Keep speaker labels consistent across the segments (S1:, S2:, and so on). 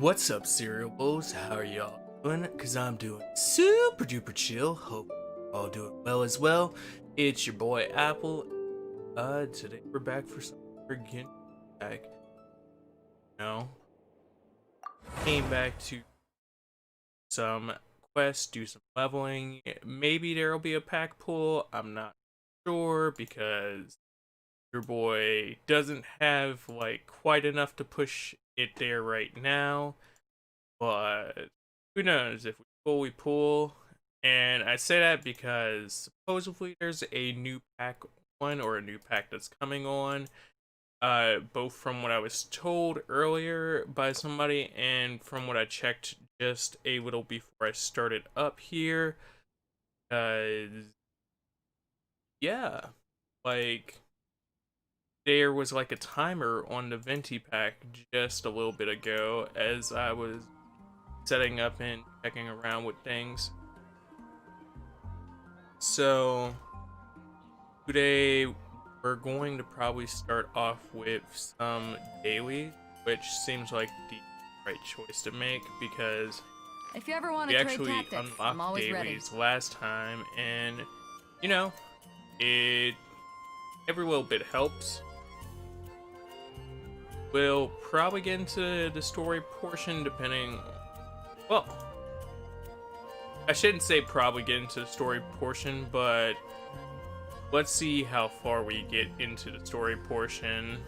S1: What's up, cereal bowls? How are y'all doing? Cause I'm doing super duper chill. Hope you're all doing well as well. It's your boy Apple. Today we're back for some Genshin back. You know, came back to some quests, do some leveling. Maybe there'll be a pack pull. I'm not sure because your boy doesn't have like quite enough to push it there right now. But who knows? If we pull, we pull. And I say that because supposedly there's a new pack one or a new pack that's coming on. Both from what I was told earlier by somebody and from what I checked just a little before I started up here. Yeah, like there was like a timer on the Venti pack just a little bit ago as I was setting up and checking around with things. So today we're going to probably start off with some daily, which seems like the right choice to make because
S2: if you ever want
S1: we
S2: to trade
S1: actually
S2: tactics, I'm
S1: unlocked
S2: always
S1: dailies
S2: ready.
S1: last time, and you know, every little bit helps. We'll probably get into the story portion depending. Well, I shouldn't say probably get into the story portion, but let's see how far we get into the story portion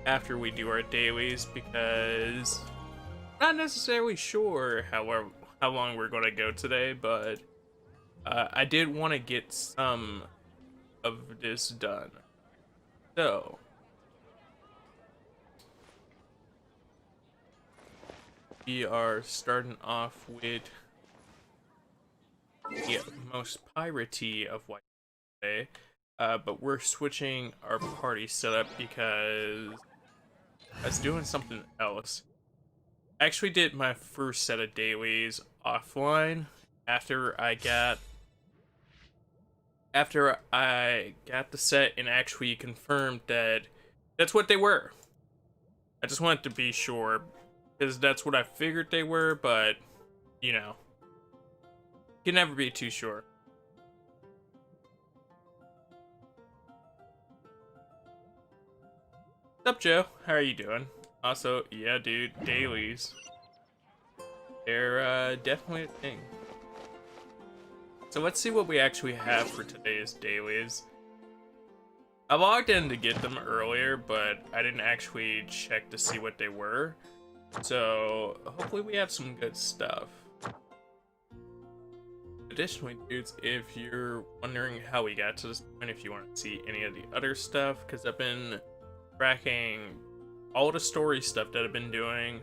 S1: after we do our dailies, because I'm not necessarily sure how long we're going to go today, but I did want to get some of this done. So we are starting off with the most piratey of white today, but we're switching our party setup because I was doing something else. I actually did my first set of dailies offline after I got the set and actually confirmed that that's what they were. I just wanted to be sure because that's what I figured they were, but you know, you can never be too sure. What's up, Joe? How are you doing? Also, yeah, dude, dailies. They're definitely a thing. So let's see what we actually have for today's dailies. I logged in to get them earlier, but I didn't actually check to see what they were. So hopefully we have some good stuff. Additionally, dudes, if you're wondering how we got to this point, if you want to see any of the other stuff, because I've been tracking all the story stuff that I've been doing.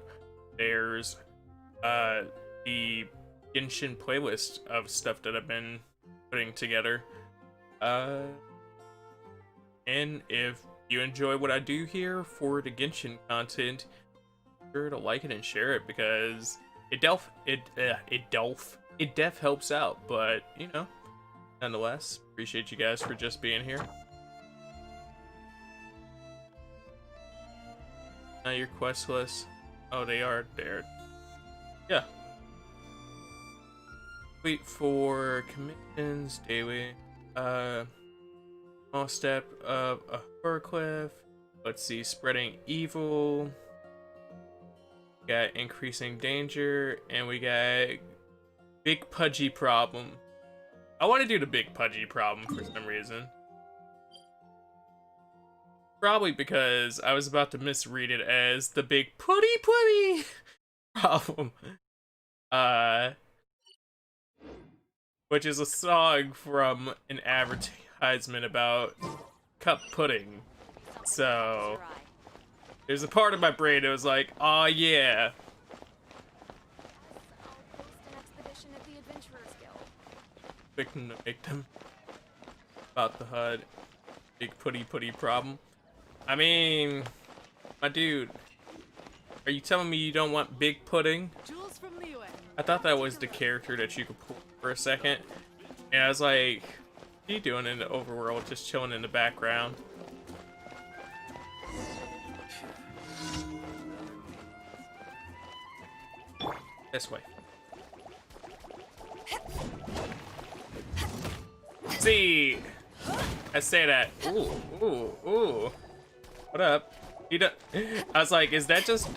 S1: There's the Genshin playlist of stuff that I've been putting together. And if you enjoy what I do here for the Genshin content, be sure to like it and share it because it def helps out. But you know, nonetheless, appreciate you guys for just being here. Now your quest list. Oh, they are there. Yeah. Wait for commissions daily. Small step of a horror cliff. Let's see, spreading evil. We got increasing danger, and we got big pudgy problem. I want to do the big pudgy problem for some reason. Probably because I was about to misread it as the big putty problem. Which is a song from an advertisement about cup pudding. So there's a part of my brain that was like, oh yeah. Victim about the HUD. Big putty problem. I mean, my dude, are you telling me you don't want big pudding? I thought that was the character that you could pull for a second. And I was like, what are you doing in the overworld, just chilling in the background? This way. See, I say that. Ooh, ooh, ooh. What up? I was like, is that just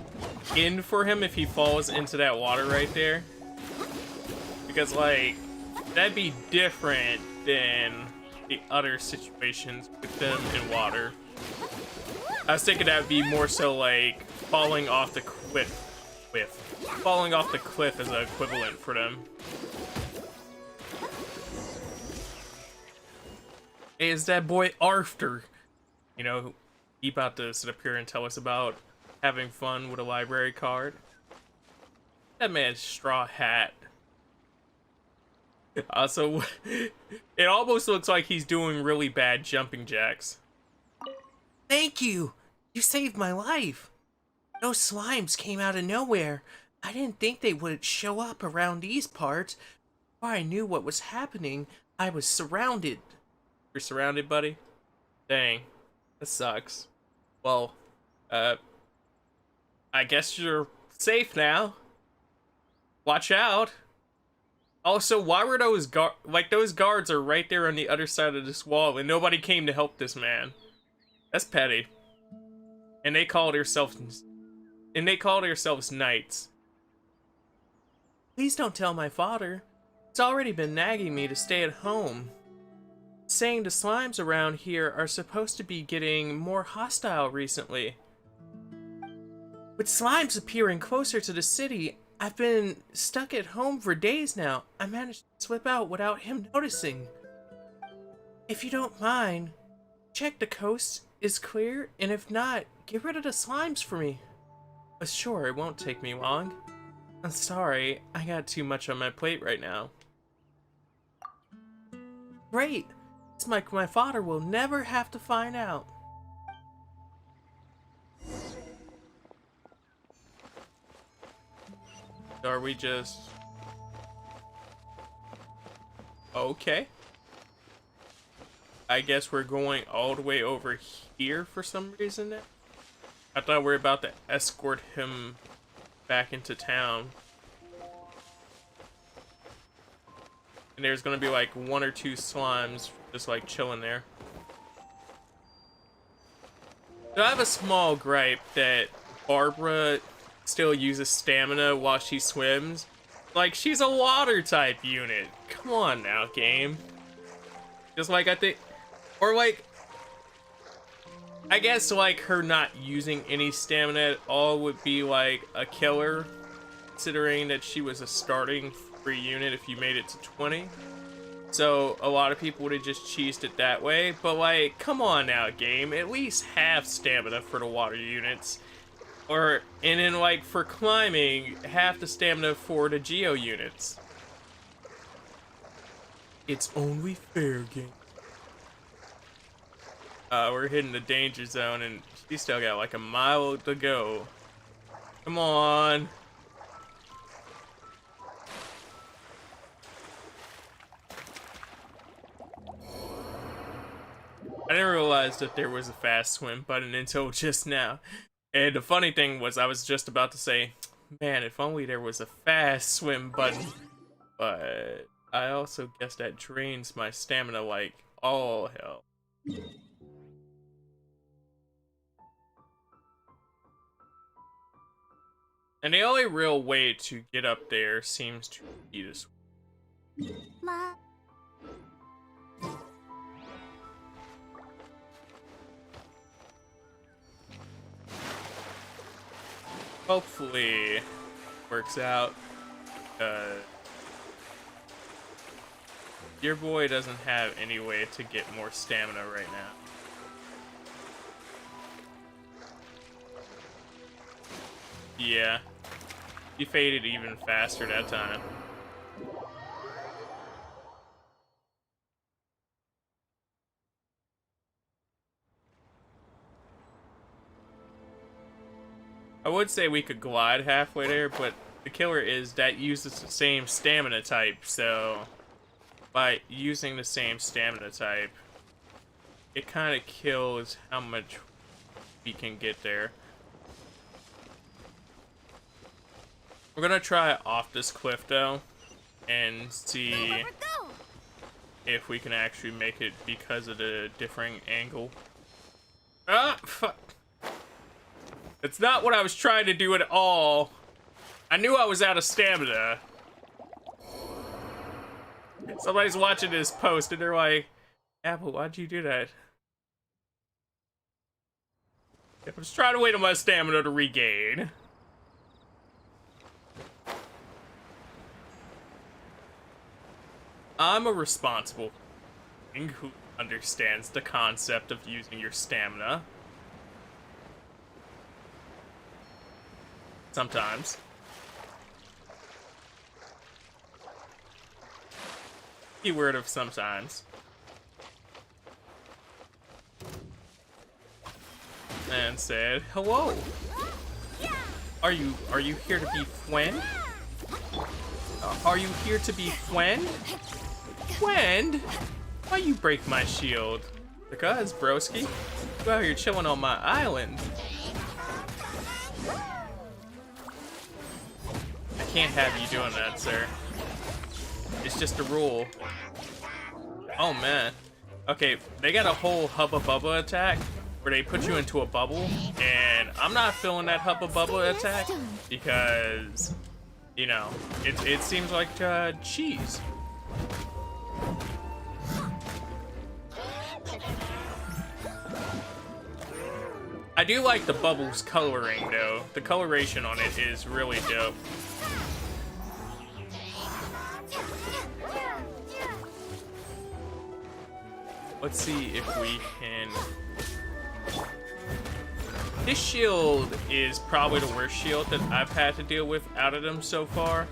S1: in for him if he falls into that water right there? Because, like, that'd be different than the other situations with them in water. I was thinking that'd be more so like falling off the cliff. Falling off the cliff is an equivalent for them. Hey, is that boy Arthur? You know, he about to sit up here and tell us about having fun with a library card. That man's straw hat. Also, it almost looks like he's doing really bad jumping jacks. Thank you! You saved my life! Those slimes came out of nowhere. I didn't think they would show up around these parts. Before I knew what was happening, I was surrounded. You're surrounded, buddy? Dang. That sucks. Well, I guess you're safe now. Watch out. Also, why were those those guards are right there on the other side of this wall and nobody came to help this man? That's petty. And they called themselves knights. Please don't tell my father. It's already been nagging me to stay at home. Saying the slimes around here are supposed to be getting more hostile recently. With slimes appearing closer to the city, I've been stuck at home for days now. I managed to slip out without him noticing. If you don't mind, check the coast is clear, and if not, get rid of the slimes for me. Sure, it won't take me long. I'm sorry, I got too much on my plate right now. Great! It's like my father will never have to find out. Are we just... Okay. I guess we're going all the way over here for some reason now. I thought we were about to escort him back into town. And there's gonna be like one or two slimes just like chilling there. So I have a small gripe that Barbara still uses stamina while she swims. Like, she's a water type unit. Come on now, game. Just like I think, or like, I guess like her not using any stamina at all would be like a killer, considering that she was a starting free unit if you made it to 20. So a lot of people would have just cheesed it that way, but like, come on now, game, at least have stamina for the water units. And then like for climbing, half the stamina for the geo units. It's only fair, game. We're hitting the danger zone and she's still got like a mile to go. Come on. I didn't realize that there was a fast swim button until just now. And the funny thing was I was just about to say, man, if only there was a fast swim button. But I also guess that drains my stamina like all hell. And the only real way to get up there seems to be this way. Hopefully works out. Your boy doesn't have any way to get more stamina right now. Yeah, he faded even faster that time. I would say we could glide halfway there, but the killer is that uses the same stamina type, so by using the same stamina type, it kind of kills how much we can get there. We're gonna try off this cliff though, and see if we can actually make it because of the differing angle. Ah, fuck. It's not what I was trying to do at all. I knew I was out of stamina. Somebody's watching this post and they're like, Apple, why'd you do that? I was trying to wait on my stamina to regain. I'm a responsible king who understands the concept of using your stamina. Sometimes. Keyword of sometimes. And said, hello. Are you here to be friend? Are you here to be friend? Friend? Why you break my shield? Because, broski, you out here chilling on my island. I can't have you doing that, sir. It's just a rule. Oh man. Okay, they got a whole Hubba Bubba attack where they put you into a bubble, and I'm not feeling that Hubba Bubba attack because, you know, it seems like cheese. I do like the bubbles coloring though. The coloration on it is really dope. Let's see if we can... This shield is probably the worst shield that I've had to deal with out of them so far.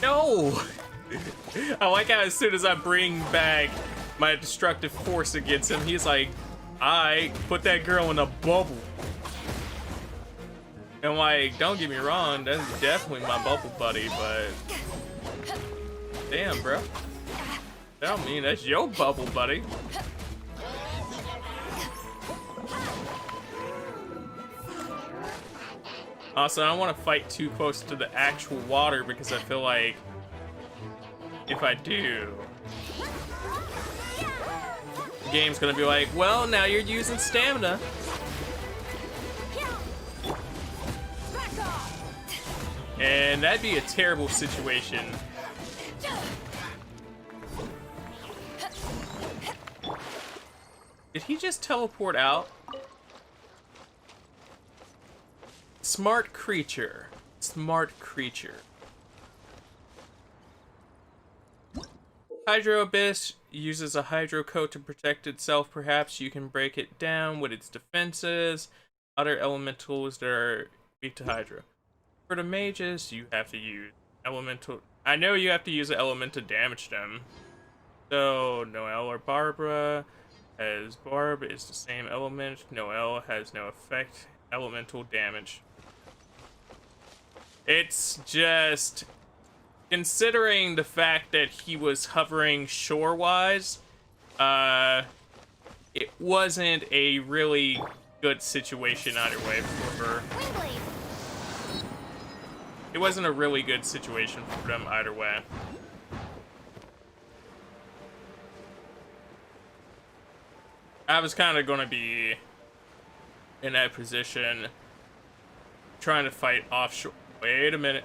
S1: No! I like how as soon as I bring back my destructive force against him, he's like, I put that girl in a bubble. And like, don't get me wrong, that's definitely my bubble buddy, but damn, bro. Tell me that's your bubble buddy. Also, I don't want to fight too close to the actual water because I feel like if I do, the game's gonna be like, well, now you're using stamina. And that'd be a terrible situation. Did he just teleport out? Smart creature. Smart creature. Hydro Abyss uses a hydro coat to protect itself. Perhaps you can break it down with its defenses. Other elementals that are weak to hydro. For the mages, you have to use elemental. I know you have to use an element to damage them. So Noelle or Barbara, as Barb is the same element. Noelle has no effect. Elemental damage. It's just, considering the fact that he was hovering shore-wise, it wasn't a really good situation either way for her. It wasn't a really good situation for them either way. I was kind of going to be in that position, trying to fight offshore. Wait a minute.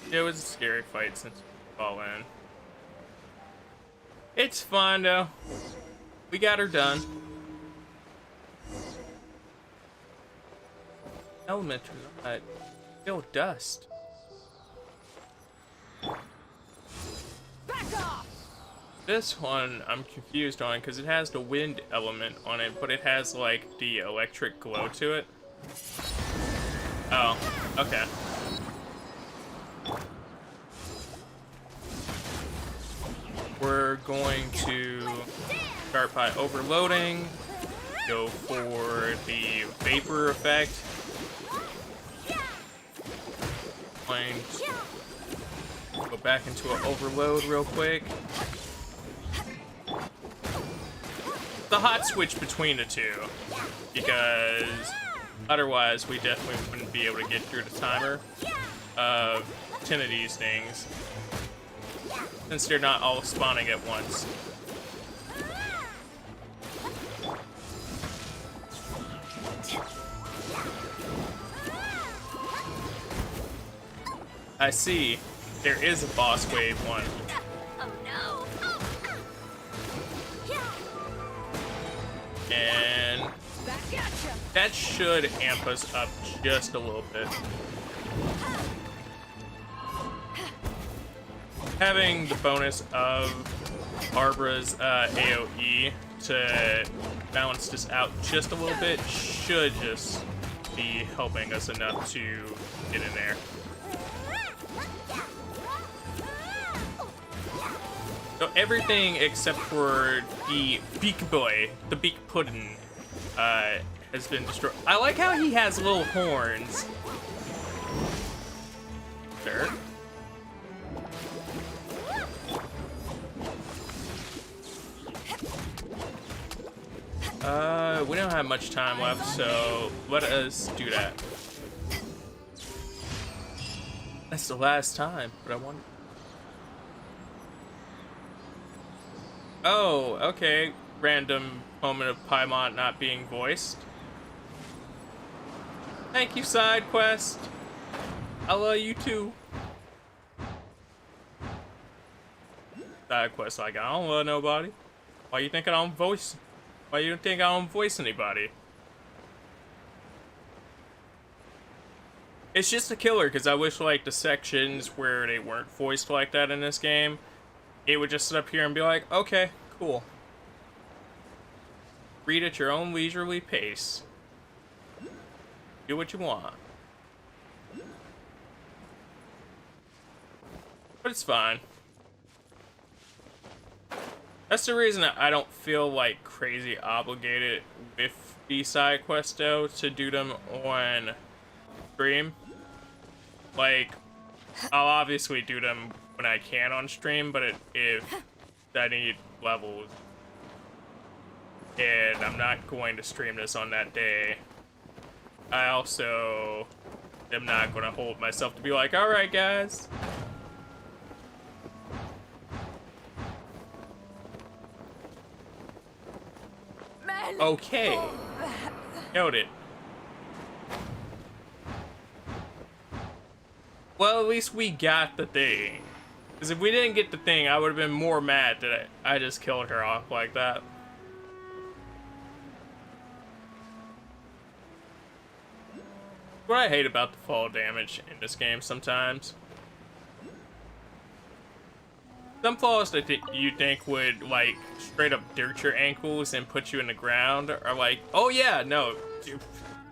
S1: It was a scary fight since we fall in. It's fine though. We got her done. Elementary, still dust.
S2: Back off!
S1: This one I'm confused on because it has the wind element on it, but it has like the electric glow to it. Oh, okay. We're going to start by overloading, go for the vapor effect. Going to Go back into an overload real quick. The hot switch between the two, because otherwise we definitely wouldn't be able to get through the timer of 10 of these things, since they're not all spawning at once. I see. There is a boss wave one.
S2: Oh no!
S1: And that should amp us up just a little bit. Having the bonus of Barbara's AoE to balance this out just a little bit should just be helping us enough to get in there. So everything except for the Beak Boy, the Beak Puddin', has been destroyed. I like how he has little horns. Sure. We don't have much time left, so let us do that. That's the last time, but I want. Oh, okay. Random moment of Paimon not being voiced. Thank you, side quest. I love you too. Side quest like, I don't love nobody. Why you think I don't voice? Why you think I don't voice anybody? It's just a killer, because I wish like the sections where they weren't voiced like that in this game, it would just sit up here and be like, okay, cool. Read at your own leisurely pace. Do what you want. But it's fine. That's the reason I don't feel like crazy obligated with the side quests though to do them on stream. Like, I'll obviously do them when I can on stream, but if I need levels and I'm not going to stream this on that day, I also am not going to hold myself to be like, alright guys. Okay. Noted. Well, at least we got the thing. Because if we didn't get the thing, I would have been more mad that I just killed her off like that. What I hate about the fall damage in this game sometimes. Some falls that you think would, like, straight up dirt your ankles and put you in the ground are like, oh yeah, no,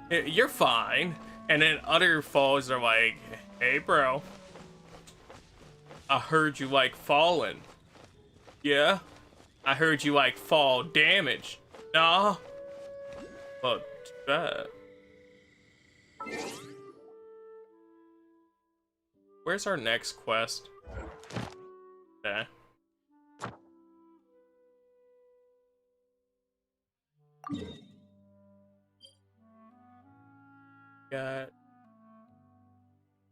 S1: you're fine. And then other falls are like, hey bro, I heard you like falling. Yeah? I heard you like fall damage. Nah? Well, too bad. Where's our next quest? Okay.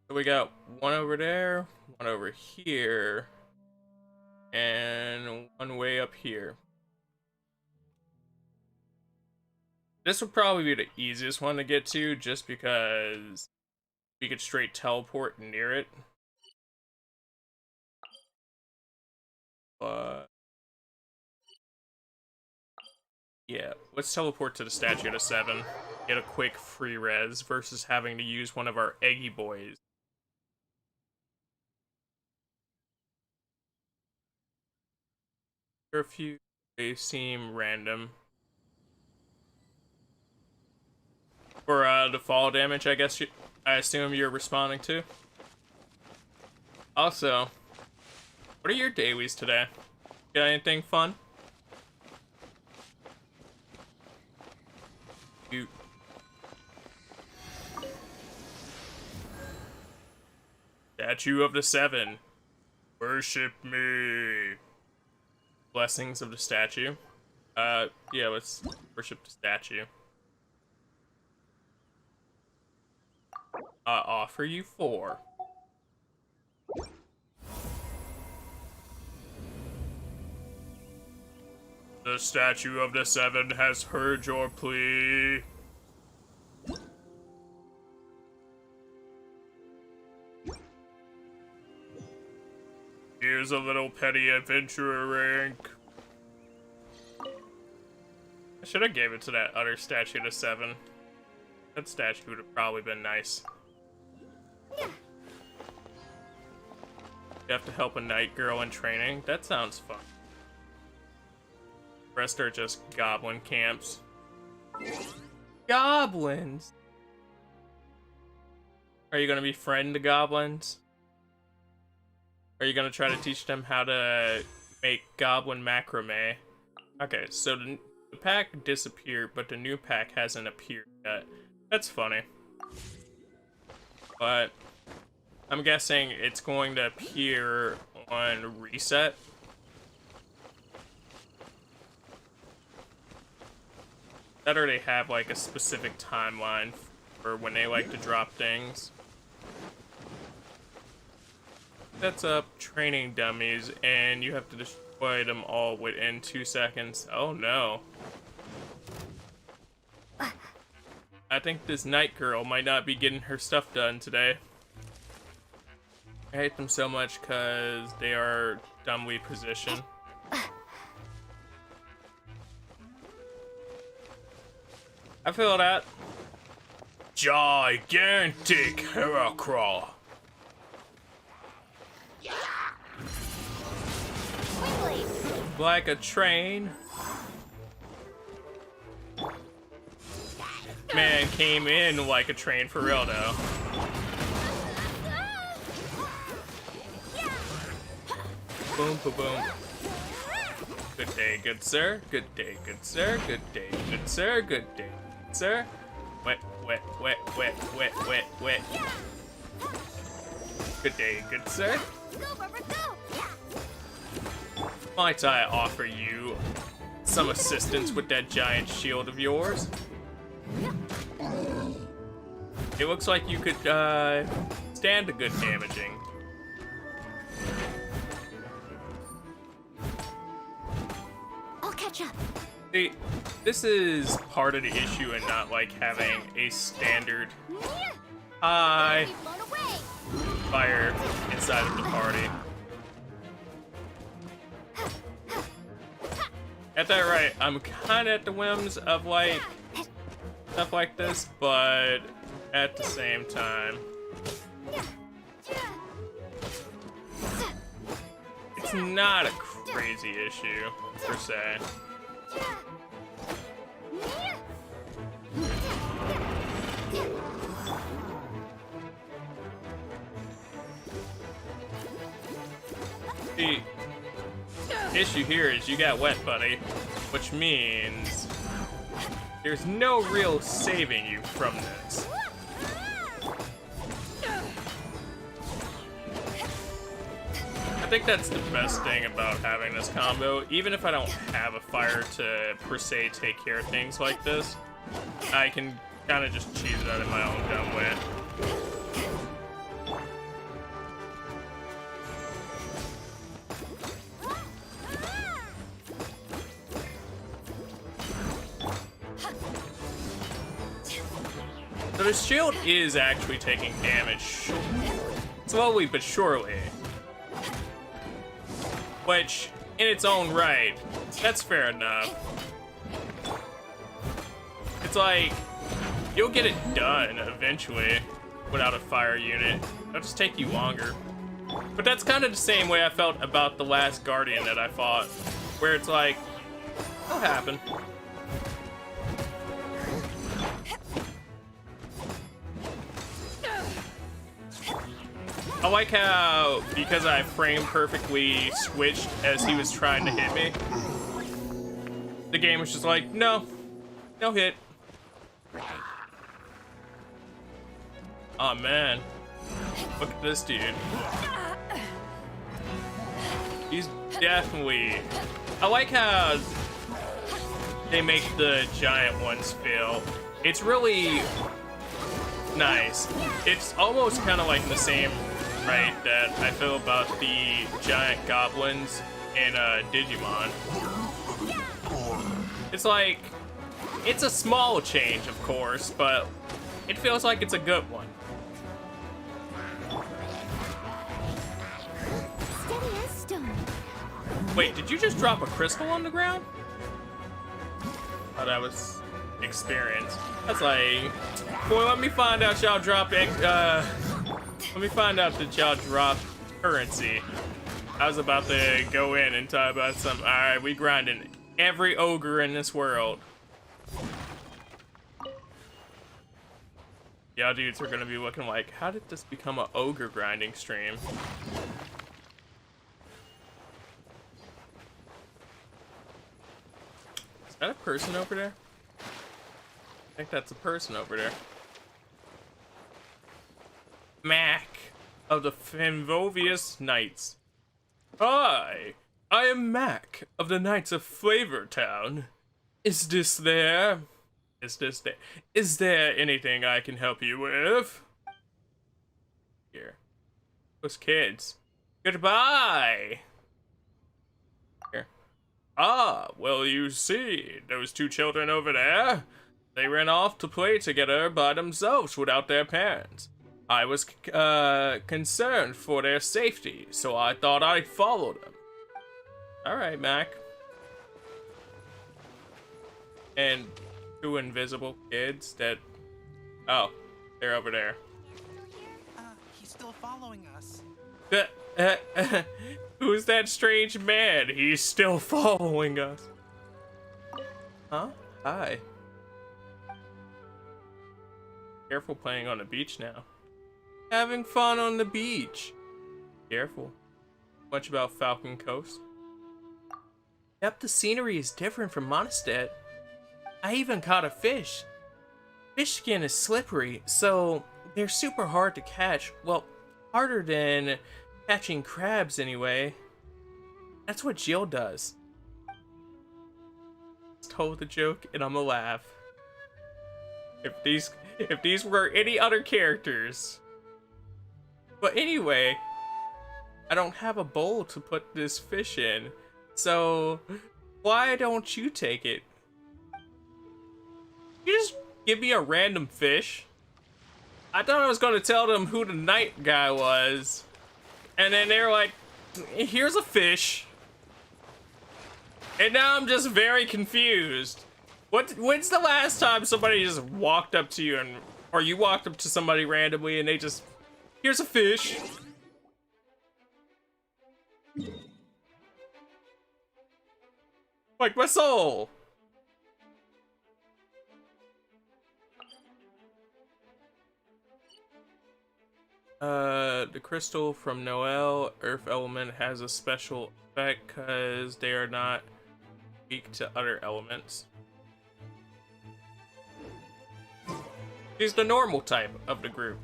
S1: We got one over there, one over here, and one way up here. This would probably be the easiest one to get to, just because we could straight teleport near it. But yeah, let's teleport to the Statue of 7. Get a quick free res versus having to use one of our Eggy Boys. Curfew, they seem random. For the fall damage, I guess I assume you're responding to. Also, what are your dailies today? Got anything fun? You. Statue of the 7. Worship me. Blessings of the statue. Yeah, let's worship the statue. I offer you 4. The statue of the 7 has heard your plea. Here's a little petty adventurer rank. I should have gave it to that other statue to 7. That statue would have probably been nice. You have to help a night girl in training? That sounds fun. The rest are just goblin camps. Goblins! Are you gonna befriend the goblins? Are you gonna try to teach them how to make goblin macrame? Okay, so the pack disappeared, but the new pack hasn't appeared yet. That's funny. But I'm guessing it's going to appear on reset. That or they have like a specific timeline for when they like to drop things. Sets up training dummies, and you have to destroy them all within 2 seconds. Oh no. I think this night girl might not be getting her stuff done today. I hate them so much because they are dumbly positioned. I feel that. Gigantic Heracraw. Like a train. Man came in like a train for real though. Boom, boom, boom. Good day, good sir. Good day, good sir. Good day, good sir. Good day, good sir. Wet, wet, wet, wet, wet, wet, wet. Good day, good sir. Might I offer you some assistance with that giant shield of yours? It looks like you could stand a good damaging.
S2: I'll catch up.
S1: See, this is part of the issue in not like having a standard high fire inside of the party. At that right, I'm kind of at the whims of like stuff like this, but at the same time, it's not a crazy issue per se. The issue here is you got wet, buddy, which means there's no real saving you from this. I think that's the best thing about having this combo. Even if I don't have a fire to, per se, take care of things like this, I can kind of just cheese it out in my own dumb way. So the shield is actually taking damage slowly but surely. Which, in its own right, that's fair enough. It's like, you'll get it done eventually without a fire unit. It'll just take you longer. But that's kind of the same way I felt about the last Guardian that I fought, where it's like, it'll happen. I like how, because I frame perfectly switched as he was trying to hit me, the game was just like, no, no hit. Oh man, look at this dude. He's definitely... I like how they make the giant ones feel. It's really nice. It's almost kind of like the same, right, that I feel about the giant goblins in Digimon. It's like, it's a small change, of course, but it feels like it's a good one.
S2: Steady as stone.
S1: Wait, did you just drop a crystal on the ground? Oh, that was experience. That's like, boy, let me find out y'all drop let me find out that y'all drop currency. I was about to go in and talk about some, alright, we grinding every ogre in this world. Y'all dudes are gonna be looking like, how did this become an ogre grinding stream? Is that a person over there? I think that's a person over there. Mac of the Fenvovius Knights. Hi, I am Mac of the Knights of Flavor Town. Is there anything I can help you with? Here. Those kids. Goodbye! Here. Ah, well, you see, those two children over there, they ran off to play together by themselves without their parents. I was concerned for their safety, so I thought I'd follow them. Alright, Mac. And two invisible kids that... Oh, they're over there.
S3: He's still following us.
S1: Who's that strange man? He's still following us. Huh? Hi. Careful playing on the beach now. Having fun on the beach. Careful. Much about Falcon Coast. Yep, the scenery is different from Mondstadt. I even caught a fish. Fish skin is slippery, so they're super hard to catch. Well, harder than catching crabs anyway. That's what Jill does. Told the joke and I'm gonna laugh. If these were any other characters. But anyway, I don't have a bowl to put this fish in, so why don't you take it? You just give me a random fish. I thought I was gonna tell them who the night guy was, and then they were like, here's a fish. And now I'm just very confused. When's the last time somebody just walked up to you or you walked up to somebody randomly and they just, here's a fish. Like my soul. The crystal from Noel, Earth element, has a special effect because they are not weak to other elements. He's the normal type of the group,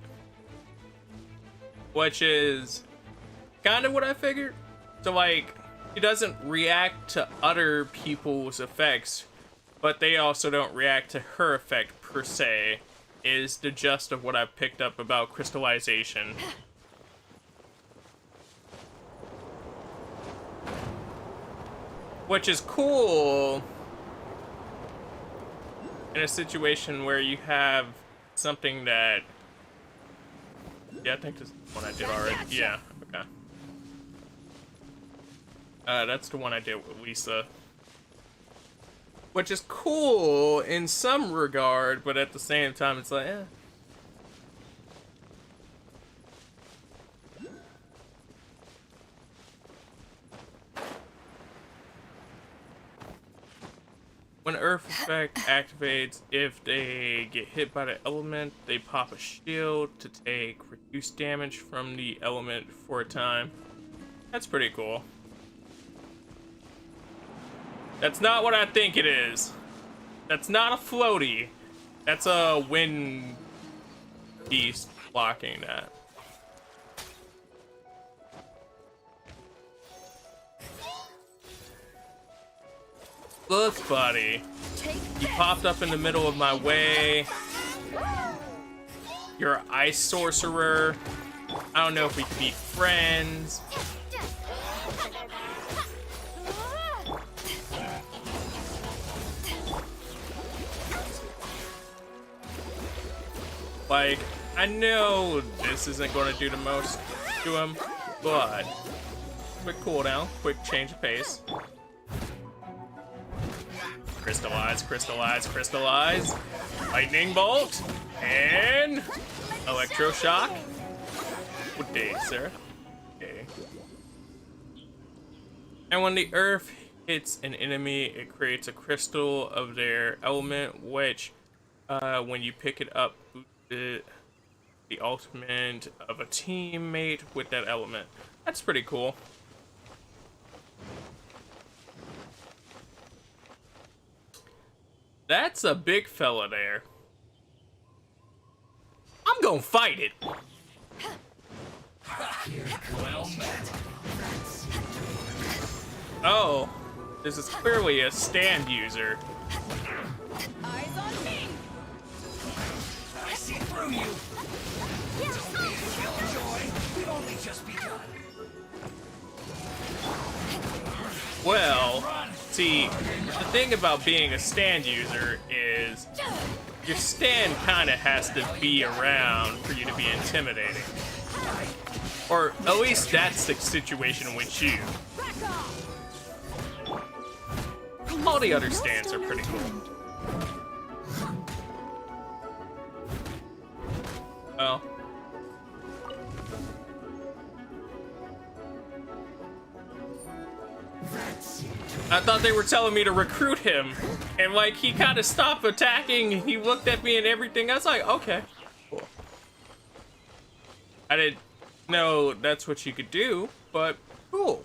S1: which is kind of what I figured. So like, he doesn't react to other people's effects, but they also don't react to her effect per se, is the gist of what I picked up about crystallization. Which is cool in a situation where you have something that... Yeah, I think this is the one I did already. Yeah, okay. That's the one I did with Lisa. Which is cool in some regard, but at the same time, it's like, eh. When Earth effect activates, if they get hit by the element, they pop a shield to take reduced damage from the element for a time. That's pretty cool. That's not what I think it is. That's not a floaty. That's a wind beast blocking that. Look, buddy. You popped up in the middle of my way. You're an ice sorcerer. I don't know if we could be friends. Like, I know this isn't going to do the most to him, but quick cooldown, quick change of pace. Crystallize, crystallize, crystallize. Lightning bolt and electroshock. Good day, sir. Okay. And when the earth hits an enemy, it creates a crystal of their element, which, when you pick it up, boosts the ultimate of a teammate with that element. That's pretty cool. That's a big fella there. I'm gonna fight it. Oh, this is clearly a stand user.
S2: Eyes on me.
S4: I see through you. Don't be a killjoy. We've only just begun.
S1: Well, see, the thing about being a stand user is your stand kind of has to be around for you to be intimidating. Or at least that's the situation with you. All the other stands are pretty cool. Well. I thought they were telling me to recruit him, and like he kind of stopped attacking, and he looked at me and everything. I was like, okay, cool. I didn't know that's what you could do, but cool.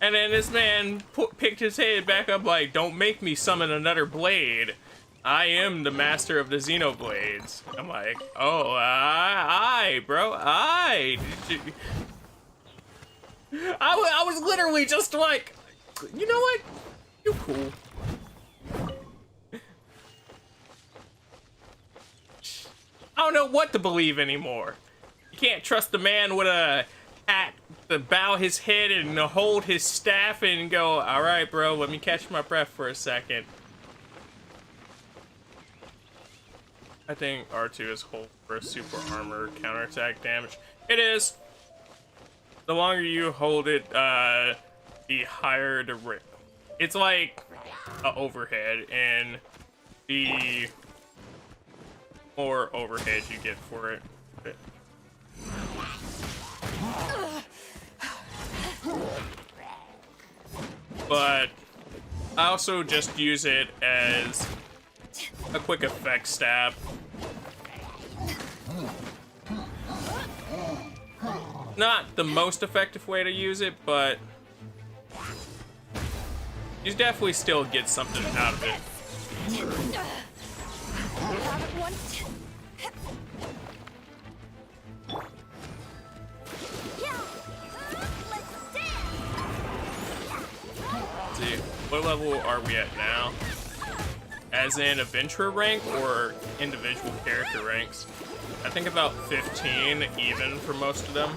S1: And then this man picked his head back up like, don't make me summon another blade. I am the master of the Xenoblades. I'm like, oh, aye, bro, aye. I was literally just like, you know what? You're cool. I don't know what to believe anymore. You can't trust the man with a hat to bow his head and hold his staff and go, all right, bro, let me catch my breath for a second. I think R2 is hold for a super armor counterattack damage. It is. The longer you hold it, the higher the rate. It's like a overhead, and the more overhead you get for it. But I also just use it as a quick effect stab. Not the most effective way to use it, but you definitely still get something out of it. Let's see, what level are we at now? As in adventurer rank or individual character ranks? I think about 15 even for most of them.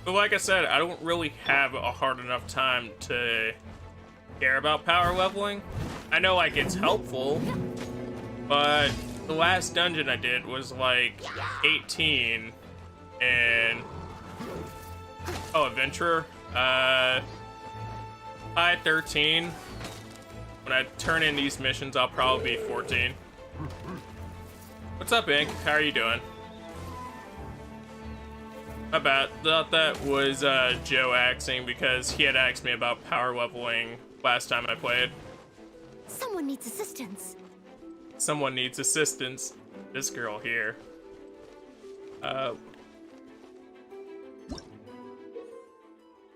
S1: But like I said, I don't really have a hard enough time to care about power leveling. I know like it's helpful, but the last dungeon I did was like 18 and adventurer. I 13. When I turn in these missions, I'll probably be 14. What's up, Ink? How are you doing? My bad. Thought that was Joe axing because he had asked me about power leveling last time I played.
S2: Someone needs assistance.
S1: Someone needs assistance. This girl here.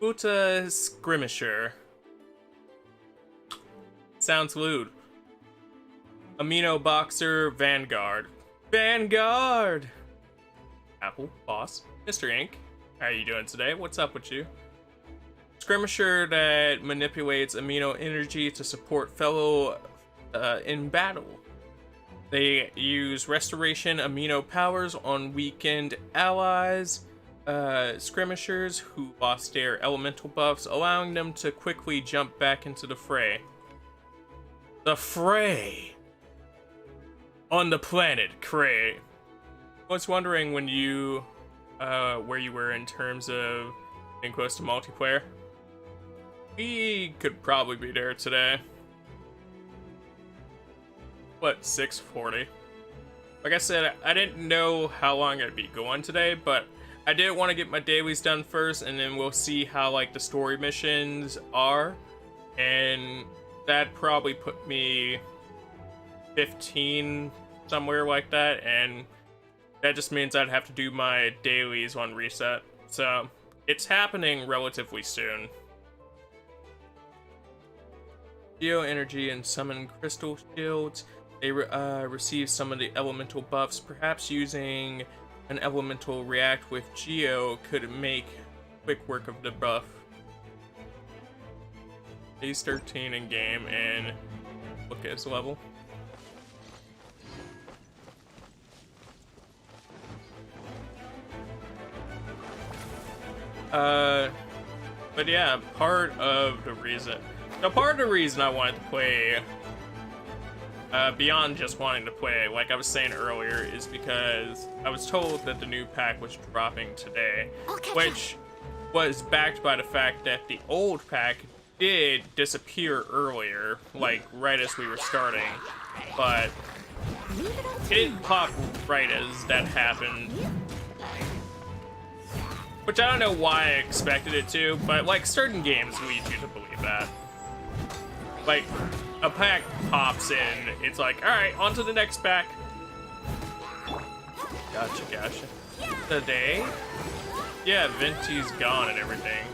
S1: Uta Skirmisher. Sounds lewd. Amino Boxer Vanguard. Vanguard! Apple, boss. Mr. Ink, how are you doing today? What's up with you? Skirmisher that manipulates amino energy to support fellow in battle. They use restoration amino powers on weakened allies, skirmishers who lost their elemental buffs, allowing them to quickly jump back into the fray. The fray! On the planet Cray. I was wondering when you, where you were in terms of getting close to multiplayer. We could probably be there today. What, 6:40? Like I said, I didn't know how long I'd be going today, but I did want to get my dailies done first, and then we'll see how like the story missions are, and that probably put me 15 somewhere like that, and that just means I'd have to do my dailies on reset. So it's happening relatively soon. Geo energy and summon crystal shields. They receive some of the elemental buffs. Perhaps using an elemental react with Geo could make quick work of the buff. He's 13 in game, and look at his level. But yeah, part of the reason I wanted to play, beyond just wanting to play, like I was saying earlier, is because I was told that the new pack was dropping today, which was backed by the fact that the old pack did disappear earlier, like right as we were starting, but it didn't pop right as that happened. Which I don't know why I expected it to, but like certain games lead you to believe that. Like, a pack pops in, it's like, alright, on to the next pack. Gotcha. Today? Yeah, Venti's gone and everything.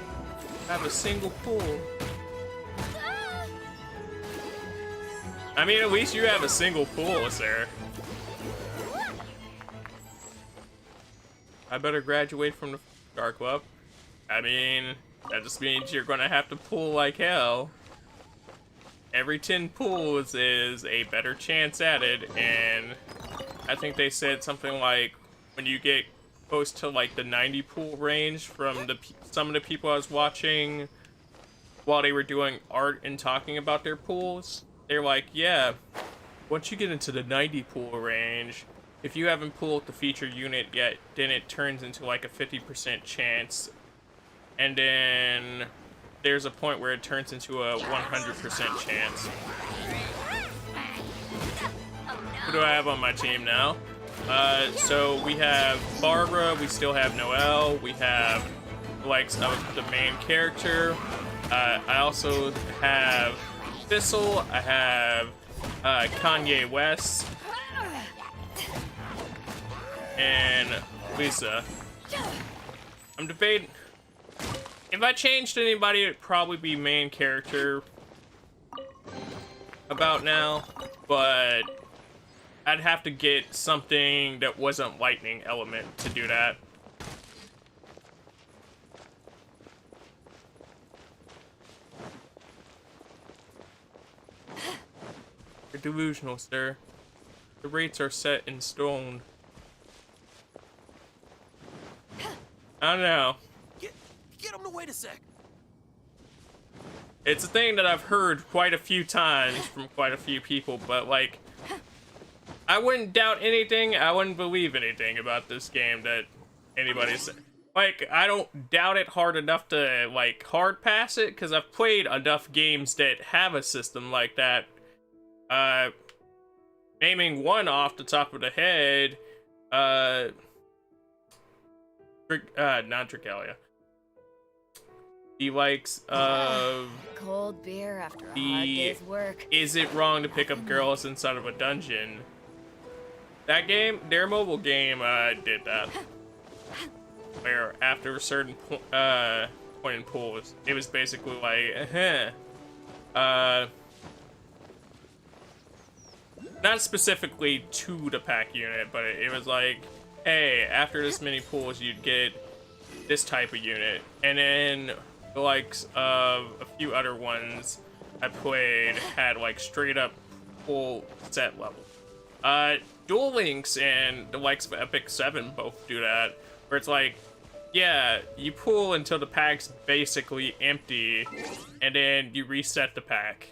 S1: Have a single pool. I mean, at least you have a single pool, sir. I better graduate from the Dark Club. I mean, that just means you're gonna have to pull like hell. Every 10 pulls is a better chance at it, and I think they said something like when you get close to like the 90 pull range from some of the people I was watching while they were doing art and talking about their pulls, they're like, yeah, once you get into the 90 pull range, if you haven't pulled the feature unit yet, then it turns into like a 50% chance, and then there's a point where it turns into a 100% chance. Who do I have on my team now? So we have Barbara, we still have Noelle, we have the likes of the main character. I also have Thistle, I have Kanye West, and Lisa. I'm debating. If I changed anybody, it'd probably be main character about now, but I'd have to get something that wasn't lightning element to do that. You're delusional, sir. The rates are set in stone. I don't know.
S3: Get him to wait a sec.
S1: It's a thing that I've heard quite a few times from quite a few people, but like, I wouldn't doubt anything, I wouldn't believe anything about this game that anybody said. Like, I don't doubt it hard enough to like hard pass it, because I've played enough games that have a system like that. Naming one off the top of the head, not Trigalia. The likes of
S2: Cold beer after a hard day's work.
S1: Is It Wrong to Pick Up Girls Inside of a Dungeon? That game, their mobile game, did that. Where after a certain point in pools, it was basically like, not specifically to the pack unit, but it was like, hey, after this many pools, you'd get this type of unit, and then the likes of a few other ones I played had like straight up full set level. Duel Links and the likes of Epic 7 both do that, where it's like, yeah, you pull until the pack's basically empty, and then you reset the pack.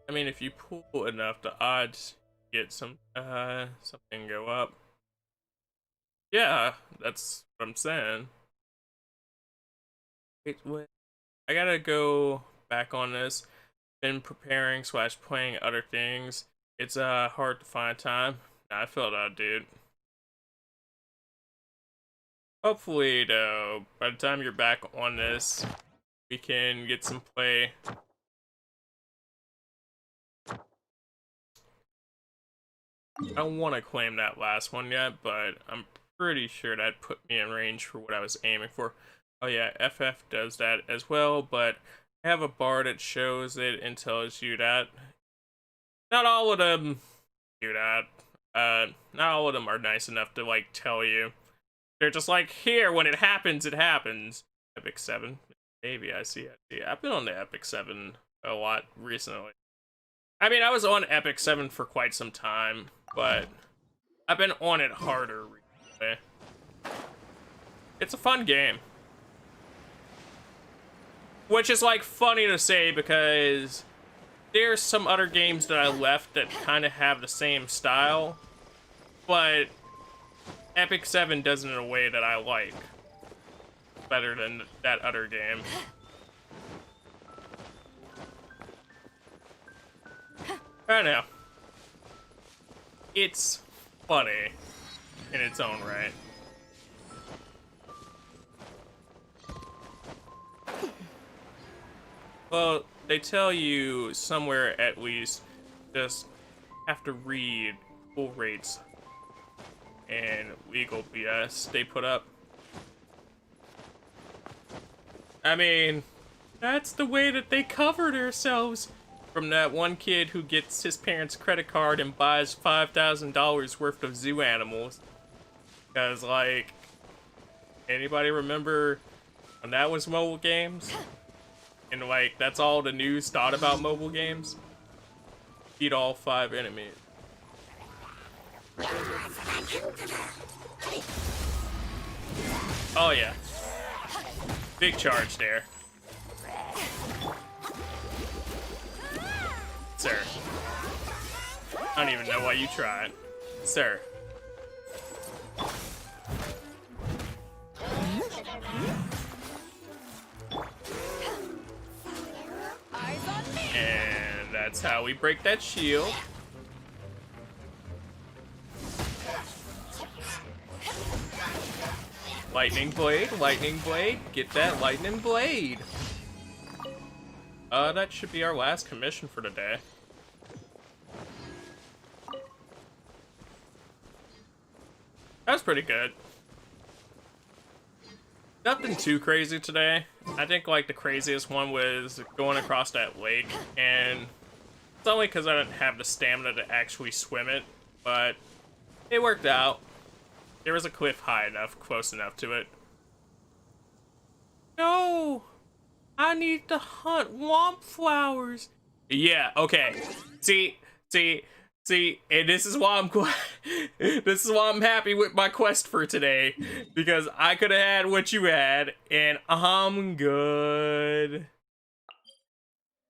S1: I mean, if you pull enough, the odds get something go up. Yeah, that's what I'm saying. Wait, what? I gotta go back on this. Been preparing / playing other things. It's hard to find time. Nah, I filled out, dude. Hopefully, though, by the time you're back on this, we can get some play. I don't want to claim that last one yet, but I'm pretty sure that put me in range for what I was aiming for. Oh yeah, FF does that as well, but I have a bar that shows it and tells you that. Not all of them do that. Not all of them are nice enough to, like, tell you. They're just like, here, when it happens, it happens. Epic 7. Maybe, I see. I've been on the Epic 7 a lot recently. I mean, I was on Epic 7 for quite some time, but I've been on it harder recently. It's a fun game. Which is, like, funny to say because there's some other games that I left that kind of have the same style, but Epic 7 does it in a way that I like better than that other game. I know. It's funny in its own right. Well, they tell you somewhere at least just have to read full rates and legal BS they put up. I mean, that's the way that they cover themselves from that one kid who gets his parents' credit card and buys $5,000 worth of zoo animals. Because, like, anybody remember when that was mobile games? And, like, that's all the news thought about mobile games? Beat all 5 enemies. Oh yeah. Big charge there. Sir. I don't even know why you tried. Sir. And that's how we break that shield. Lightning blade, get that lightning blade. That should be our last commission for today. That was pretty good. Nothing too crazy today. I think, like, the craziest one was going across that lake, and it's only because I didn't have the stamina to actually swim it, but it worked out. There was a cliff high enough, close enough to it. No! I need to hunt womp flowers. Yeah, okay. See, and this is why I'm this is why I'm happy with my quest for today, because I could have had what you had, and I'm good.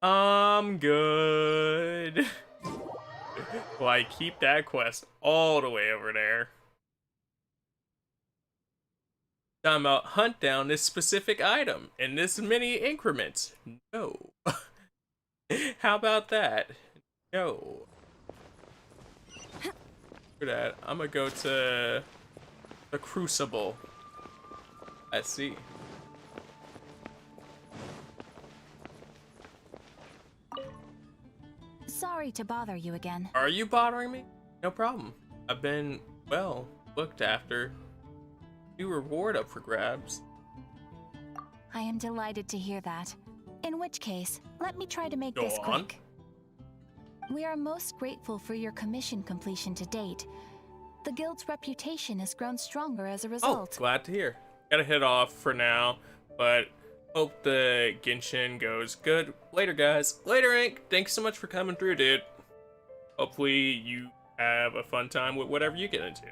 S1: I'm good. Like, keep that quest all the way over there. Talking about hunt down this specific item in this many increments. No. How about that? No. For that, I'm gonna go to the Crucible. I see.
S2: Sorry to bother you again.
S1: Are you bothering me? No problem. I've been, well, looked after. New reward up for grabs.
S2: I am delighted to hear that. In which case, let me try to make this
S1: Go on.
S2: quick. We are most grateful for your commission completion to date. The guild's reputation has grown stronger as a
S1: Oh,
S2: result.
S1: glad to hear. Gotta head off for now, but hope the Genshin goes good. Later, guys. Later, Ink. Thanks so much for coming through, dude. Hopefully you have a fun time with whatever you get into.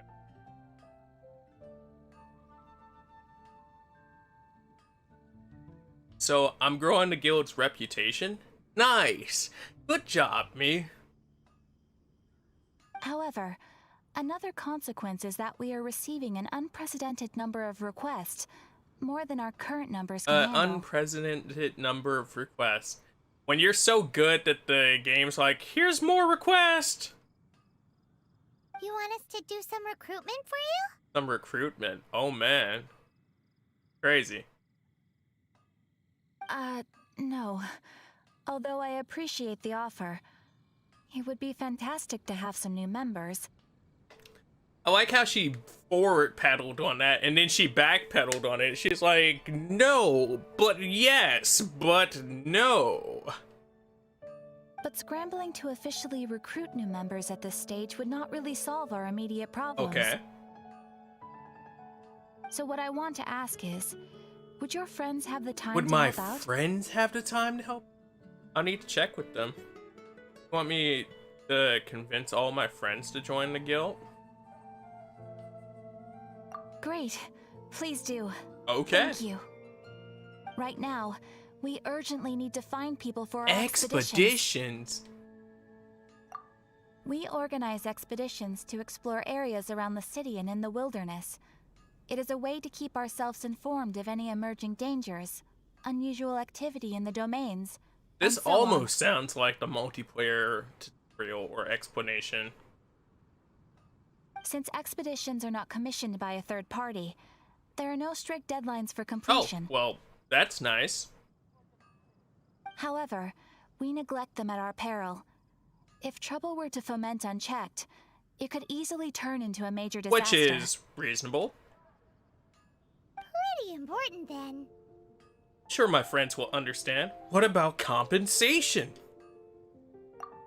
S1: So, I'm growing the guild's reputation? Nice! Good job, me.
S2: However, another consequence is that we are receiving an unprecedented number of requests, more than our current numbers can handle.
S1: Unprecedented number of requests. When you're so good that the game's like, here's more requests!
S5: You want us to do some recruitment for you?
S1: Some recruitment. Oh, man. Crazy.
S2: No. Although I appreciate the offer. It would be fantastic to have some new members.
S1: I like how she forward pedaled on that and then she back pedaled on it. She's like, no, but yes, but no.
S2: But scrambling to officially recruit new members at this stage would not really solve our immediate problems.
S1: Okay.
S2: So what I want to ask is, would your friends have the time
S1: Would
S2: to
S1: my
S2: help out?
S1: friends have the time to help? I need to check with them. You want me to convince all my friends to join the guild?
S2: Great. Please do.
S1: Okay.
S2: Thank you. Right now, we urgently need to find people for our expeditions.
S1: Expeditions.
S2: We organize expeditions to explore areas around the city and in the wilderness. It is a way to keep ourselves informed of any emerging dangers, unusual activity in the domains.
S1: This
S2: and so on.
S1: almost sounds like the multiplayer tutorial or explanation.
S2: Since expeditions are not commissioned by a third party, there are no strict deadlines for
S1: Oh,
S2: completion.
S1: well, that's nice.
S2: However, we neglect them at our peril. If trouble were to foment unchecked, it could easily turn into a major disaster.
S1: Which is reasonable.
S5: Pretty important then.
S1: Sure, my friends will understand. What about compensation?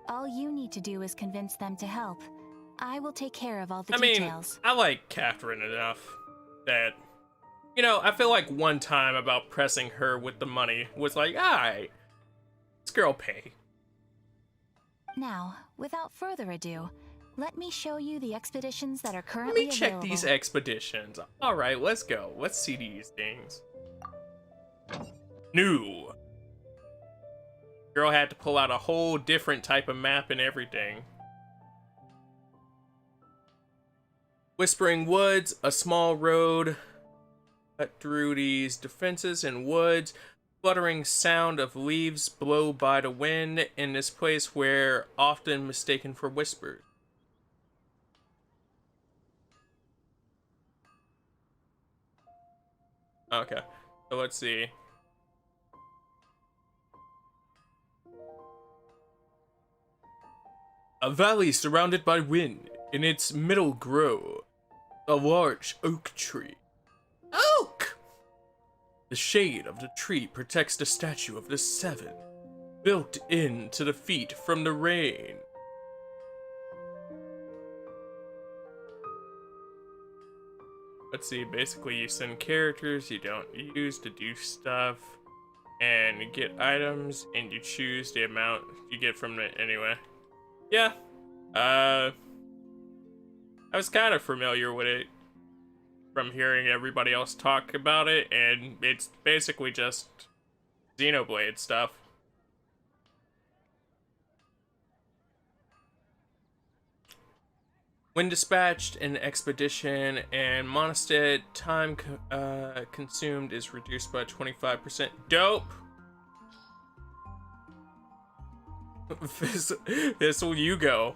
S2: All you need to do is convince them to help. I will take care of all the
S1: I mean,
S2: details.
S1: I like Catherine enough that, you know, I feel like one time about pressing her with the money was like, alright, this girl pay.
S2: Now, without further ado, let me show you the expeditions that are
S1: Let
S2: currently
S1: me check
S2: available.
S1: these expeditions. Alright, let's go. Let's see these things. New. Girl had to pull out a whole different type of map and everything. Whispering Woods, a small road cut through these defenses and woods. Fluttering sound of leaves blow by the wind in this place where often mistaken for whispers. Okay, so let's see. A valley surrounded by wind. In its middle grow a large oak tree. Oak! The shade of the tree protects the statue of the Seven, built into the feet from the rain. Let's see, basically you send characters you don't use to do stuff, and you get items, and you choose the amount you get from it anyway. Yeah, I was kind of familiar with it from hearing everybody else talk about it, and it's basically just Xenoblade stuff. When dispatched, an expedition and Mondstadt time consumed is reduced by 25%. Dope! This'll you go.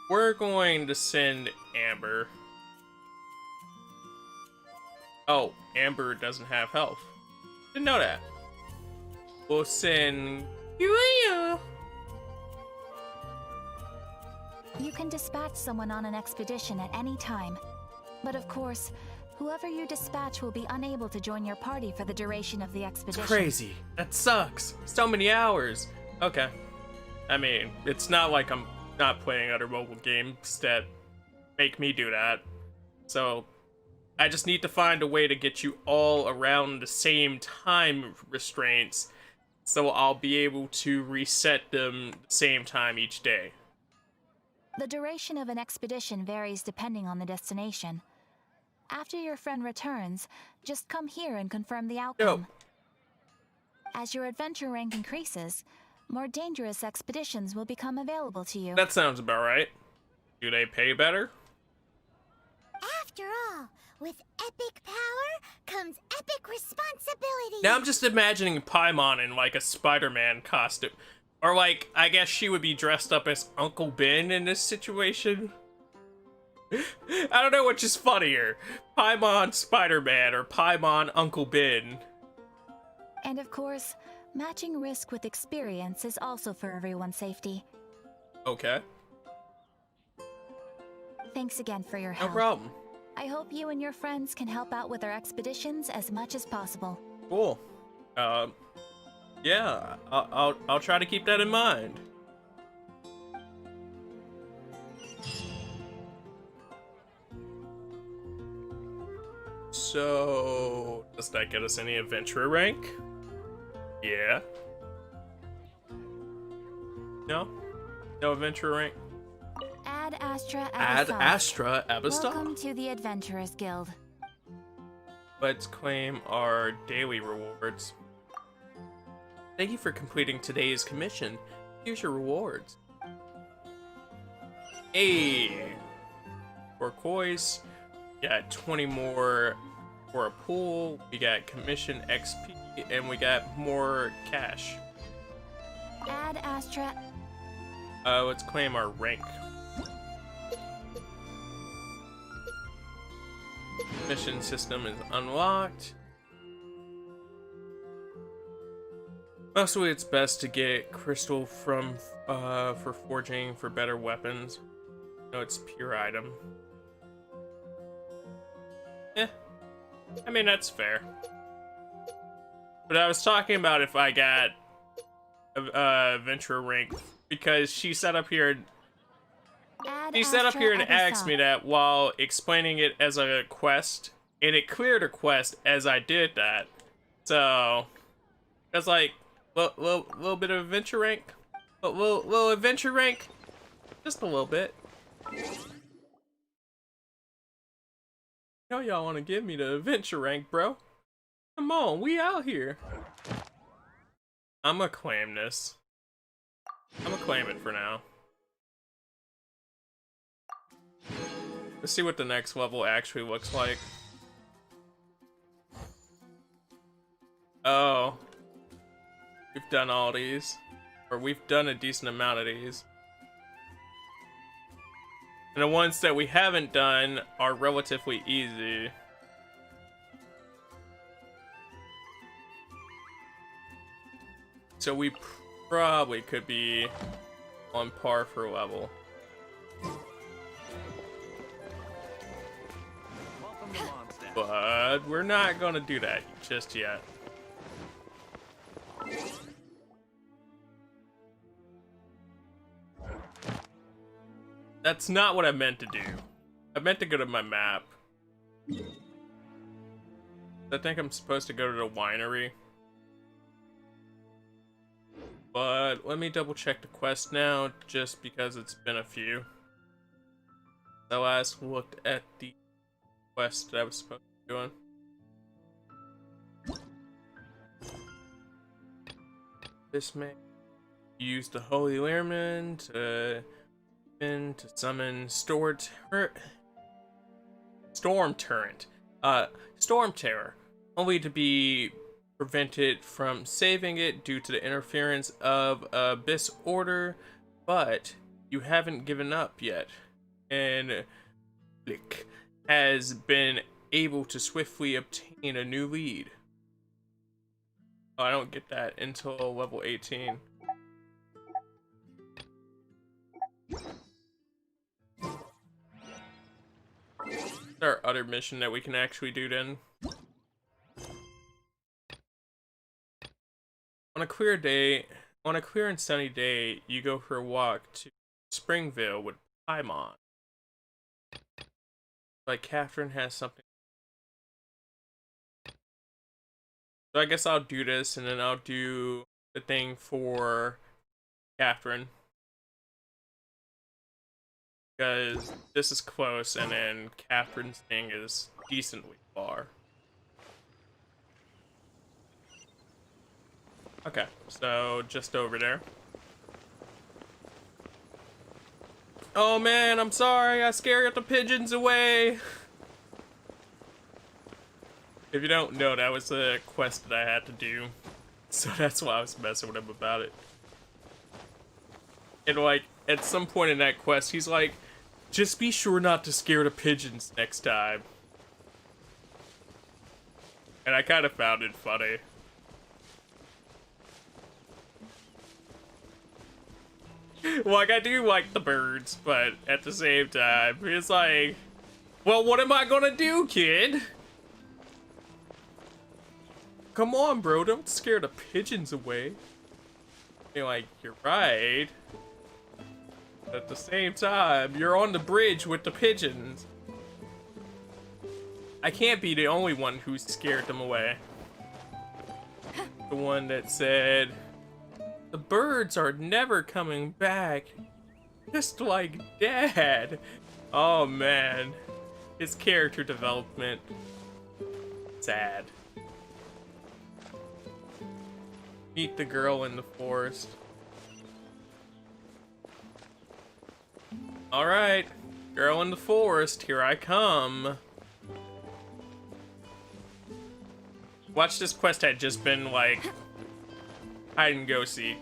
S1: We're going to send Amber. Oh, Amber doesn't have health. Didn't know that. We'll send Yuya.
S2: You can dispatch someone on an expedition at any time. But of course, whoever you dispatch will be unable to join your party for the duration of the expedition.
S1: Crazy. That sucks. So many hours. Okay. I mean, it's not like I'm not playing other mobile games that make me do that. So, I just need to find a way to get you all around the same time restraints, so I'll be able to reset them the same time each day.
S2: The duration of an expedition varies depending on the destination. After your friend returns, just come here and confirm the outcome. As your adventure rank increases, more dangerous expeditions will become available to you.
S1: That sounds about right. Do they pay better?
S5: After all, with epic power comes epic responsibility.
S1: Now I'm just imagining Paimon in like a Spider-Man costume. Or like, I guess she would be dressed up as Uncle Ben in this situation. I don't know which is funnier. Paimon Spider-Man or Paimon Uncle Ben.
S2: And of course, matching risk with experience is also for everyone's safety.
S1: Okay.
S2: Thanks again for your
S1: No
S2: help.
S1: problem.
S2: I hope you and your friends can help out with our expeditions as much as possible.
S1: Cool. Yeah, I'll try to keep that in mind. So, does that get us any adventurer rank? Yeah. No? No adventurer rank?
S2: Ad Astra
S1: Ad
S2: Abysal.
S1: Astra Abysal.
S2: Welcome to the Adventurers Guild.
S1: Let's claim our daily rewards. Thank you for completing today's commission. Here's your rewards. Hey! 4 coins. We got 20 more for a pool. We got commission XP, and we got more cash.
S2: Ad Astra.
S1: Let's claim our rank. Mission system is unlocked. Mostly it's best to get crystal from for forging for better weapons. No, it's pure item. Eh. I mean, that's fair. But I was talking about if I got a adventurer rank, because she sat up here and asked me that while explaining it as a quest, and it cleared a quest as I did that. So that's like little bit of adventure rank, little adventure rank, just a little bit. You know y'all want to give me the adventure rank, bro? Come on, we out here. I'ma claim this. I'ma claim it for now. Let's see what the next level actually looks like. Oh. We've done all these. Or we've done a decent amount of these. And the ones that we haven't done are relatively easy. So we probably could be on par for level. But we're not gonna do that just yet. That's not what I meant to do. I meant to go to my map. I think I'm supposed to go to the winery. But let me double check the quest now, just because it's been a few. I last looked at the quest that I was supposed to be doing. This may use the Holy Learman to summon Storm Terror, only to be prevented from saving it due to the interference of Abyss Order, but you haven't given up yet, and Blick has been able to swiftly obtain a new lead. Oh, I don't get that until level 18. Our other mission that we can actually do then. On a clear day, On a clear and sunny day, you go for a walk to Springville with Paimon. Like Catherine has something. So I guess I'll do this, and then I'll do the thing for Catherine. Because this is close, and then Catherine's thing is decently far. Okay, so just over there. Oh man, I'm sorry, I scared the pigeons away. If you don't know, that was a quest that I had to do. So that's why I was messing with him about it. And like, at some point in that quest, he's like, just be sure not to scare the pigeons next time. And I kind of found it funny. Like, I do like the birds, but at the same time, it's like, well, what am I gonna do, kid? Come on, bro, don't scare the pigeons away. You're like, you're right. But at the same time, you're on the bridge with the pigeons. I can't be the only one who scared them away. The one that said, the birds are never coming back. Just like Dad. Oh man. His character development. Sad. Meet the girl in the forest. Alright. Girl in the forest, here I come. Watch, this quest had just been like hide and go seek.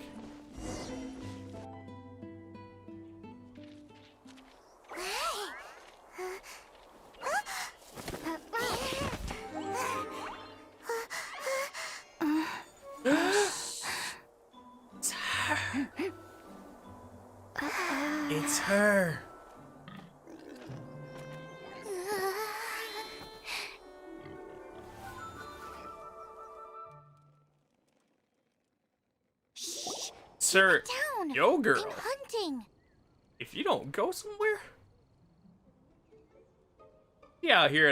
S1: It's her. It's her. Sir,
S5: Down.
S1: yo girl,
S5: I'm hunting.
S1: if you don't go somewhere, you out here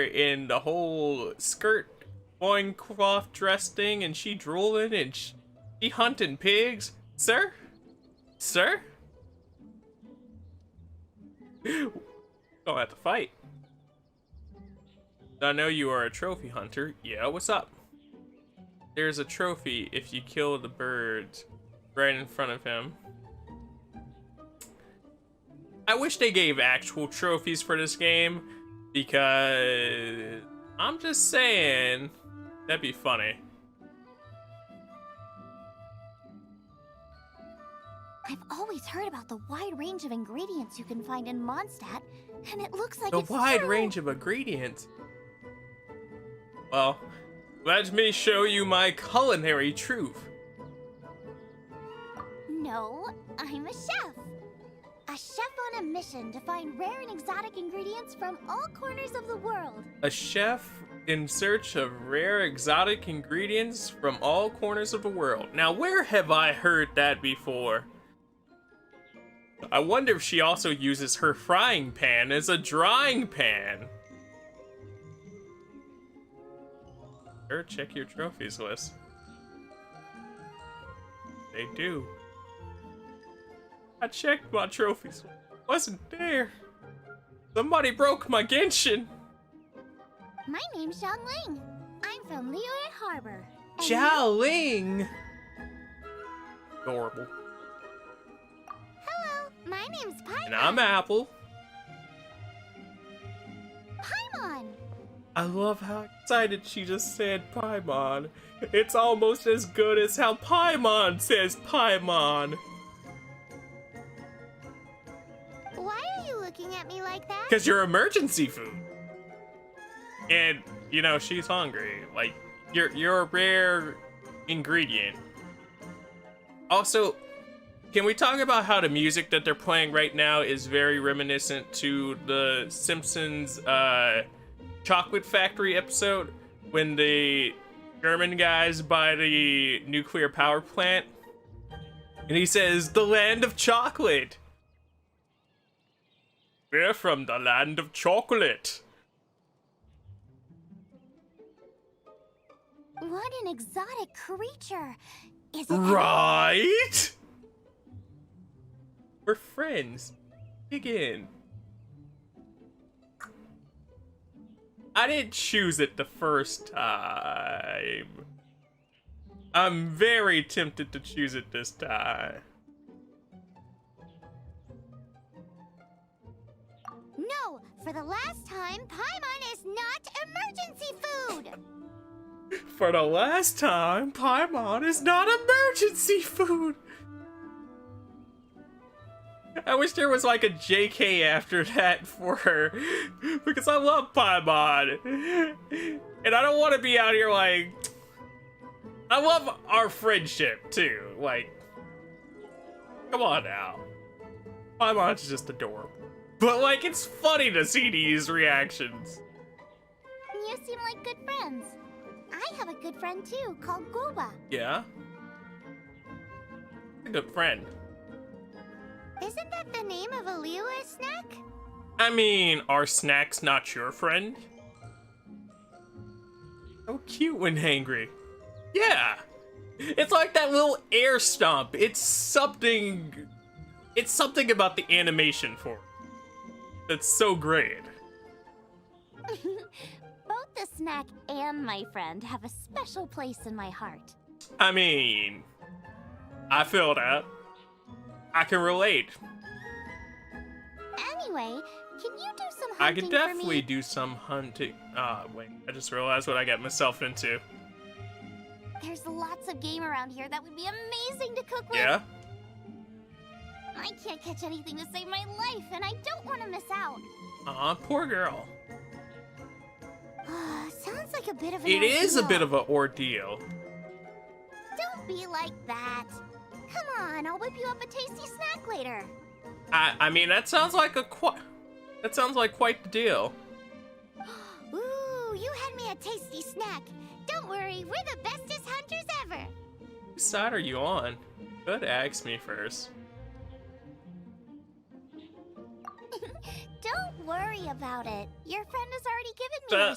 S1: in the whole skirt loincloth dress thing, and she drooling and she hunting pigs, sir, sir. Don't have to fight. I know you are a trophy hunter. Yeah, what's up? There's a trophy if you kill the birds right in front of him. I wish they gave actual trophies for this game, because I'm just saying, that'd be funny.
S5: I've always heard about the wide range of ingredients you can find in Mondstadt, and it looks like
S1: The
S5: it's
S1: wide
S5: true.
S1: range of ingredients. Well, let me show you my culinary truth.
S5: No, I'm a chef. A chef on a mission to find rare and exotic ingredients from all corners of the world.
S1: A chef in search of rare exotic ingredients from all corners of the world. Now, where have I heard that before? I wonder if she also uses her frying pan as a drying pan. Sure, check your trophies list. They do. I checked my trophies. Wasn't there. Somebody broke my Genshin.
S5: My name's Xiangling. I'm from Liyue Harbor. And
S1: Xiaoling. Adorable.
S5: Hello, my name's Paimon.
S1: And I'm Apple.
S5: Paimon.
S1: I love how excited she just said Paimon. It's almost as good as how Paimon says Paimon.
S5: Why are you looking at me like that?
S1: Because you're emergency food. And, you know, she's hungry. Like, you're a rare ingredient. Also, can we talk about how the music that they're playing right now is very reminiscent to the Simpsons Chocolate Factory episode, when they German guys by the nuclear power plant. And he says, the land of chocolate. We're from the land of chocolate.
S5: What an exotic creature. Is it
S1: Right? We're friends. Dig in. I didn't choose it the first time. I'm very tempted to choose it this time.
S5: No, for the last time, Paimon is not emergency food.
S1: For the last time, Paimon is not emergency food. I wish there was like a JK after that for her, because I love Paimon. And I don't want to be out here like... I love our friendship too, like... Come on now. Paimon's just adorable. But like, it's funny to see these reactions.
S5: You seem like good friends. I have a good friend too, called Goba.
S1: Yeah? A good friend.
S5: Isn't that the name of a Liyue snack?
S1: I mean, are snacks not your friend? So cute when hangry. Yeah! It's like that little air stomp. It's something about the animation for it that's so great.
S5: Both the snack and my friend have a special place in my heart.
S1: I mean, I feel that. I can relate.
S5: Anyway, can you do some hunting
S1: I can
S5: for
S1: definitely
S5: me?
S1: do some hunting. Wait, I just realized what I got myself into.
S5: There's lots of game around here that would be amazing to cook with.
S1: Yeah?
S5: I can't catch anything to save my life, and I don't want to miss out.
S1: Aw, poor girl.
S5: Sounds like a bit of an
S1: It is a
S5: ordeal.
S1: bit of an ordeal.
S5: Don't be like that. Come on, I'll whip you up a tasty snack later.
S1: I mean, that sounds like quite the deal.
S5: Ooh, you had me a tasty snack. Don't worry, we're the bestest hunters ever.
S1: Whose side are you on? Good, ask me first.
S5: Don't worry about it. Your friend has already given me a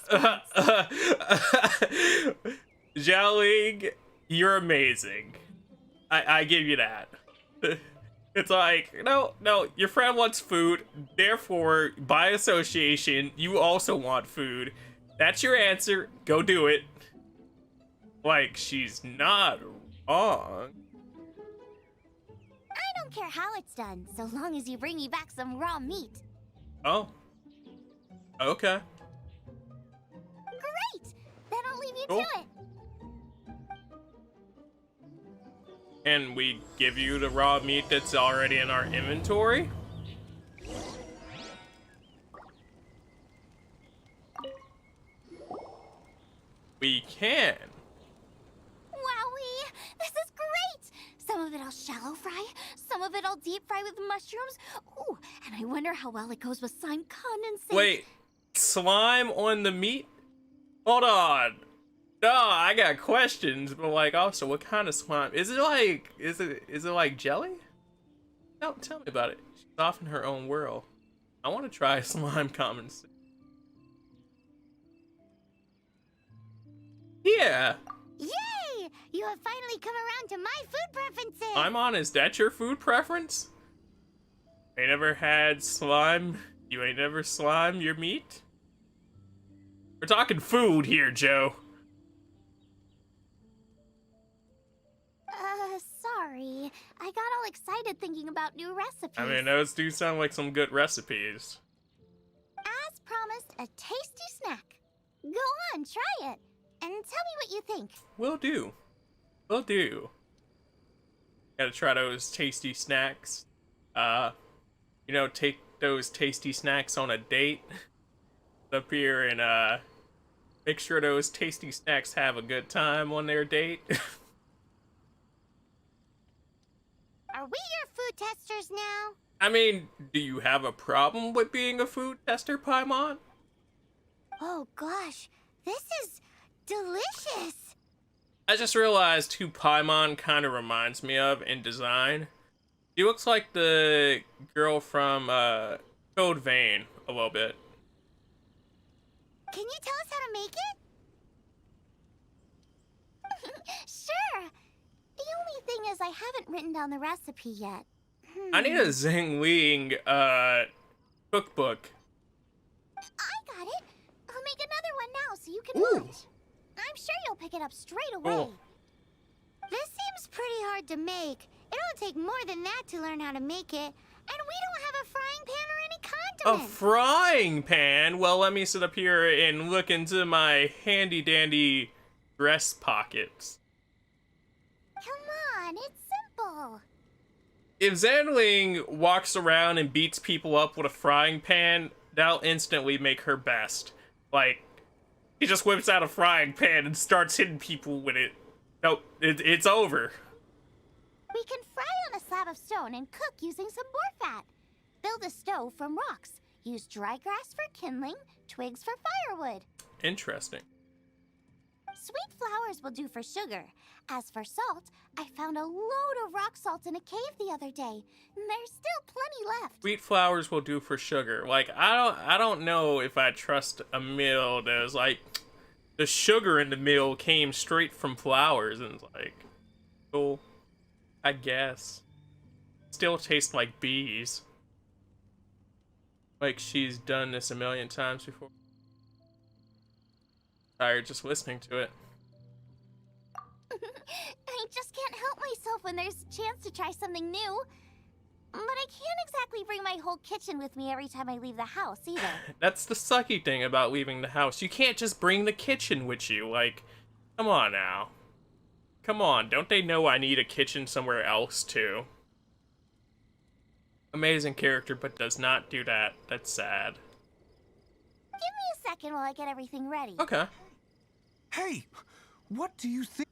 S5: response.
S1: Xiaoling, you're amazing. I give you that. It's like, no, your friend wants food, therefore, by association, you also want food. That's your answer, go do it. Like, she's not wrong.
S5: I don't care how it's done, so long as you bring me back some raw meat.
S1: Oh. Okay.
S5: Great! Then I'll leave you
S1: Cool.
S5: to it.
S1: And we give you the raw meat that's already in our inventory. We can.
S5: Wowee! This is great! Some of it I'll shallow fry, some of it I'll deep fry with mushrooms. Ooh, and I wonder how well it goes with slime condensate.
S1: Wait, slime on the meat? Hold on. No, I got questions, but like, also, what kind of slime? Is it like jelly? No, tell me about it. She's off in her own world. I want to try slime condensate. Yeah.
S5: Yay! You have finally come around to my food preferences.
S1: I'm honest, that's your food preference? Ain't never had slime? You ain't never slimed your meat? We're talking food here, Joe.
S5: Sorry. I got all excited thinking about new recipes.
S1: I mean, those do sound like some good recipes.
S5: As promised, a tasty snack. Go on, try it. And tell me what you think.
S1: Will do. Will do. Gotta try those tasty snacks. Take those tasty snacks on a date. Up here and, make sure those tasty snacks have a good time on their date.
S5: Are we your food testers now?
S1: I mean, do you have a problem with being a food tester, Paimon?
S5: Oh gosh, this is delicious.
S1: I just realized who Paimon kind of reminds me of in design. She looks like the girl from Code Vein a little bit.
S5: Can you tell us how to make it? Sure. The only thing is I haven't written down the recipe yet.
S1: I need a Zhengling cookbook.
S5: I got it. I'll make another one now so you can
S1: Ooh.
S5: watch. I'm sure you'll pick it up straight away.
S1: Cool.
S5: This seems pretty hard to make. It'll take more than that to learn how to make it. And we don't have a frying pan or any
S1: A
S5: condiment.
S1: frying pan? Well, let me sit up here and look into my handy dandy dress pockets.
S5: Come on, it's simple.
S1: If Zhengling walks around and beats people up with a frying pan, that'll instantly make her best. Like, he just whips out a frying pan and starts hitting people with it. No, it's over.
S5: We can fry on a slab of stone and cook using some boar fat. Build a stove from rocks. Use dry grass for kindling, twigs for firewood.
S1: Interesting.
S5: Sweet flowers will do for sugar. As for salt, I found a load of rock salt in a cave the other day. There's still plenty left.
S1: Wheat flours will do for sugar. Like, I don't know if I trust a meal that is like, the sugar in the meal came straight from flowers, and it's like, cool, I guess. Still tastes like bees. Like she's done this a million times before. Tired just listening to it.
S5: I just can't help myself when there's a chance to try something new. But I can't exactly bring my whole kitchen with me every time I leave the house, either.
S1: That's the sucky thing about leaving the house. You can't just bring the kitchen with you. Like, come on now. Come on, don't they know I need a kitchen somewhere else, too? Amazing character, but does not do that. That's sad.
S5: Give me a second while I get everything ready.
S1: Okay.
S3: Hey, what do you think?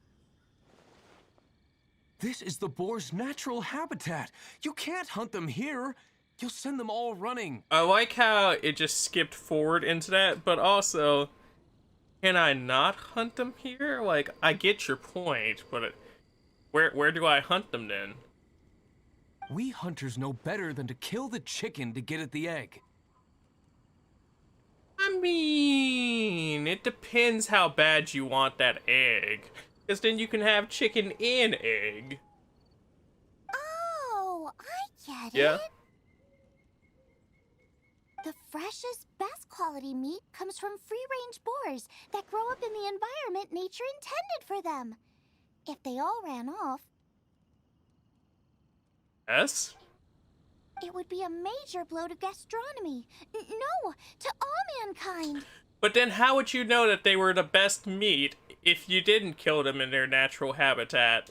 S3: This is the boar's natural habitat. You can't hunt them here. You'll send them all running.
S1: I like how it just skipped forward into that, but also, can I not hunt them here? Like, I get your point, but where do I hunt them then?
S3: We hunters know better than to kill the chicken to get at the egg.
S1: I mean, it depends how bad you want that egg. Because then you can have chicken and egg.
S5: Oh, I get
S1: Yeah?
S5: it. The freshest, best quality meat comes from free-range boars that grow up in the environment nature intended for them. If they all ran off,
S1: Yes?
S5: it would be a major blow to gastronomy. No, to all mankind.
S1: But then how would you know that they were the best meat if you didn't kill them in their natural habitat?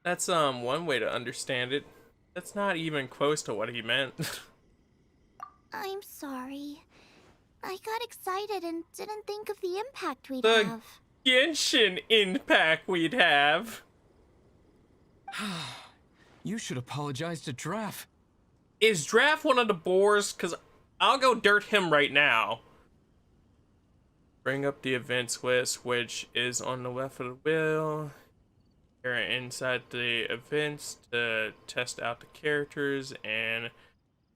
S1: That's one way to understand it. That's not even close to what he meant.
S5: I'm sorry. I got excited and didn't think of the impact we'd
S1: The
S5: have.
S1: Genshin impact we'd have.
S3: You should apologize to Draff.
S1: Is Draft one of the boars? Because I'll go dirt him right now. Bring up the events list, which is on the left of the wheel. You're inside the events to test out the characters and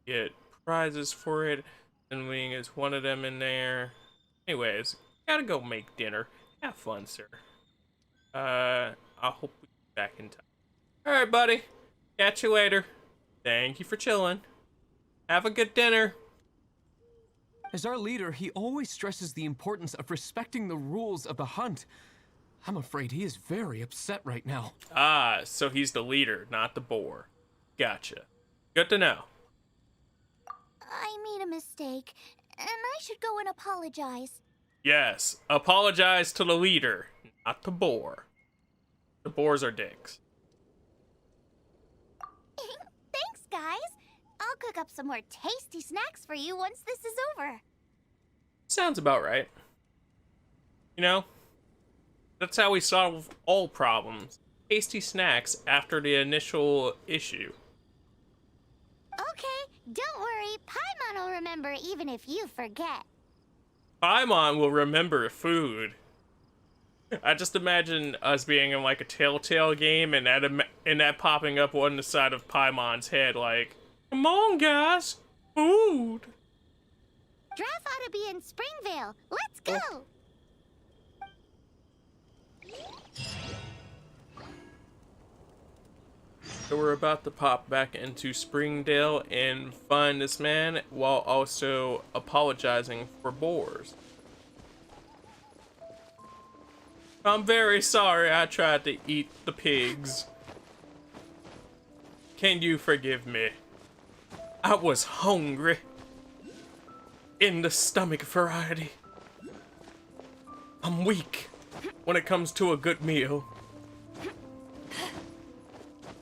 S1: get prizes for it. And Wing is one of them in there. Anyways, gotta go make dinner. Have fun, sir. I hope we get back in time. Alright, buddy. Catch you later. Thank you for chilling. Have a good dinner.
S3: As our leader, he always stresses the importance of respecting the rules of the hunt. I'm afraid he is very upset right now.
S1: Ah, so he's the leader, not the boar. Gotcha. Good to know.
S5: I made a mistake, and I should go and apologize.
S1: Yes, apologize to the leader, not the boar. The boars are dicks.
S5: Thanks, guys. I'll cook up some more tasty snacks for you once this is over.
S1: Sounds about right. You know, that's how we solve all problems. Tasty snacks after the initial issue.
S5: Okay, don't worry. Paimon will remember even if you forget.
S1: Paimon will remember food. I just imagine us being in like a Telltale game and that popping up on the side of Paimon's head like, come on guys, food.
S5: Draft ought to be in Springvale. Let's go!
S1: So we're about to pop back into Springdale and find this man while also apologizing for boars. I'm very sorry I tried to eat the pigs. Can you forgive me? I was hungry. In the stomach variety. I'm weak when it comes to a good meal.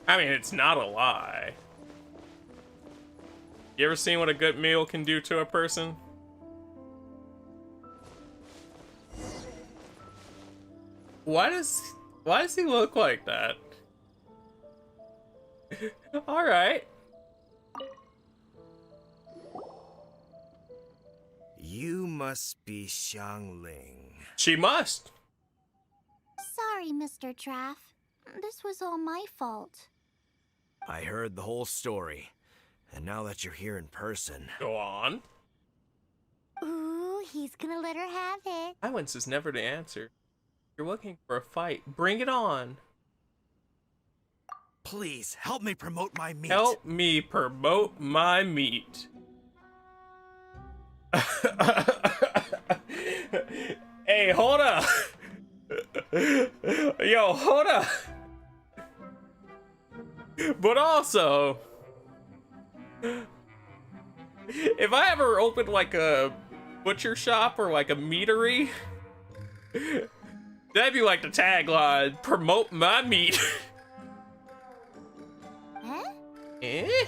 S1: I mean, it's not a lie. You ever seen what a good meal can do to a person? Why does he look like that? All right.
S6: You must be Xiangling.
S1: She must.
S5: Sorry, Mr. Draft. This was all my fault.
S6: I heard the whole story, and now that you're here in person...
S1: Go on.
S5: Ooh, he's gonna let her have it.
S1: Silence is never the answer. You're looking for a fight. Bring it on.
S6: Please, help me promote my meat.
S1: Help me promote my meat. Hey, hold up. Yo, hold up. But also, if I ever opened like a butcher shop or like a meatery, that'd be like the tagline, promote my meat.
S5: Huh?
S1: Eh?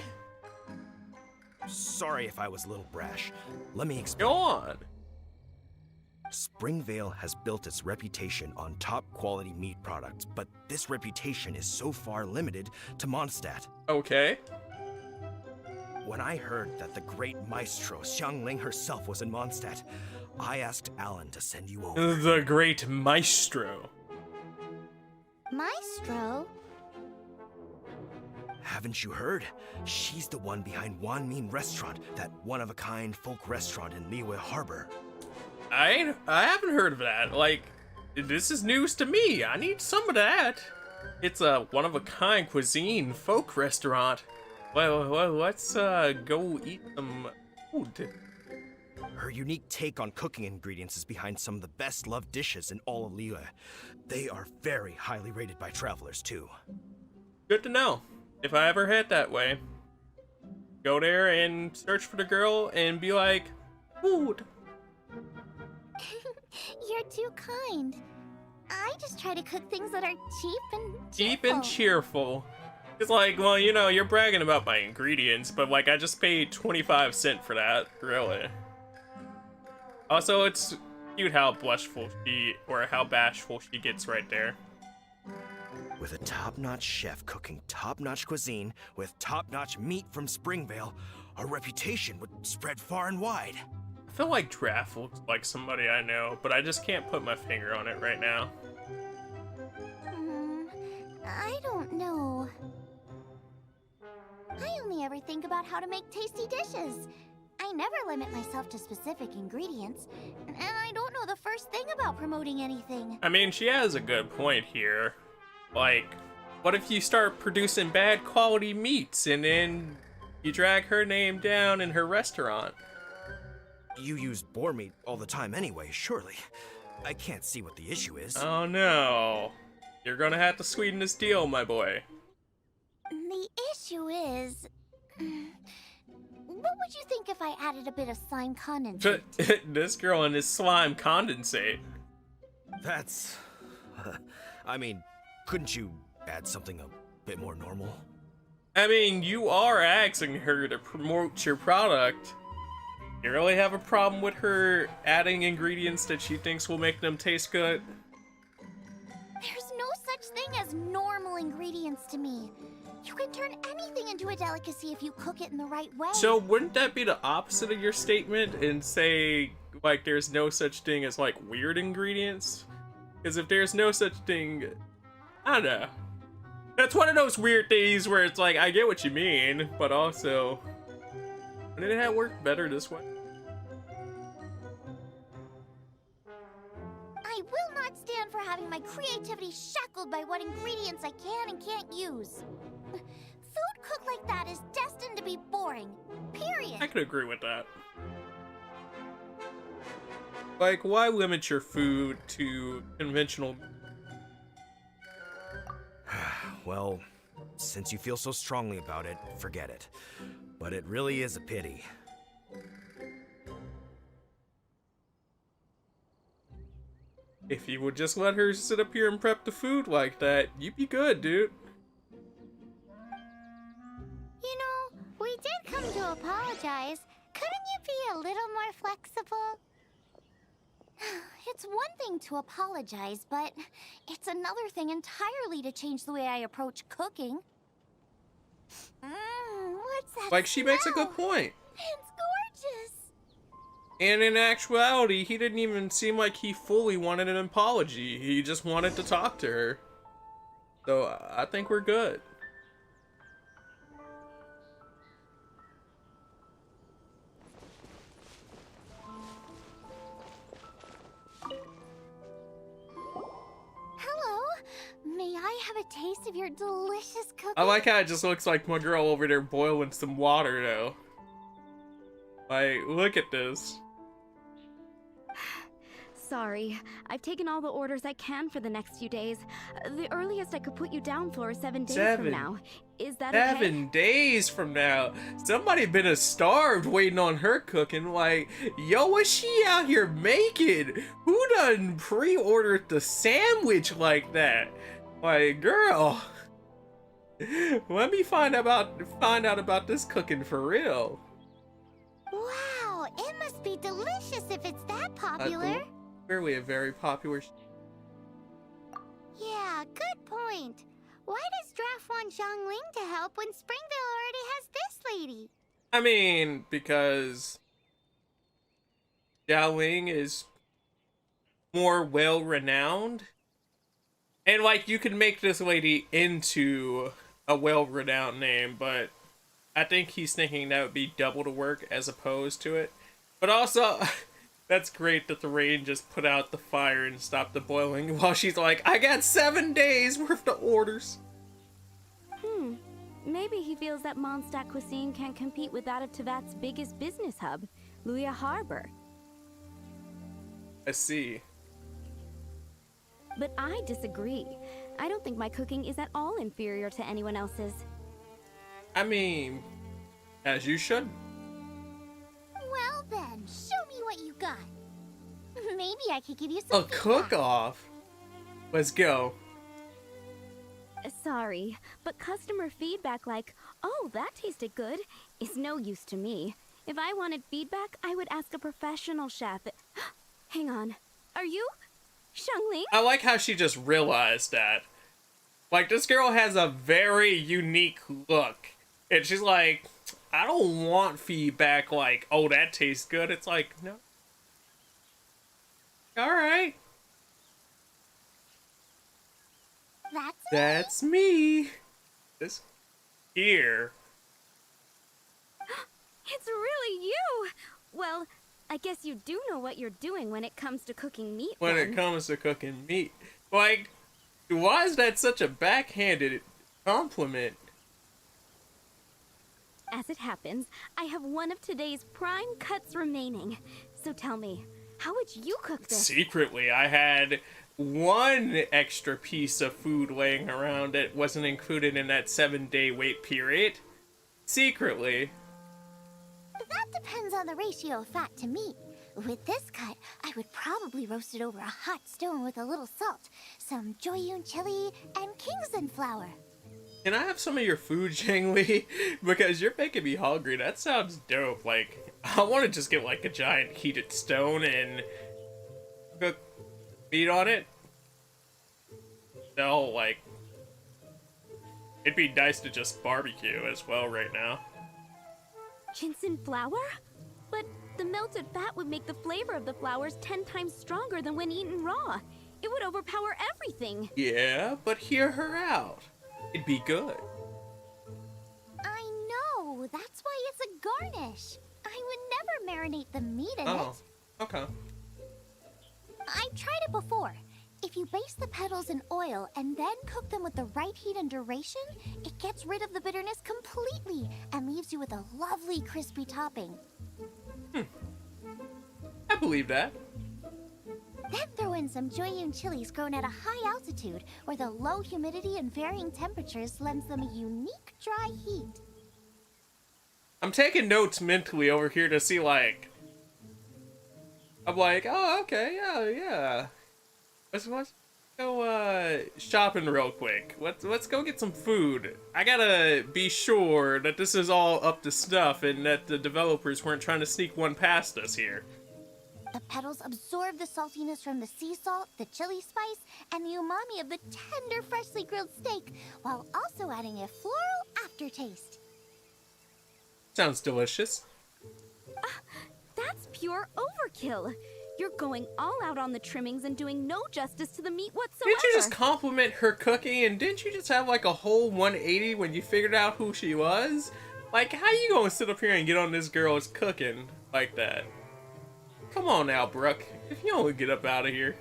S6: Sorry if I was a little brash. Let me explain.
S1: Go on.
S6: Springvale has built its reputation on top quality meat products, but this reputation is so far limited to Mondstadt.
S1: Okay.
S6: When I heard that the great maestro Xiangling herself was in Mondstadt, I asked Alan to send you over.
S1: The great maestro.
S5: Maestro?
S6: Haven't you heard? She's the one behind Wanmin Restaurant, that one-of-a-kind folk restaurant in Liyue Harbor.
S1: I haven't heard of that. Like, this is news to me. I need some of that. It's a one-of-a-kind cuisine folk restaurant. Well, let's go eat some food.
S6: Her unique take on cooking ingredients is behind some of the best-loved dishes in all of Liyue. They are very highly rated by travelers, too.
S1: Good to know. If I ever head that way, go there and search for the girl and be like, food.
S5: You're too kind. I just try to cook things that are cheap and
S1: Cheap and cheerful. It's like, well, you know, you're bragging about my ingredients, but like, I just paid 25 cents for that, really. Also, it's cute how blushful or how bashful she gets right there.
S6: With a top-notch chef cooking top-notch cuisine with top-notch meat from Springvale, our reputation would spread far and wide.
S1: I feel like Draft looks like somebody I know, but I just can't put my finger on it right now.
S5: I don't know. I only ever think about how to make tasty dishes. I never limit myself to specific ingredients, and I don't know the first thing about promoting anything.
S1: I mean, she has a good point here. Like, what if you start producing bad quality meats and then you drag her name down in her restaurant?
S6: You use boar meat all the time anyway, surely. I can't see what the issue is.
S1: Oh no. You're gonna have to sweeten this deal, my boy.
S5: The issue is... What would you think if I added a bit of slime condensate?
S1: This girl and this slime condensate.
S6: That's... I mean, couldn't you add something a bit more normal?
S1: I mean, you are asking her to promote your product. You really have a problem with her adding ingredients that she thinks will make them taste good?
S5: There's no such thing as normal ingredients to me. You can turn anything into a delicacy if you cook it in the right way.
S1: So wouldn't that be the opposite of your statement and say, like, there's no such thing as, like, weird ingredients? Because if there's no such thing, I don't know. That's one of those weird things where it's like, I get what you mean, but also, wouldn't it have worked better this way?
S5: I will not stand for having my creativity shackled by what ingredients I can and can't use. Food cooked like that is destined to be boring. Period.
S1: I could agree with that. Like, why limit your food to conventional?
S6: Well, since you feel so strongly about it, forget it. But it really is a pity.
S1: If you would just let her sit up here and prep the food like that, you'd be good, dude.
S5: You know, we did come to apologize. Couldn't you be a little more flexible? It's one thing to apologize, but it's another thing entirely to change the way I approach cooking. What's that?
S1: Like, she makes a
S5: smell?
S1: good point.
S5: It's gorgeous.
S1: And in actuality, he didn't even seem like he fully wanted an apology. He just wanted to talk to her. So I think we're good.
S5: Hello. May I have a taste of your delicious cooking?
S1: I like how it just looks like my girl over there boiling some water, though. Like, look at this.
S7: Sorry, I've taken all the orders I can for the next few days. The earliest I could put you down for is 7 days from now. Is that okay?
S1: 7 days from now. Somebody been starved waiting on her cooking. Like, yo, what's she out here making? Who done pre-ordered the sandwich like that? Like, girl. Let me find out about this cooking for real.
S5: Wow, it must be delicious if it's that popular.
S1: Clearly a very popular.
S5: Yeah, good point. Why does Draft want Xiangling to help when Springvale already has this lady?
S1: I mean, because Xiaoling is more well-renowned. And, like, you could make this lady into a well-renowned name, but I think he's thinking that would be double the work as opposed to it. But also, that's great that the rain just put out the fire and stopped the boiling while she's like, I got 7 days worth of orders.
S7: Maybe he feels that Mondstadt cuisine can compete with that of Tevat's biggest business hub, Luya Harbor.
S1: I see.
S7: But I disagree. I don't think my cooking is at all inferior to anyone else's.
S1: I mean, as you should.
S5: Well then, show me what you got. Maybe I could give you some
S1: A
S5: feedback.
S1: cook-off. Let's go.
S7: Sorry, but customer feedback like, oh, that tasted good, is no use to me. If I wanted feedback, I would ask a professional chef. Hang on. Are you Xiangling?
S1: I like how she just realized that. Like, this girl has a very unique look. And she's like, I don't want feedback like, oh, that tastes good. It's like, no. Alright. That's me. This here.
S7: It's really you! Well, I guess you do know what you're doing when it comes to cooking meat.
S1: When
S7: then.
S1: it comes to cooking meat. Like, why is that such a backhanded compliment?
S7: As it happens, I have one of today's prime cuts remaining. So tell me, how would you cook this?
S1: Secretly, I had one extra piece of food laying around that wasn't included in that 7-day wait period. Secretly.
S5: That depends on the ratio of fat to meat. With this cut, I would probably roast it over a hot stone with a little salt, some Joyun chili, and Kingsland flour.
S1: Can I have some of your food, Zhengli? Because you're making me hungry. That sounds dope. Like, I want to just get like a giant heated stone and cook meat on it. No, like, it'd be nice to just barbecue as well right now.
S7: Ginseng flour? But the melted fat would make the flavor of the flowers 10 times stronger than when eaten raw. It would overpower everything.
S1: Yeah, but hear her out. It'd be good.
S5: I know. That's why it's a garnish. I would never marinate the meat in
S1: Oh,
S5: it.
S1: okay.
S5: I've tried it before. If you baste the petals in oil and then cook them with the right heat and duration, it gets rid of the bitterness completely and leaves you with a lovely crispy topping.
S1: I believe that.
S5: Then throw in some Jueyun chilies grown at a high altitude where the low humidity and varying temperatures lends them a unique dry heat.
S1: I'm taking notes mentally over here to see, like... I'm like, oh, okay, yeah. Let's go, shopping real quick. Let's go get some food. I gotta be sure that this is all up to snuff and that the developers weren't trying to sneak one past us here.
S5: The petals absorb the saltiness from the sea salt, the chili spice, and the umami of the tender, freshly grilled steak, while also adding a floral aftertaste.
S1: Sounds delicious.
S7: That's pure overkill. You're going all out on the trimmings and doing no justice to the meat whatsoever.
S1: Didn't you just compliment her cooking, and didn't you just have like a whole 180 when you figured out who she was? Like, how you gonna sit up here and get on this girl's cooking like that? Come on now, Brooke. If you don't get up out of here.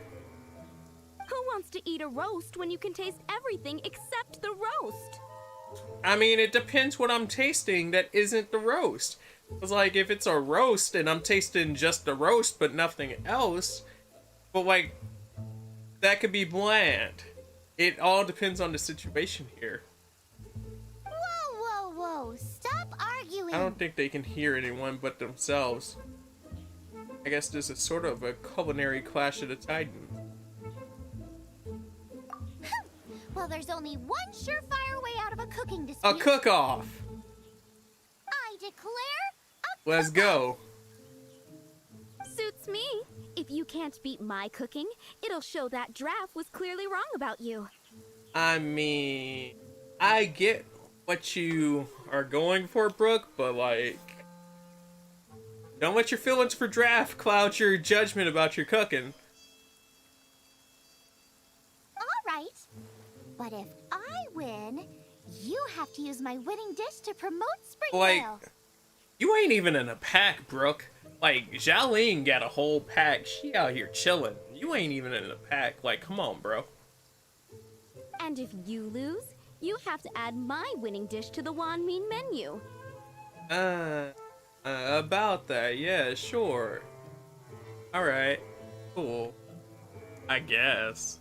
S7: Who wants to eat a roast when you can taste everything except the roast?
S1: I mean, it depends what I'm tasting that isn't the roast. It's like, if it's a roast and I'm tasting just the roast but nothing else, but like, that could be bland. It all depends on the situation here.
S5: Whoa. Stop arguing.
S1: I don't think they can hear anyone but themselves. I guess this is sort of a culinary clash of the titans.
S5: Well, there's only one surefire way out of a cooking dispute.
S1: A cook-off!
S5: I declare a
S1: Let's go.
S7: Suits me. If you can't beat my cooking, it'll show that Draft was clearly wrong about you.
S1: I mean, I get what you are going for, Brooke, but like, don't let your feelings for Draft cloud your judgment about your cooking.
S5: All right. But if I win, you have to use my winning dish to promote Springvale.
S1: Like, you ain't even in a pack, Brooke. Like, Xiaoling got a whole pack. She out here chilling. You ain't even in a pack. Like, come on, bro.
S7: And if you lose, you have to add my winning dish to the Wan Min menu.
S1: About that, yeah, sure. Alright, cool. I guess.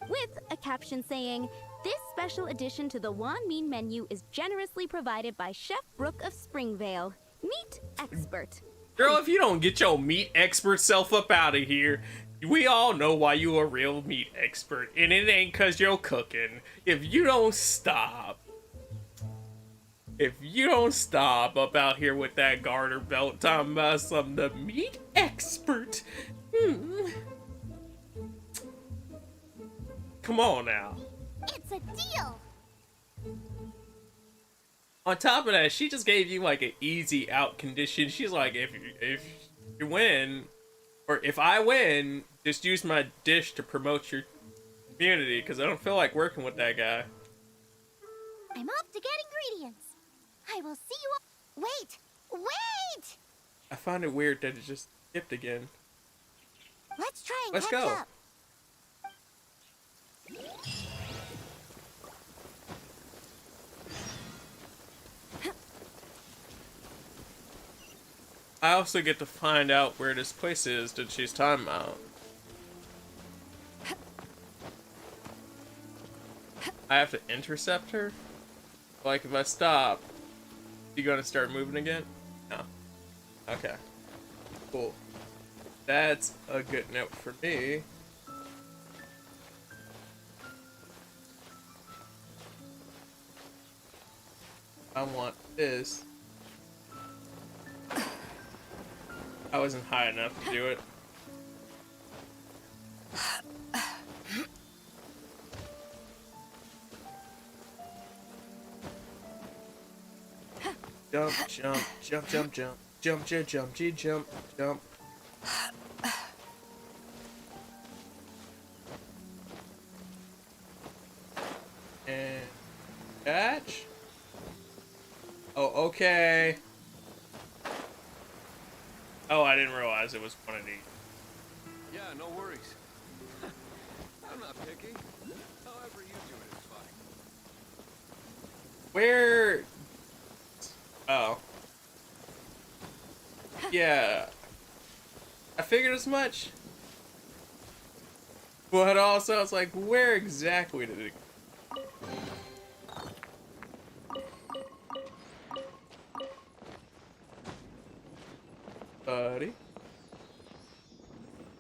S7: With a caption saying, "This special addition to the Wan Min menu is generously provided by Chef Brooke of Springvale, meat expert."
S1: Girl, if you don't get your meat expert self up out of here, we all know why you a real meat expert, and it ain't cause you're cooking. If you don't stop up out here with that garter belt talking about some the meat expert, come on now.
S5: It's a deal.
S1: On top of that, she just gave you like an easy out condition. She's like, if you win, or if I win, just use my dish to promote your community, because I don't feel like working with that guy.
S5: I'm off to get ingredients. I will see you. Wait!
S1: I find it weird that it just skipped again.
S5: Let's try and
S1: Let's
S5: catch
S1: go.
S5: up.
S1: I also get to find out where this place is that she's talking about. I have to intercept her? Like, if I stop, you gonna start moving again? No. Okay. Cool. That's a good note for me. I want this. I wasn't high enough to do it. Jump, jump, jump, jump, jump, jump, jump, jump, jump, jump. much? Oh, okay. Oh, I didn't realize it was one of these.
S3: Yeah, no worries. I'm not picky. However you do it is fine.
S1: Where? Oh. Yeah. I figured as much. But also, it's like, where exactly did it? Buddy.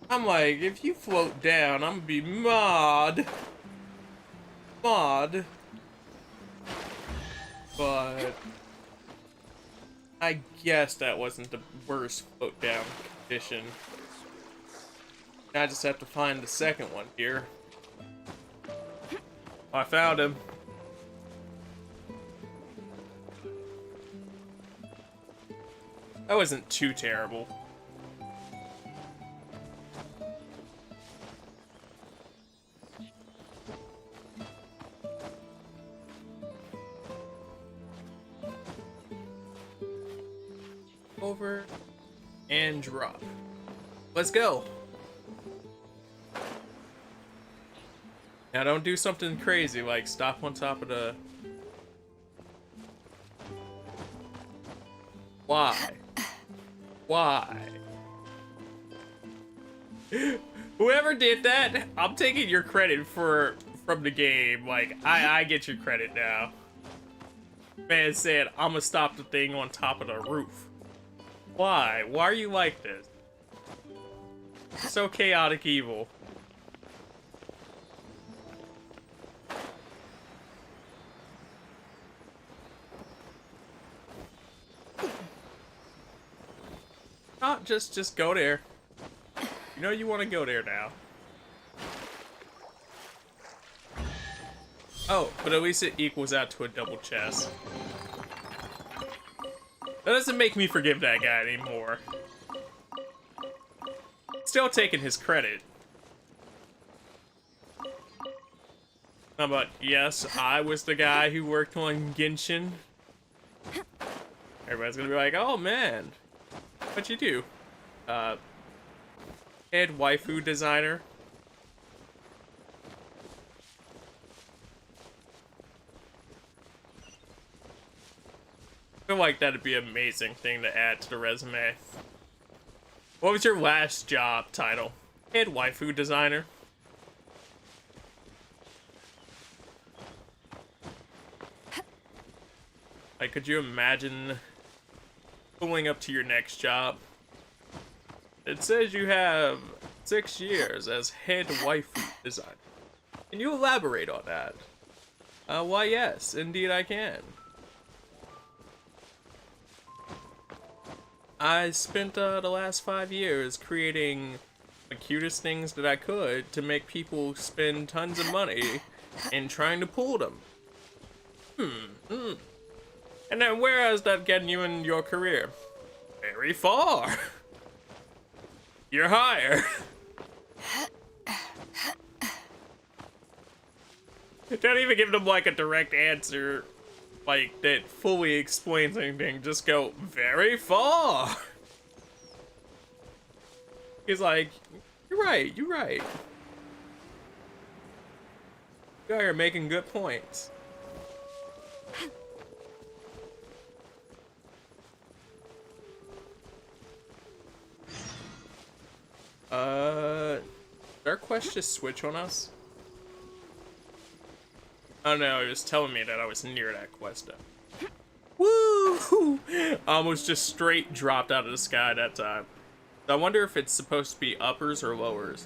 S1: I'm like, if you float down, I'm gonna be mod. Mod. But I guess that wasn't the worst float down condition. I just have to find the second one here. Oh, I found him. That wasn't too terrible. Over and drop. Let's go. Now don't do something crazy like stop on top of the... Why? Why? Whoever did that, I'm taking your credit from the game. Like, I get your credit now. Man said, I'm gonna stop the thing on top of the roof. Why? Why are you like this? So chaotic evil. Oh, just go there. You know you want to go there now. Oh, but at least it equals out to a double chest. That doesn't make me forgive that guy anymore. Still taking his credit. But yes, I was the guy who worked on Genshin. Everybody's gonna be like, oh man, what'd you do? Head waifu designer. I feel like that'd be an amazing thing to add to the resume. What was your last job title? Head waifu designer. Like, could you imagine pulling up to your next job? It says you have 6 years as head waifu designer. Can you elaborate on that? Why yes, indeed I can. I spent the last 5 years creating the cutest things that I could to make people spend tons of money and trying to pull them. And then where is that getting you in your career? Very far. You're hired. Don't even give them like a direct answer, like that fully explains anything. Just go very far. He's like, you're right. You guys are making good points. Did our quest just switch on us? Oh no, it was telling me that I was near that quest though. Woo! Almost just straight dropped out of the sky that time. I wonder if it's supposed to be uppers or lowers.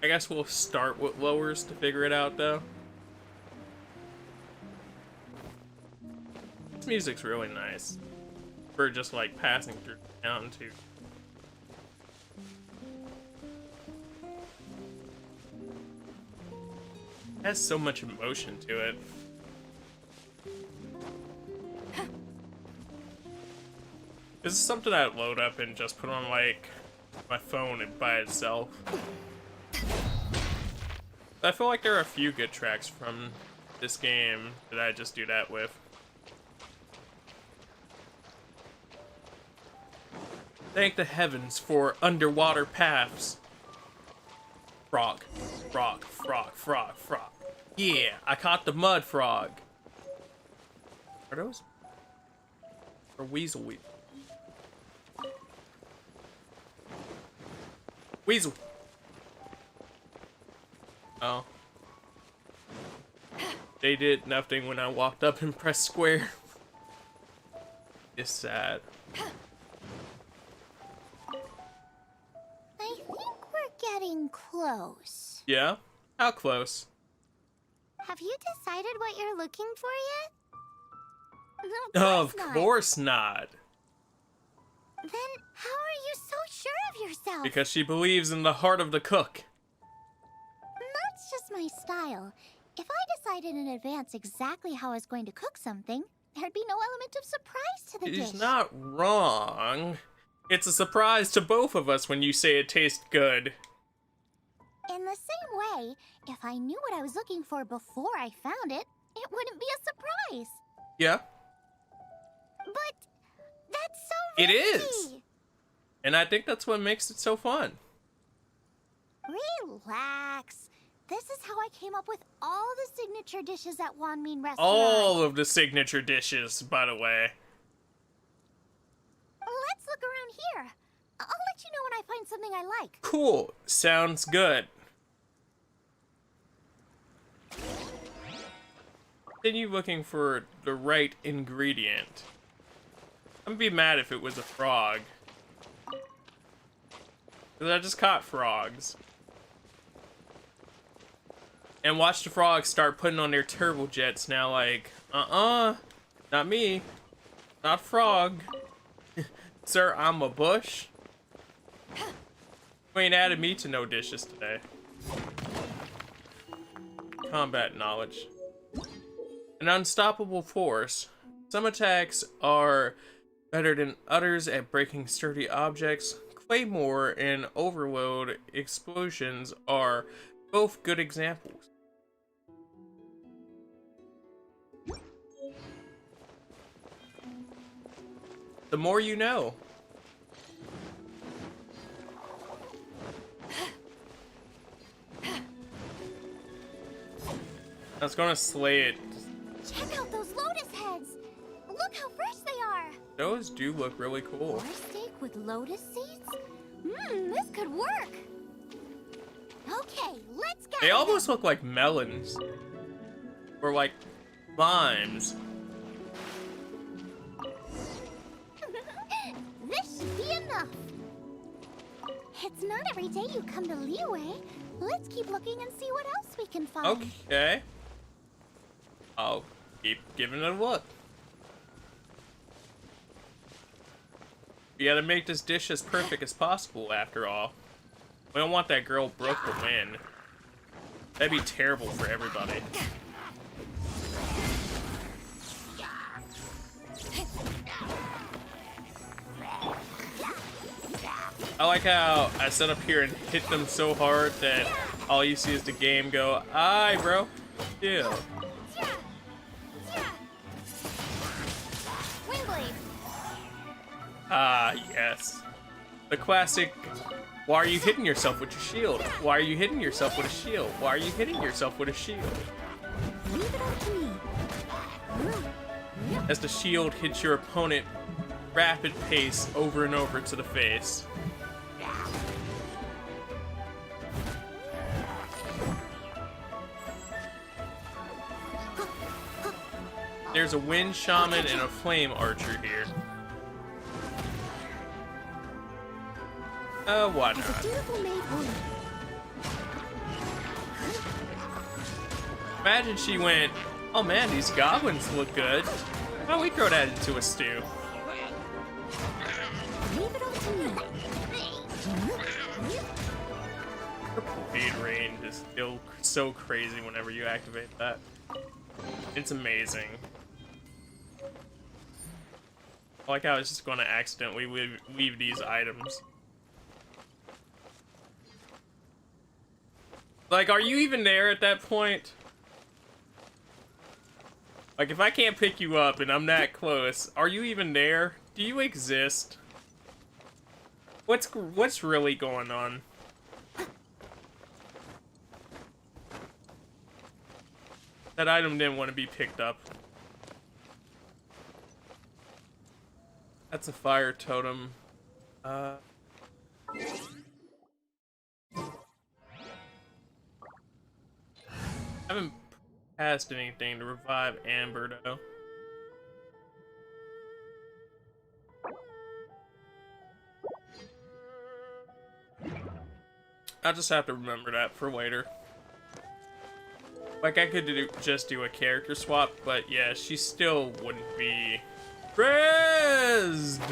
S1: I guess we'll start with lowers to figure it out though. This music's really nice. For just like passing through town too. It has so much emotion to it. This is something I'd load up and just put on like my phone by itself. I feel like there are a few good tracks from this game that I just do that with. Thank the heavens for underwater paths. Frog, frog, frog, frog, frog. Yeah, I caught the mud frog. Are those? Or weasel weasel? Weasel. Oh. They did nothing when I walked up and pressed square. It's sad.
S5: I think we're getting close.
S1: Yeah? How close?
S5: Have you decided what you're looking for yet?
S1: Of course not.
S5: Then how are you so sure of yourself?
S1: Because she believes in the heart of the cook.
S5: That's just my style. If I decided in advance exactly how I was going to cook something, there'd be no element of surprise to the dish.
S1: She's not wrong. It's a surprise to both of us when you say it tastes good.
S5: In the same way, if I knew what I was looking for before I found it, it wouldn't be a surprise.
S1: Yeah.
S5: But that's so
S1: It
S5: risky.
S1: is. And I think that's what makes it so fun.
S5: Relax. This is how I came up with all the signature dishes at Wanmin Restaurant.
S1: All of the signature dishes, by the way.
S5: Let's look around here. I'll let you know when I find something I like.
S1: Cool. Sounds good. Continue looking for the right ingredient. I'm gonna be mad if it was a frog. Because I just caught frogs. And watch the frogs start putting on their turbojets now, like, not me. Not frog. Sir, I'm a bush. You ain't added me to no dishes today. Combat knowledge. An unstoppable force. Some attacks are better than others at breaking sturdy objects. Claymore and Overload explosions are both good examples. The more you know. I was gonna slay it.
S5: Check out those lotus heads. Look how fresh they are.
S1: Those do look really cool.
S5: Horse steak with lotus seeds? This could work. Okay, let's go.
S1: They almost look like melons. Or like limes.
S5: This should be enough. It's not every day you come to Liyue. Let's keep looking and see what else we can find.
S1: Okay. I'll keep giving it a look. We gotta make this dish as perfect as possible, after all. We don't want that girl Brooke to win. That'd be terrible for everybody. I like how I set up here and hit them so hard that all you see is the game go, aye, bro. Chill. Ah, yes. The classic, why are you hitting yourself with your shield? Why are you hitting yourself with a shield? Why are you hitting yourself with a shield?
S5: Leave it up to me.
S1: As the shield hits your opponent rapid pace over and over to the face. There's a wind shaman and a flame archer here. Why
S5: As a
S1: not?
S5: dutiful maid woman.
S1: Imagine she went, oh man, these goblins look good. Why don't we throw that into a stew?
S5: Leave it up to me.
S1: Her blade range is still so crazy whenever you activate that. It's amazing. I like how I was just going to accidentally leave these items. Like, are you even there at that point? Like, if I can't pick you up and I'm that close, are you even there? Do you exist? What's really going on? That item didn't want to be picked up. That's a fire totem. Haven't passed anything to revive Amber though. I'll just have to remember that for later. Like, I could just do a character swap, but yeah, she still wouldn't be raised.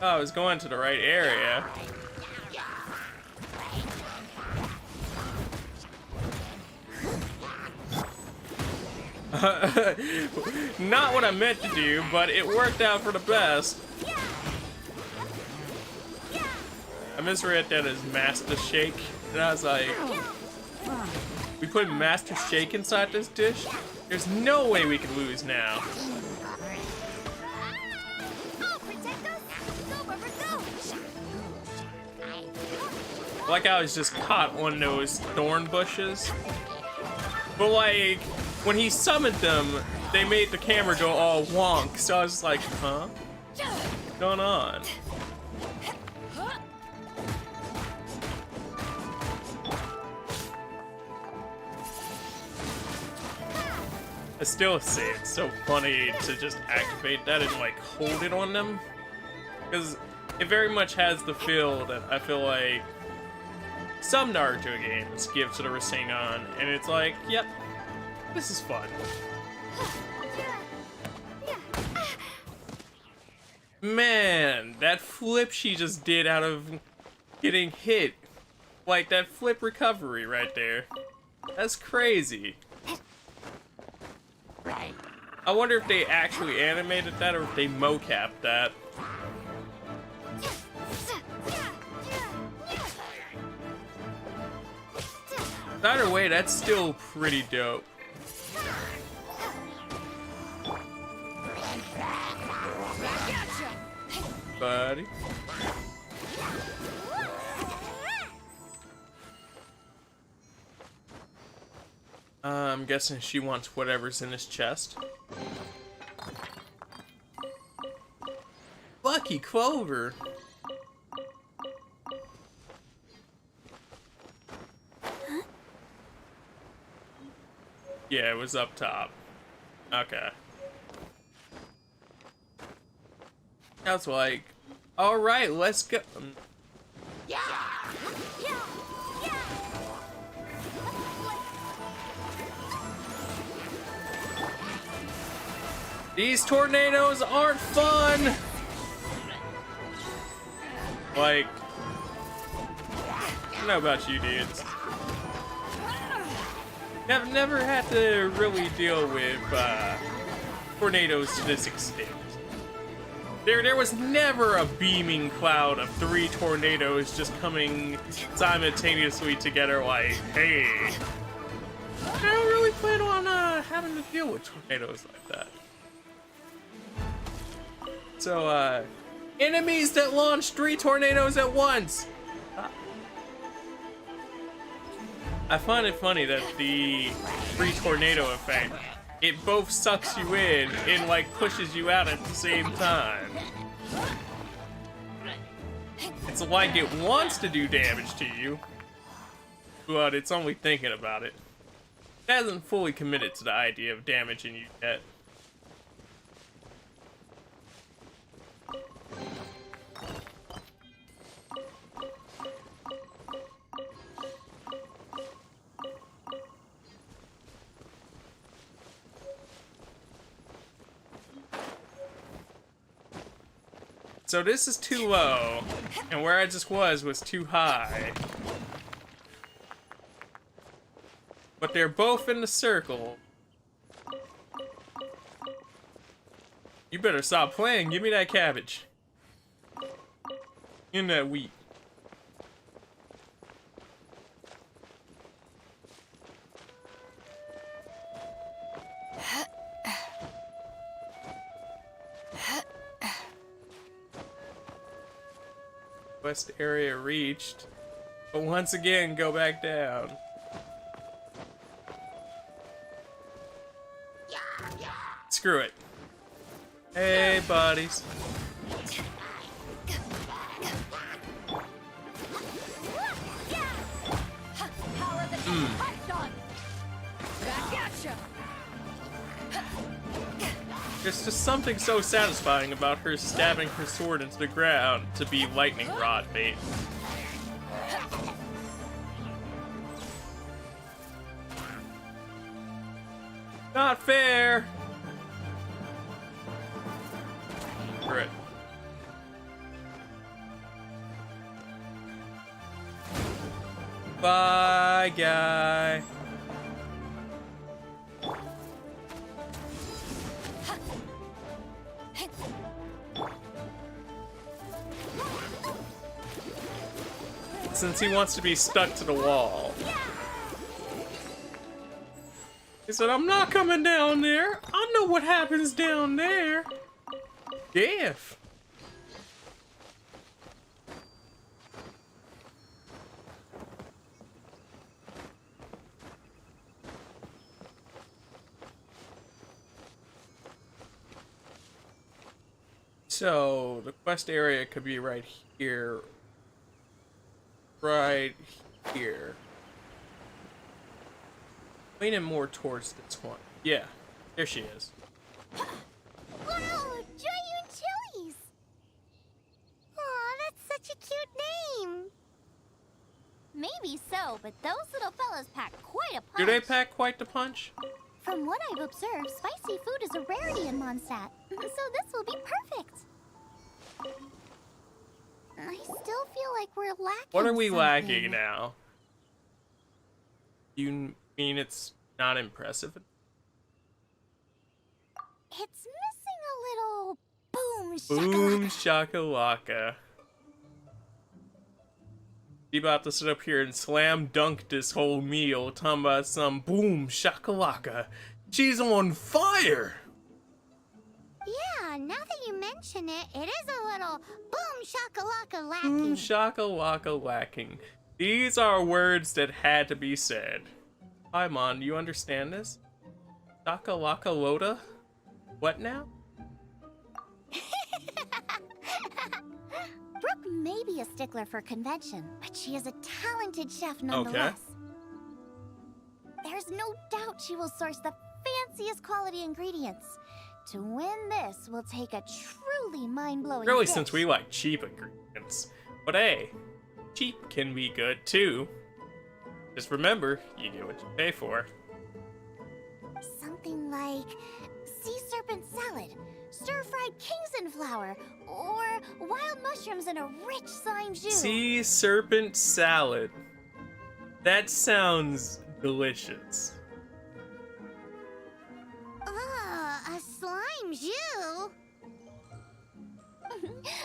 S1: Oh, I was going to the right area. Not what I meant to do, but it worked out for the best. I misread that as Master Shake, and I was like, we put Master Shake inside this dish? There's no way we can lose now. Like I was just caught on those thorn bushes. But like, when he summoned them, they made the camera go all wonk, so I was like, huh? What's going on? I still say it's so funny to just activate that and like hold it on them, because it very much has the feel that I feel like some Naruto games give to the Rasengan, and it's like, yep, this is fun. Man, that flip she just did out of getting hit, like that flip recovery right there, that's crazy. I wonder if they actually animated that or if they mocapped that. Either way, that's still pretty dope. Buddy. I'm guessing she wants whatever's in his chest. Lucky Clover. Yeah, it was up top. Okay. I was like, all right, let's go.
S5: Yeah.
S1: These tornadoes aren't fun. Like, I don't know about you dudes. I've never had to really deal with tornadoes to this extent. There was never a beaming cloud of 3 tornadoes just coming simultaneously together like, hey. I don't really plan on having to deal with tornadoes like that. So, enemies that launch 3 tornadoes at once! I find it funny that the 3 tornado effect, it both sucks you in and like pushes you out at the same time. It's like it wants to do damage to you, but it's only thinking about it. It hasn't fully committed to the idea of damaging you yet. So this is too low, and where I just was too high. But they're both in the circle. You better stop playing, give me that cabbage. In that wheat. Quest area reached. But once again, go back down. Screw it. Hey, buddies. There's just something so satisfying about her stabbing her sword into the ground to be lightning rod bait. Not fair! Screw it. Bye, guy. Since he wants to be stuck to the wall. He said, I'm not coming down there. I know what happens down there. If. So, the quest area could be right here. Right here. Leaning more towards this one. Yeah, there she is.
S5: Wow, Giant Chilies! Aw, that's such a cute name. Maybe so, but those little fellas pack quite a punch.
S1: Do they pack quite the punch?
S5: From what I've observed, spicy food is a rarity in Mondstadt, so this will be perfect. I still feel like we're lacking
S1: What are we
S5: something.
S1: lacking now? You mean it's not impressive?
S5: It's missing a little boom
S1: Boom
S5: shakalaka.
S1: shakalaka. He about to sit up here and slam dunk this whole meal, talking about some boom shakalaka. She's on fire!
S5: Yeah, now that you mention it, it is a little boom shakalaka lacking.
S1: Boom shakalaka lacking. These are words that had to be said. Paimon, do you understand this? Shakalaka Loda? What now?
S5: Brooke may be a stickler for convention, but she is a talented chef nonetheless. There's no doubt she will source the fanciest quality ingredients. To win this will take a truly mind-blowing
S1: Really,
S5: dish.
S1: since we like cheap ingredients. But hey, cheap can be good too. Just remember, you get what you pay for.
S5: Something like sea serpent salad, stir-fried Kingston flour, or wild mushrooms in a rich slime jus.
S1: Sea serpent salad. That sounds delicious.
S5: A slime jus?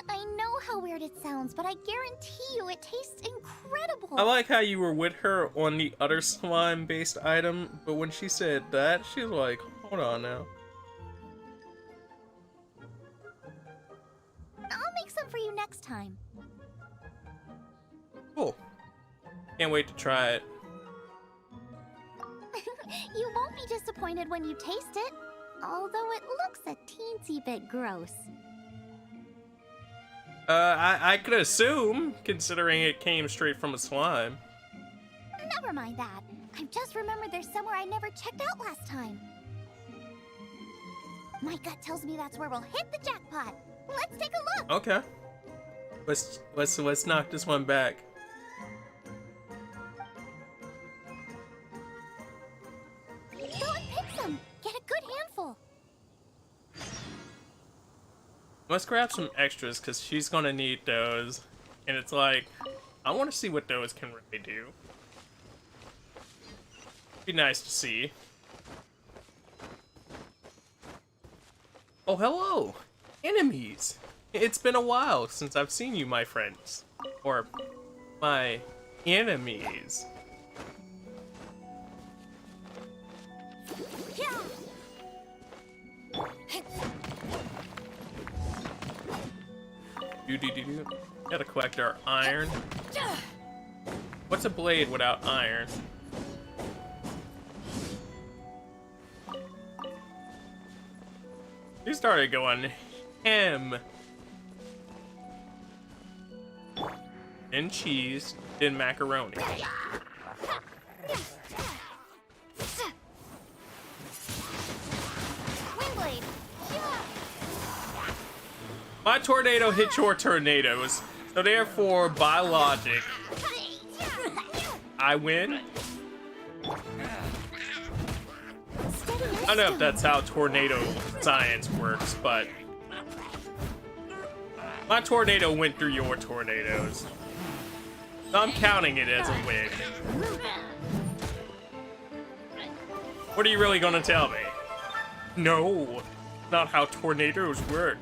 S5: I know how weird it sounds, but I guarantee you it tastes incredible.
S1: I like how you were with her on the other slime-based item, but when she said that, she was like, hold on now.
S5: I'll make some for you next time.
S1: Cool. Can't wait to try it.
S5: You won't be disappointed when you taste it, although it looks a teensy bit gross.
S1: I could assume, considering it came straight from a slime.
S5: Never mind that. I've just remembered there's somewhere I never checked out last time. My gut tells me that's where we'll hit the jackpot. Let's take a look.
S1: Okay. Let's knock this one back.
S5: Go and pick some. Get a good handful.
S1: Let's grab some extras, because she's gonna need those. And it's like, I want to see what those can really do. Be nice to see. Oh, hello! Enemies! It's been a while since I've seen you, my friends. Or, my enemies. Do. Gotta collect our iron. What's a blade without iron? He started going ham. Then cheese, then macaroni.
S5: Windblade.
S1: My tornado hit your tornadoes, so therefore, by logic, I win. I don't know if that's how tornado science works, but my tornado went through your tornadoes. So I'm counting it as a win. What are you really gonna tell me? No, not how tornadoes work.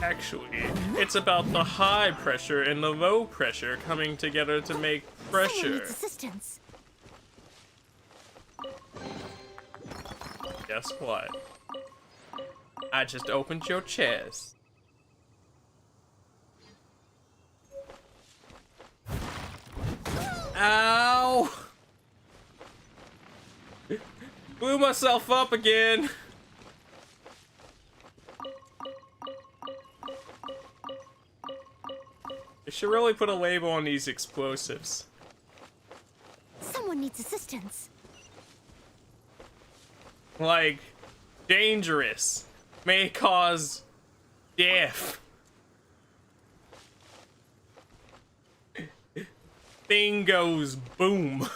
S1: Actually, it's about the high pressure and the low pressure coming together to make
S5: Someone
S1: pressure.
S5: needs assistance.
S1: Guess what? I just opened your chest. Ow! Blew myself up again. I should really put a label on these explosives.
S5: Someone needs assistance.
S1: Like, dangerous. May cause death. Thing goes boom.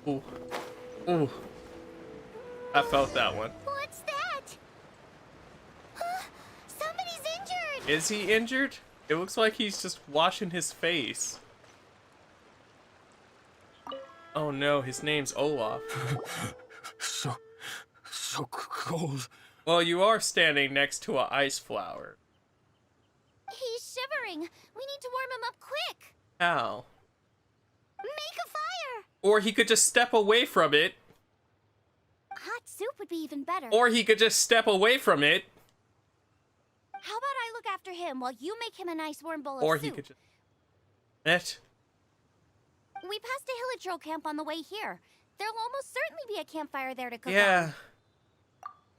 S1: Ooh. Ooh. I felt that one.
S5: What's that? Somebody's injured.
S1: Is he injured? It looks like he's just washing his face. Oh no, his name's Olaf.
S3: So cold.
S1: Well, you are standing next to an ice flower.
S5: He's shivering. We need to warm him up quick.
S1: How?
S5: Make a fire.
S1: Or he could just step away from it.
S5: Hot soup would be even better.
S1: Or he could just step away from it.
S5: How about I look after him while you make him a nice warm bowl of
S1: Or
S5: soup?
S1: he could just... It.
S5: We passed a Hillitro camp on the way here. There'll almost certainly be a campfire there to cook
S1: Yeah.
S5: on.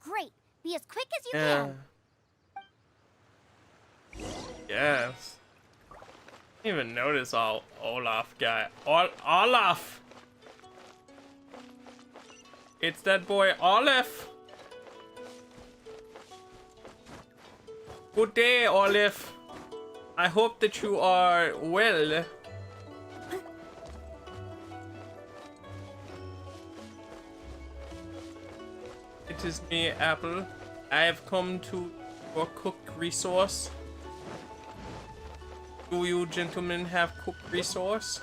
S5: Great. Be as quick as you
S1: Yeah.
S5: can.
S1: Yes. Didn't even notice Olaf guy. Olaf! It's that boy Olaf! Good day, Olaf. I hope that you are well. It is me, Apple. I have come to your cook resource. Do you gentlemen have cook resource?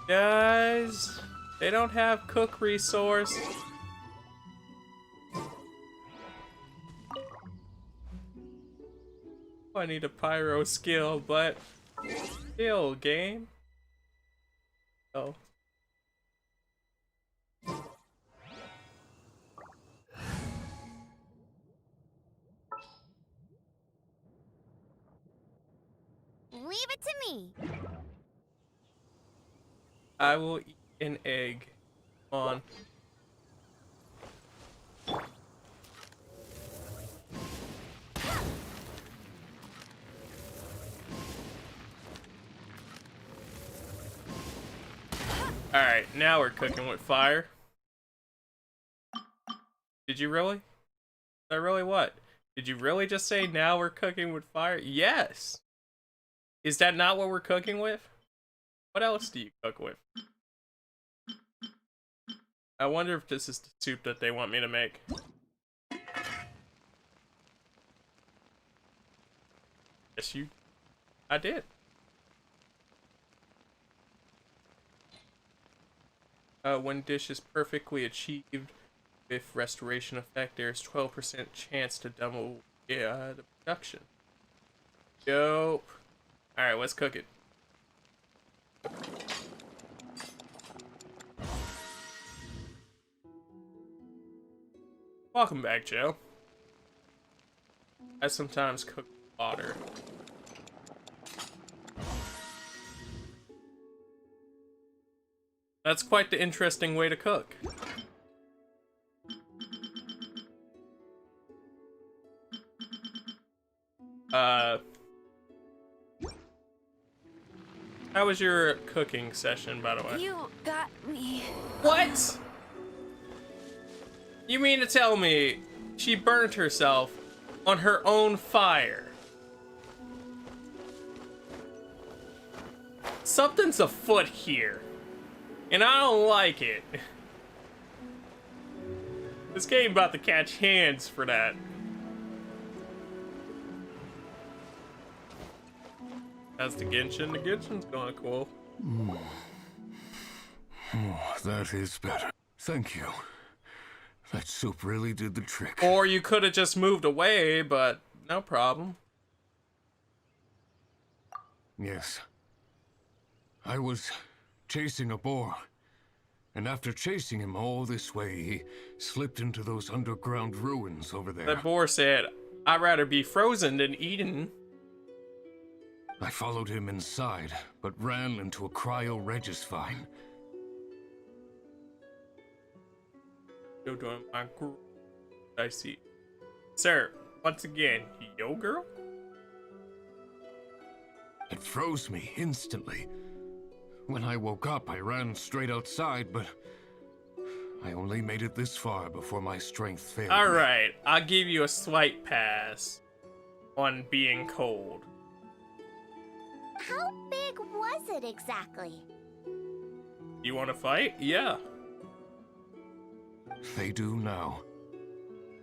S1: Guys, they don't have cook resource. I need a pyro skill, but still, game. Oh.
S5: Leave it to me.
S1: I will eat an egg. On. Alright, now we're cooking with fire. Did you really? I really what? Did you really just say now we're cooking with fire? Yes! Is that not what we're cooking with? What else do you cook with? I wonder if this is the soup that they want me to make. Yes, I did. When dish is perfectly achieved with restoration effect, there's 12% chance to double the production. Dope. Alright, let's cook it. Welcome back, Joe. I sometimes cook water. That's quite the interesting way to cook. How was your cooking session, by the way?
S7: You got me.
S1: What? You mean to tell me she burnt herself on her own fire? Something's afoot here, and I don't like it. This game about to catch hands for that. That's the Genshin. The Genshin's going cool.
S3: Oh, that is better. Thank you. That soup really did the trick.
S1: Or you could have just moved away, but no problem.
S3: Yes. I was chasing a boar. And after chasing him all this way, he slipped into those underground ruins over there.
S1: That boar said, I'd rather be frozen than eaten.
S3: I followed him inside, but ran into a cryo-regis vine.
S1: Yo, doing my group. I see. Sir, once again, yo girl?
S3: It froze me instantly. When I woke up, I ran straight outside, but I only made it this far before my strength failed me.
S1: Alright, I'll give you a slight pass on being cold.
S5: How big was it exactly?
S1: You want to fight? Yeah.
S3: They do now.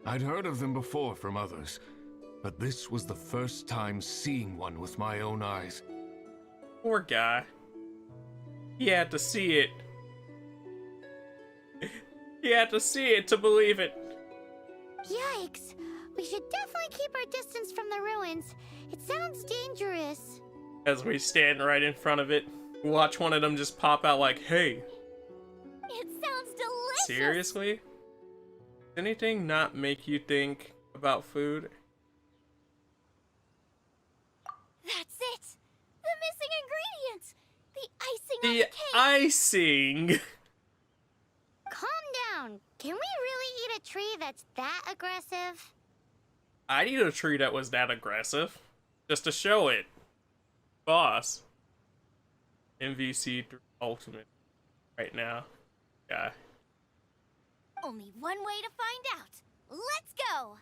S3: I'd heard of them before from others, but this was the first time seeing one with my own eyes.
S1: Poor guy. He had to see it. He had to see it to believe it.
S5: Yikes! We should definitely keep our distance from the ruins. It sounds dangerous.
S1: As we stand right in front of it, watch one of them just pop out like, hey.
S5: It sounds delicious!
S1: Seriously? Does anything not make you think about food?
S5: That's it! The missing ingredient! The icing on
S1: The
S5: the cake!
S1: icing!
S5: Calm down. Can we really eat a tree that's that aggressive?
S1: I'd eat a tree that was that aggressive. Just to show it. Boss. MVC Ultimate. Right now. Yeah.
S5: Only one way to find out. Let's go!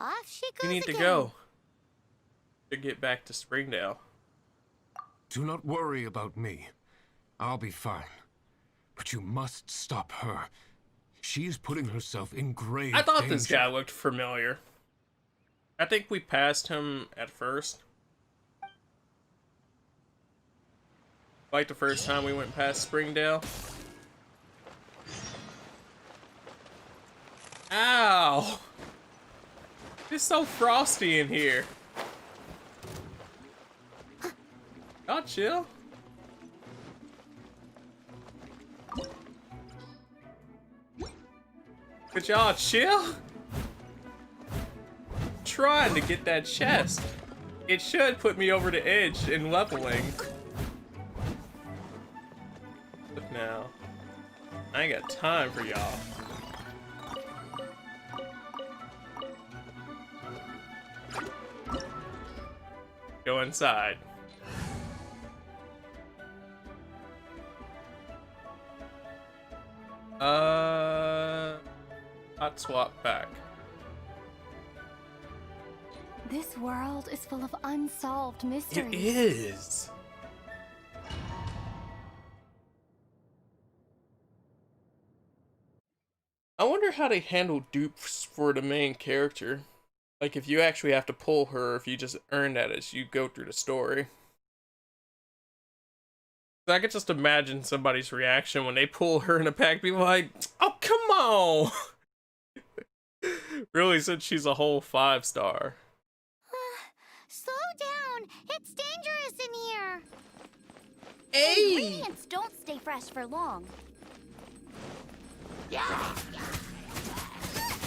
S5: Off she goes
S1: We need to
S5: again.
S1: go. To get back to Springdale.
S3: Do not worry about me. I'll be fine. But you must stop her. She is putting herself in grave
S1: I thought
S3: danger.
S1: this guy looked familiar. I think we passed him at first. Like the first time we went past Springdale. Ow! It's so frosty in here. Y'all chill. Could y'all chill? Trying to get that chest. It should put me over the edge in leveling. But now, I ain't got time for y'all. Go inside. Hot swap back.
S5: This world is full of unsolved
S1: It
S5: mysteries.
S1: is. I wonder how they handle dupes for the main character. Like if you actually have to pull her, or if you just earn that as you go through the story. I could just imagine somebody's reaction when they pull her in a pack, be like, "Oh, come on!" Really, since she's a whole 5-star.
S5: Slow down. It's dangerous in here.
S1: Hey!
S7: Ingredients don't stay fresh for long.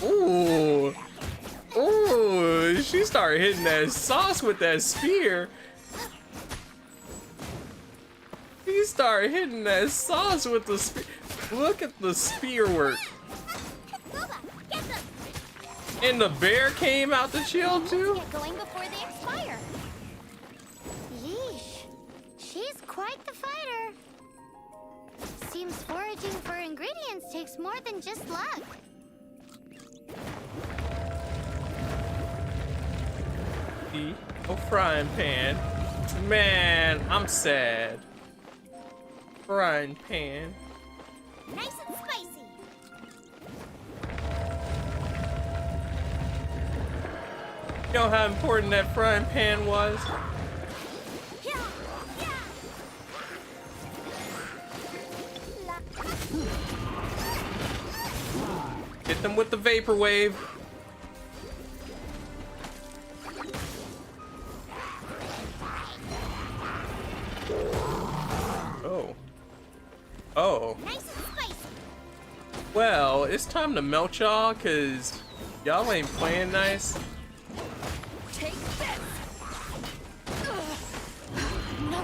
S1: Ooh. Ooh, she started hitting that sauce with that spear. She started hitting that sauce with the spear. Look at the spear work. And the bear came out to chill too?
S5: Get going before they expire. Yeesh. She's quite the fighter. Seems foraging for ingredients takes more than just luck.
S1: Oh, frying pan. Man, I'm sad. Frying pan.
S5: Nice and spicy.
S1: You know how important that frying pan was? Hit them with the vapor wave. Oh. Oh.
S5: Nice and spicy.
S1: Well, it's time to melt y'all, cause y'all ain't playing nice.
S5: Take this. No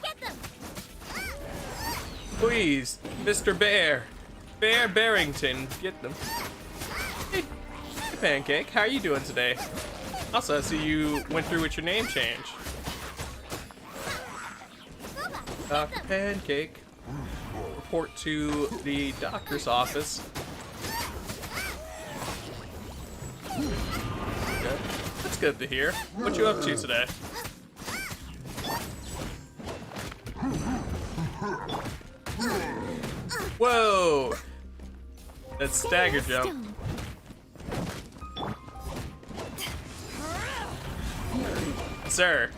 S5: get them.
S1: Please, Mr. Bear. Bear Barrington, get them. Hey, Pancake, how are you doing today? Also, I see you went through with your name change. Dr. Pancake. Report to the doctor's office. Good. That's good to hear. What you up to today? Whoa! That stagger jump. Sir.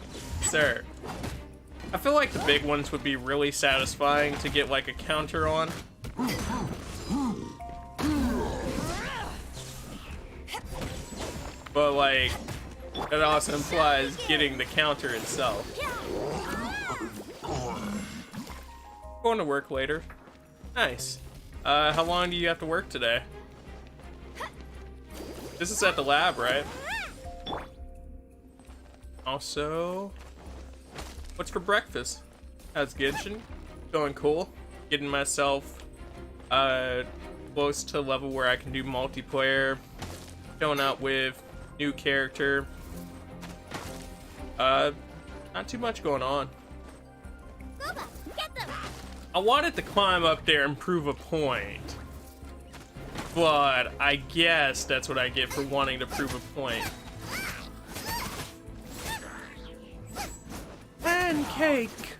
S1: Sir. I feel like the big ones would be really satisfying to get like a counter on. But like, that also implies getting the counter itself. Going to work later. Nice. How long do you have to work today? This is at the lab, right? Also, what's for breakfast? How's Genshin? Going cool. Getting myself close to a level where I can do multiplayer. Going out with new character. Not too much going on. I wanted to climb up there and prove a point. But I guess that's what I get for wanting to prove a point. Pancake!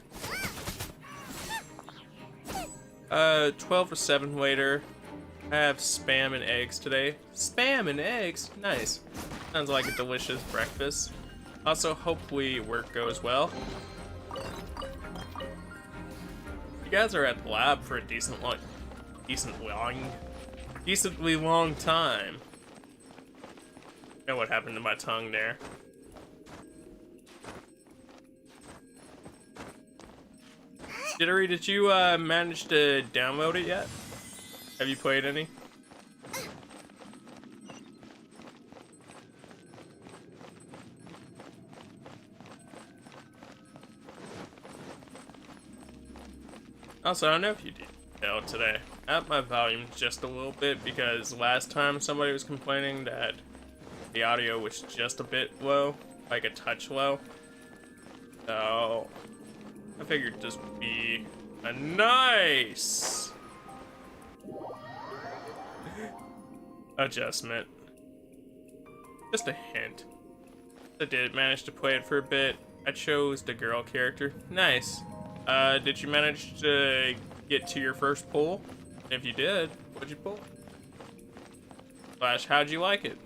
S1: 12 or 7 later. I have spam and eggs today. Spam and eggs? Nice. Sounds like a delicious breakfast. Also, hopefully work goes well. You guys are at the lab for a decently long time. Know what happened to my tongue there? Jittery, did you manage to download it yet? Have you played any? Also, I don't know if you did tell today. I upped my volume just a little bit because last time somebody was complaining that the audio was just a bit low, like a touch low. So I figured this would be a nice adjustment. Just a hint. I did manage to play it for a bit. I chose the girl character. Nice. Did you manage to get to your first pull? If you did, what'd you pull? Slash, how'd you like it?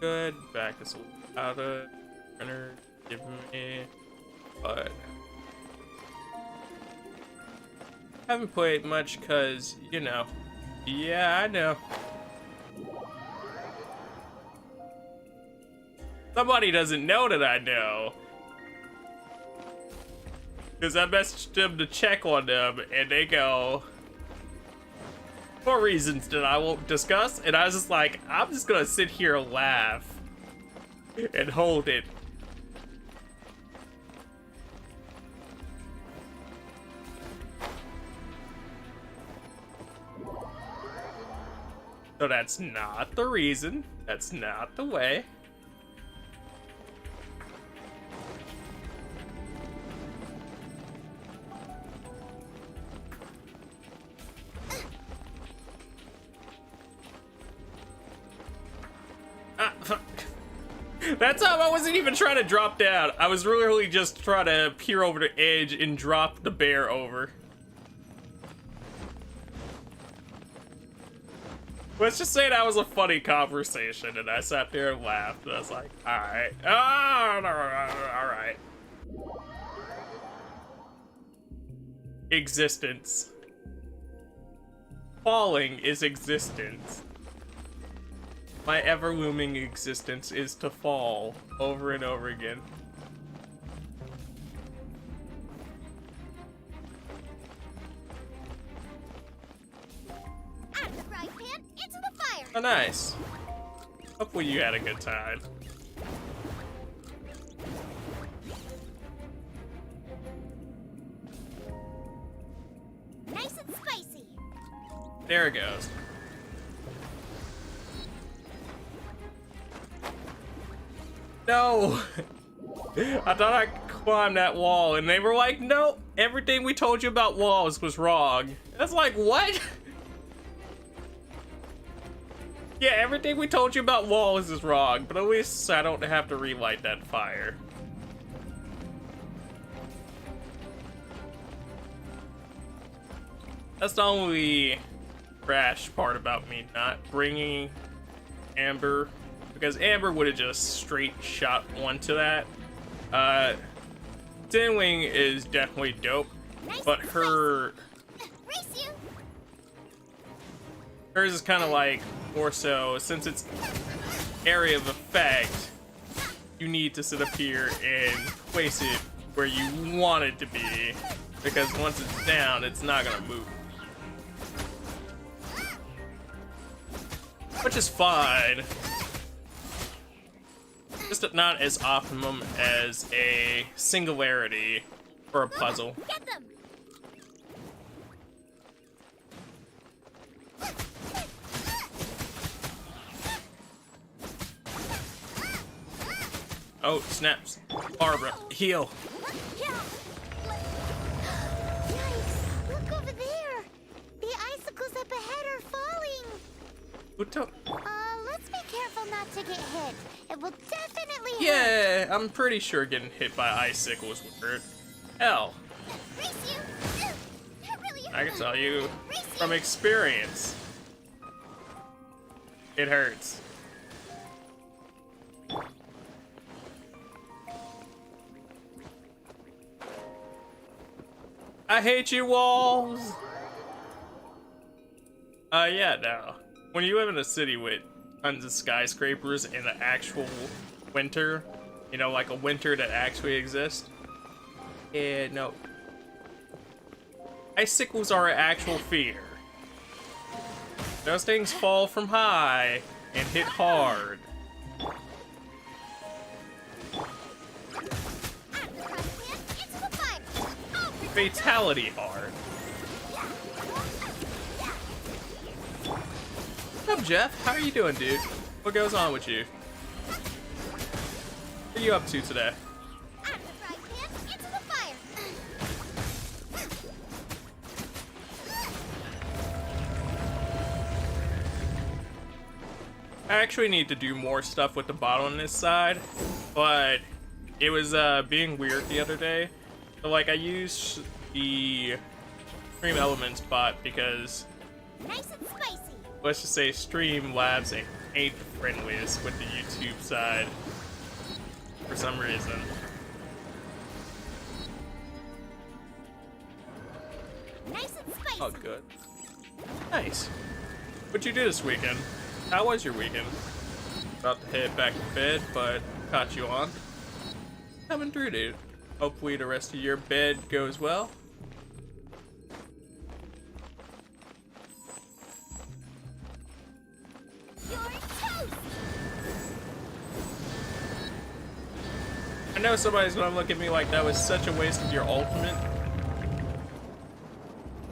S1: Good. Back this out of printer. Give me. But Haven't played much cause, you know. Yeah, I know. Somebody doesn't know that I know. Cause I messaged them to check on them and they go, for reasons that I won't discuss, and I was just like, I'm just gonna sit here and laugh and hold it. So that's not the reason. That's not the way. That time I wasn't even trying to drop down. I was literally just trying to peer over the edge and drop the bear over. Let's just say that was a funny conversation and I sat there and laughed and I was like, alright. Alright. Existence. Falling is existence. My ever-looming existence is to fall over and over again.
S5: Out of the frying pan, into the fire.
S1: Oh, nice. Hopefully you had a good time.
S5: Nice and spicy.
S1: There it goes. No! I thought I could climb that wall, and they were like, no, everything we told you about walls was wrong. That's like, what? Yeah, everything we told you about walls is wrong, but at least I don't have to relight that fire. That's the only trash part about me not bringing Amber, because Amber would have just straight shot one to that. Tinwing is definitely dope, but hers is kind of like more so, since it's area of effect, you need to sit up here and place it where you want it to be, because once it's down, it's not gonna move. Which is fine. Just not as optimum as a singularity or a puzzle.
S5: Get them.
S1: Oh, snaps. Barbara, heal.
S5: Yikes! Look over there. The icicles up ahead are falling. Let's be careful not to get hit. It will definitely hurt.
S1: Yeah, I'm pretty sure getting hit by icicles would hurt. Hell,
S5: Race you. It really
S1: I can
S5: hurt.
S1: tell you
S5: Race
S1: from
S5: you.
S1: experience. It hurts. I hate you, walls. Yeah, no. When you live in a city with tons of skyscrapers in the actual winter, you know, like a winter that actually exists, yeah, no. Icicles are an actual fear. Those things fall from high and hit hard. Fatality hard. What's up, Jeff? How are you doing, dude? What goes on with you? What are you up to today? I actually need to do more stuff with the bottle on this side, but it was being weird the other day. So like I used the Stream Elements bot because
S5: Nice and spicy.
S1: let's just say Streamlabs ain't the friendliest with the YouTube side for some reason.
S5: Nice and spicy.
S1: Oh, good. Nice. What'd you do this weekend? How was your weekend? About to head back to bed, but caught you on. Coming through, dude. Hopefully the rest of your bed goes well.
S5: You're toast.
S1: I know somebody's gonna look at me like that was such a waste of your ultimate.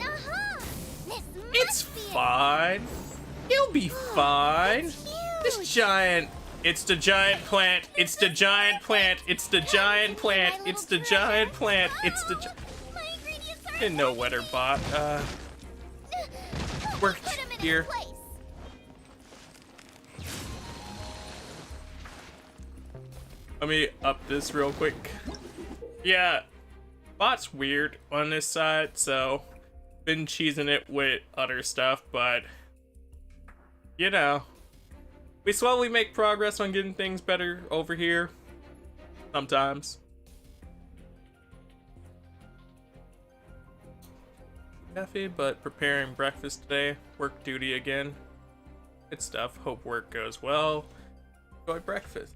S5: Uh-huh. This
S1: It's
S5: must be it.
S1: fine. You'll be fine.
S5: It's
S1: This
S5: huge.
S1: giant. It's the giant plant. It's the giant plant. It's the giant plant. It's the giant plant. It's the.
S5: My ingredients are
S1: Didn't know wetter bot. Worked
S5: Put 'em in
S1: here.
S5: his place.
S1: Let me up this real quick. Yeah, bot's weird on this side, so been cheesing it with other stuff, but you know, we slowly make progress on getting things better over here. Sometimes. Coffee, but preparing breakfast today. Work duty again. Good stuff. Hope work goes well. Enjoy breakfast.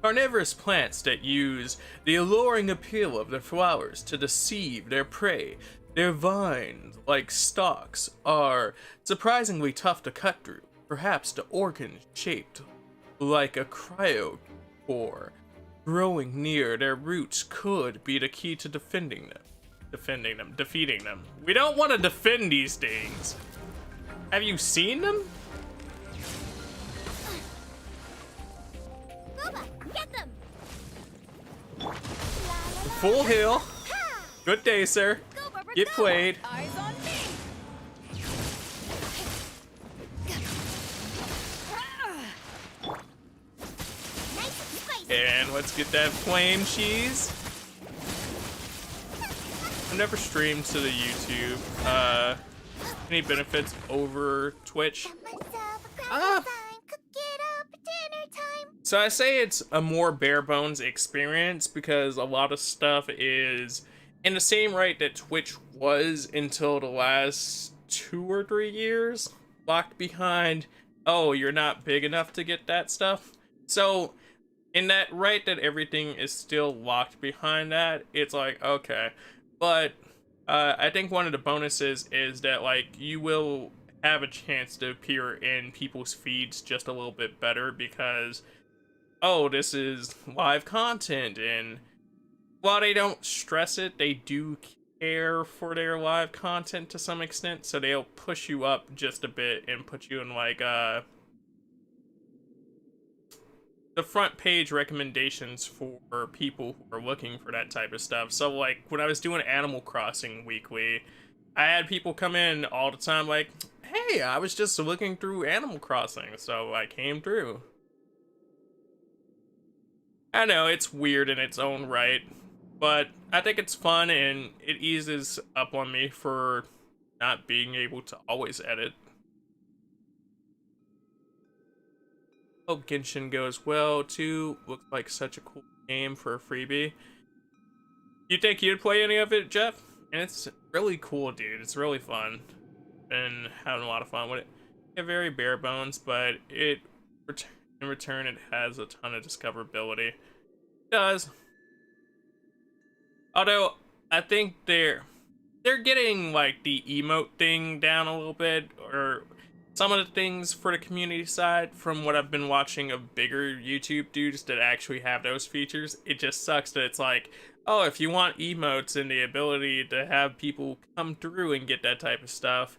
S1: Carnivorous plants that use the alluring appeal of their flowers to deceive their prey. Their vines, like stalks, are surprisingly tough to cut through. Perhaps the organ shaped like a cryocore growing near their roots could be the key to defeating them. We don't want to defend these things. Have you seen them?
S5: Booba, get them.
S1: Full heal. Good day, sir.
S5: Go, Barbara,
S1: Get
S5: go.
S1: played.
S5: Eyes on me. Nice and spicy.
S1: And let's get that flame cheese. I've never streamed to the YouTube. Any benefits over Twitch?
S5: Myself a
S1: Ah.
S5: time, cook it up, dinner time.
S1: So I say it's a more bare bones experience because a lot of stuff is in the same right that Twitch was until the last 2 or 3 years, locked behind, oh, you're not big enough to get that stuff. So in that right that everything is still locked behind that, it's like, okay. But I think one of the bonuses is that like you will have a chance to appear in people's feeds just a little bit better because, oh, this is live content, and while they don't stress it, they do care for their live content to some extent, so they'll push you up just a bit and put you in like the front page recommendations for people who are looking for that type of stuff. So like when I was doing Animal Crossing weekly, I had people come in all the time like, hey, I was just looking through Animal Crossing, so I came through. I know it's weird in its own right, but I think it's fun and it eases up on me for not being able to always edit. Hope Genshin goes well too. Looks like such a cool game for a freebie. You think you'd play any of it, Jeff? And it's really cool, dude. It's really fun. Been having a lot of fun with it. Yeah, very bare bones, but in return it has a ton of discoverability. It does. Although I think they're getting like the emote thing down a little bit, or some of the things for the community side from what I've been watching of bigger YouTube dudes that actually have those features. It just sucks that it's like, oh, if you want emotes and the ability to have people come through and get that type of stuff,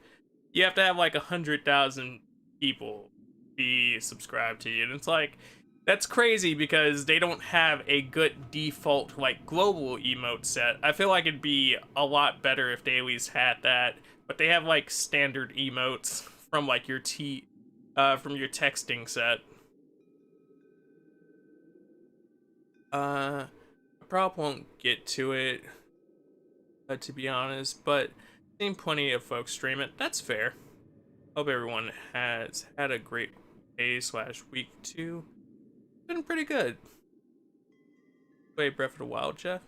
S1: you have to have like 100,000 people be subscribed to you. And it's like, that's crazy because they don't have a good default like global emote set. I feel like it'd be a lot better if they at least had that, but they have like standard emotes from like your from your texting set. I probably won't get to it, to be honest, but seen plenty of folks stream it. That's fair. Hope everyone has had a great day/week too. Been pretty good. Play Breath of the Wild, Jeff?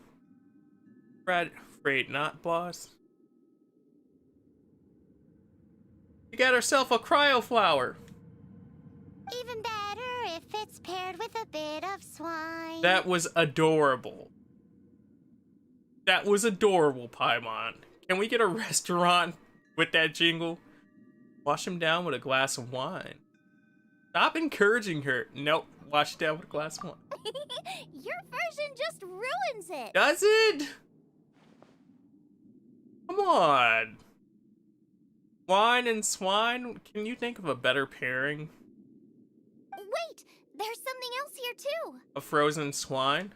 S1: Afraid not, boss. We got ourselves a cryo flower.
S5: Even better if it's paired with a bit of swine.
S1: That was adorable. That was adorable, Paimon. Can we get a restaurant with that jingle? Wash him down with a glass of wine. Stop encouraging her. Nope. Wash it down with a glass of wine.
S5: Your version just ruins it.
S1: Does it? Come on. Wine and swine? Can you think of a better pairing?
S5: Wait, there's something else here too.
S1: A frozen swine?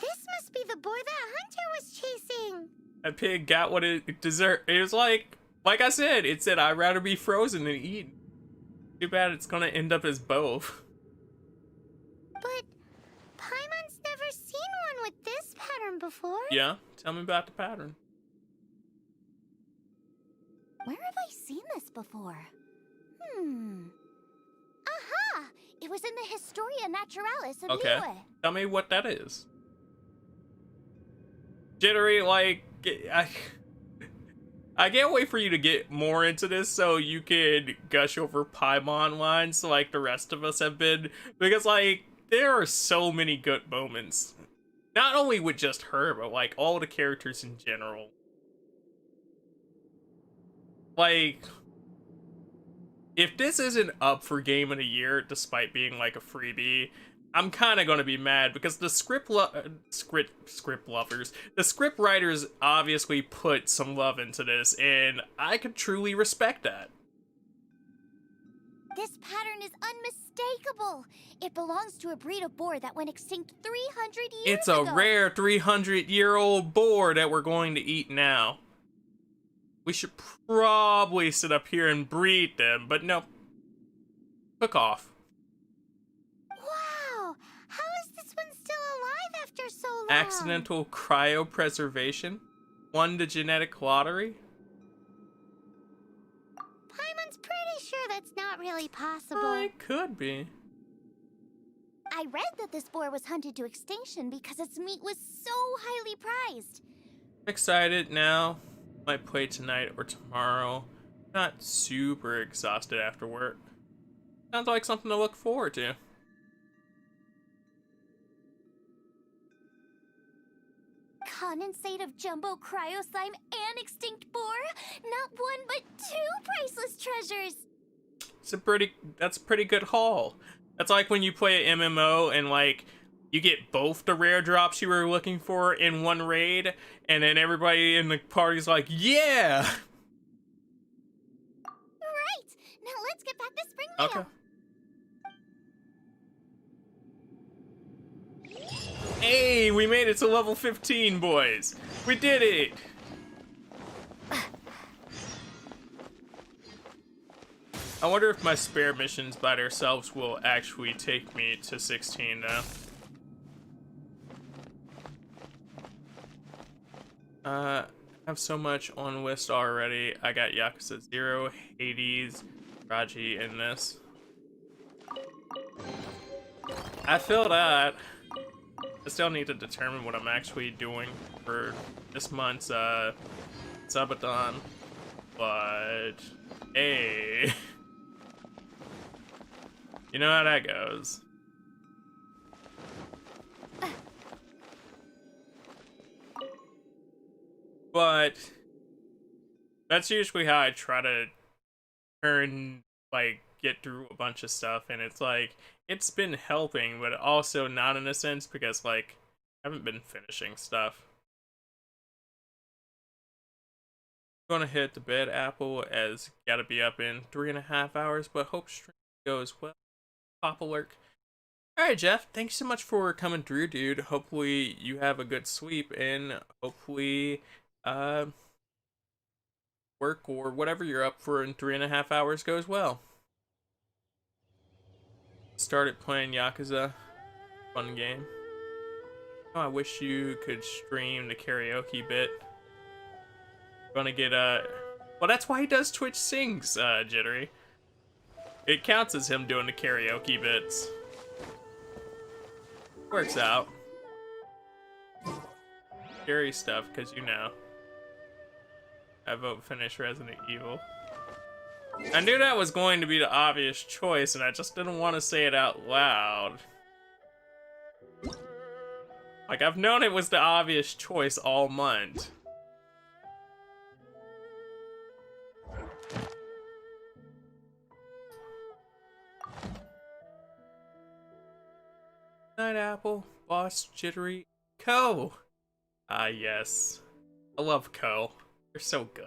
S5: This must be the boar that Hunter was chasing.
S1: That pig got what it deserved. It was like I said, it said I'd rather be frozen than eaten. Too bad it's gonna end up as both.
S5: But Paimon's never seen one with this pattern before.
S1: Yeah? Tell me about the pattern.
S5: Where have I seen this before? Aha! It was in the Historia Naturalis of
S1: Okay.
S5: Liyue.
S1: Tell me what that is. Jittery, like, I can't wait for you to get more into this so you can gush over Paimon lines like the rest of us have been. Because, like, there are so many good moments. Not only with just her, but, like, all the characters in general. Like, if this isn't up for Game of the Year, despite being, like, a freebie, I'm kind of going to be mad because the script lovers, the script writers obviously put some love into this, and I could truly respect that.
S5: This pattern is unmistakable. It belongs to a breed of boar that went extinct 300 years
S1: It's
S5: ago.
S1: a rare 300-year-old boar that we're going to eat now. We should probably sit up here and breed them, but no. Cook off.
S5: Wow! How is this one still alive after so long?
S1: Accidental cryopreservation? Won the genetic lottery?
S5: Paimon's pretty sure that's not really possible.
S1: It could be.
S5: I read that this boar was hunted to extinction because its meat was so highly prized.
S1: Excited now. Might play tonight or tomorrow. Not super exhausted after work. Sounds like something to look forward to.
S5: Condensate of jumbo cryo slime and extinct boar? Not one but two priceless treasures.
S1: That's a pretty good haul. That's like when you play an MMO and like you get both the rare drops you were looking for in one raid, and then everybody in the party's like, yeah!
S5: Right! Now let's get back to Springvale.
S1: Okay. Hey, we made it to level 15, boys! We did it! I wonder if my spare missions by themselves will actually take me to 16 now. I have so much on list already. I got Yakuza 0, Hades, Raji in this. I feel that. I still need to determine what I'm actually doing for this month's subathon. But hey. You know how that goes. But that's usually how I try to get through a bunch of stuff, and it's like, it's been helping, but also not in a sense, because like, I haven't been finishing stuff. I'm gonna hit the bed, Apple, as gotta be up in 3.5 hours, but hope stream goes well. Pop alert. Alright, Jeff, thanks so much for coming through, dude. Hopefully you have a good sleep, and hopefully work or whatever you're up for in 3.5 hours goes well. Started playing Yakuza. Fun game. Oh, I wish you could stream the karaoke bit. Gonna get well, that's why he does Twitch Sings, Jittery. It counts as him doing the karaoke bits. scary stuff, because you know. I vote finish Resident Evil. I knew that was going to be the obvious choice, and I just didn't want to say it out loud. Like, I've known it was the obvious choice all month. Night Apple, Boss, Jittery, Ko! Ah, yes. I love Ko. They're so good.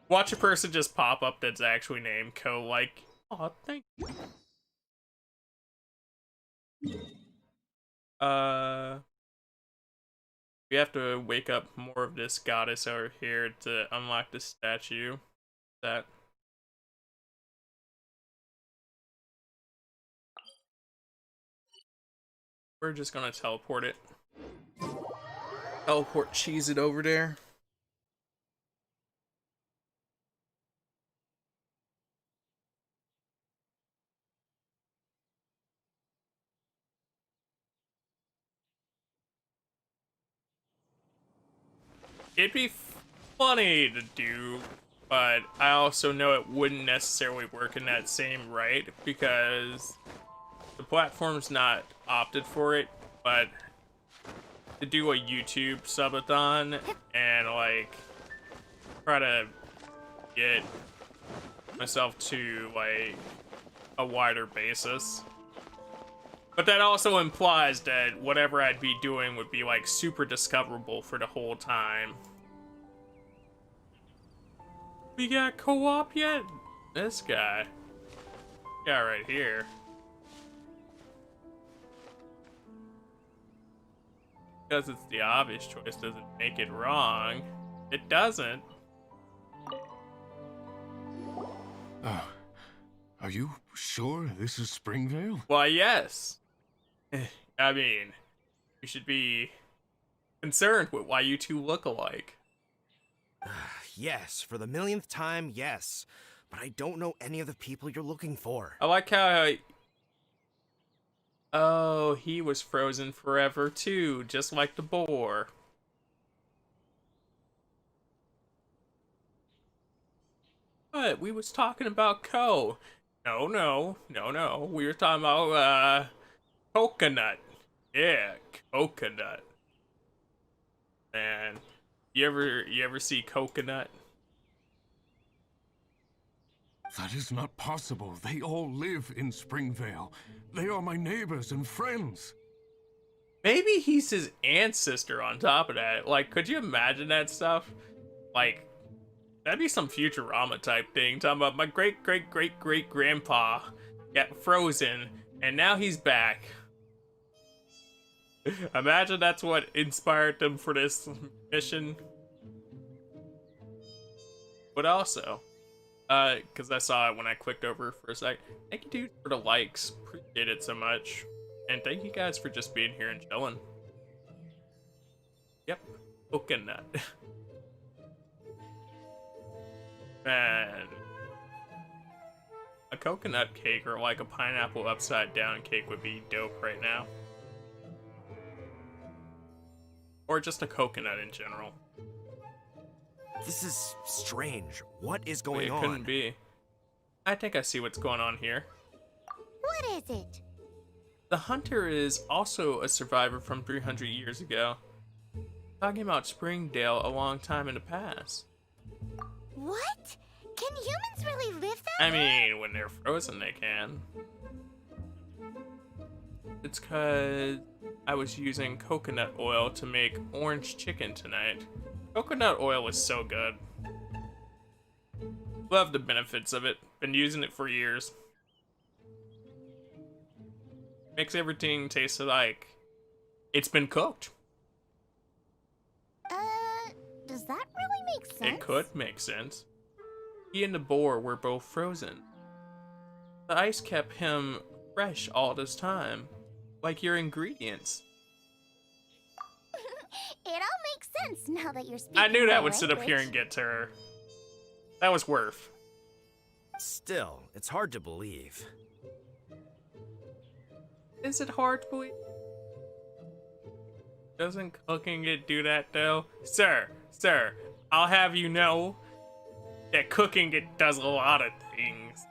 S1: Watch a person just pop up that's actually named Ko, like, aw, thank you. We have to wake up more of this goddess over here to unlock the statue. That. We're just gonna teleport it. Teleport cheese it over there. It'd be funny to do, but I also know it wouldn't necessarily work in that same right because the platform's not opted for it, but to do a YouTube subathon and like try to get myself to like a wider basis. But that also implies that whatever I'd be doing would be like super discoverable for the whole time. We got co-op yet? This guy. Guy right here. Because it's the obvious choice doesn't make it wrong. It doesn't.
S3: Are you sure this is Springvale?
S1: Why, yes. I mean, you should be concerned with why you two look alike.
S6: Yes, for the millionth time, yes. But I don't know any of the people you're looking for.
S1: I like how oh, he was frozen forever too, just like the boar. But we was talking about Ko. No. We were talking about coconut. Yeah, coconut. Man, you ever see coconut?
S3: That is not possible. They all live in Springvale. They are my neighbors and friends.
S1: Maybe he's his ancestor on top of that. Like, could you imagine that stuff? Like, that'd be some Futurama type thing. Talking about my great-great-great-great-grandpa got frozen, and now he's back. Imagine that's what inspired them for this mission. But also, because I saw it when I clicked over for a sec. Thank you, dude, for the likes. Appreciate it so much. And thank you guys for just being here and chilling. Yep, coconut. Man. A coconut cake or like a pineapple upside down cake would be dope right now. Or just a coconut in general.
S6: This is strange. What is going on?
S1: It couldn't be. I think I see what's going on here.
S5: What is it?
S1: The hunter is also a survivor from 300 years ago. Talking about Springdale a long time in the past.
S5: What? Can humans really live that
S1: I mean, when they're frozen, they can. It's cause I was using coconut oil to make orange chicken tonight. Coconut oil is so good. Love the benefits of it. Been using it for years. Makes everything taste like it's been cooked.
S5: Does that really make sense?
S1: It could make sense. He and the boar were both frozen. The ice kept him fresh all this time, like your ingredients.
S5: It all makes sense now that you're speaking.
S1: I knew that
S5: my
S1: would sit up here and
S5: language.
S1: get to her. That was worth.
S6: Still, it's hard to believe.
S1: Is it hard to believe? Doesn't cooking it do that though? Sir, I'll have you know that cooking it does a lot of things.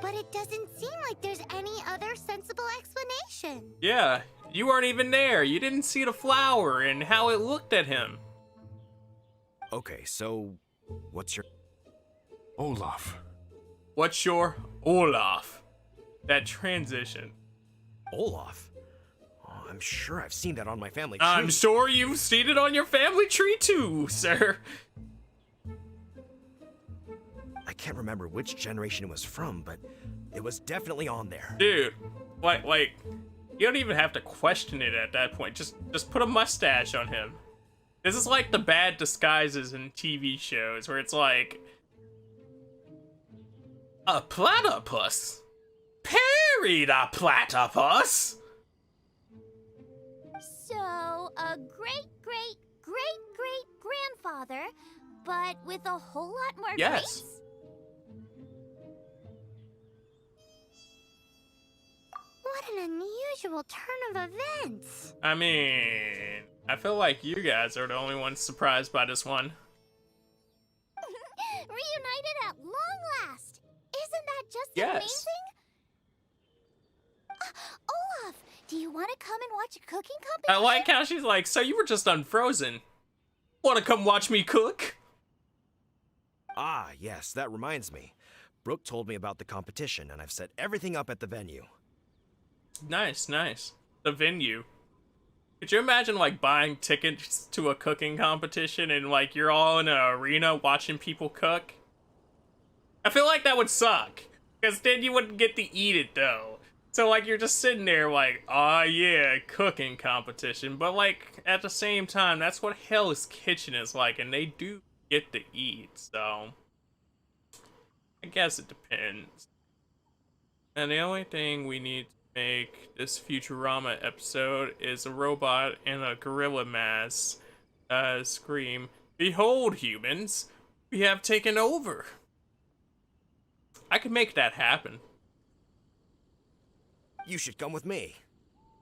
S5: But it doesn't seem like there's any other sensible explanation.
S1: Yeah, you weren't even there. You didn't see the flower and how it looked at him.
S6: Okay, so what's your...
S3: Olaf.
S1: What's your Olaf? That transition.
S6: Olaf? Oh, I'm sure I've seen that on my family tree.
S1: I'm sure you've seen it on your family tree too, sir.
S6: I can't remember which generation it was from, but it was definitely on there.
S1: Dude, like, you don't even have to question it at that point. Just put a mustache on him. This is like the bad disguises in TV shows where it's like a platypus. Parried a platypus.
S5: So, a great-great-great-great-grandfather, but with a whole lot more
S1: Yes.
S5: grapes? What an unusual turn of events.
S1: I mean, I feel like you guys are the only ones surprised by this one.
S5: Reunited at long last. Isn't that just
S1: Yes.
S5: amazing? Olaf, do you want to come and watch a cooking
S1: I
S5: competition?
S1: like how she's like, so you were just unfrozen. Wanna come watch me cook?
S6: Ah, yes, that reminds me. Brooke told me about the competition, and I've set everything up at the venue.
S1: Nice. The venue. Could you imagine like buying tickets to a cooking competition and like you're all in an arena watching people cook? I feel like that would suck. Because then you wouldn't get to eat it though. So like you're just sitting there like, oh yeah, cooking competition. But like at the same time, that's what Hell's Kitchen is like, and they do get to eat, so I guess it depends. And the only thing we need to make this Futurama episode is a robot in a gorilla mask scream, "Behold, humans, we have taken over." I could make that happen.
S6: You should come with me.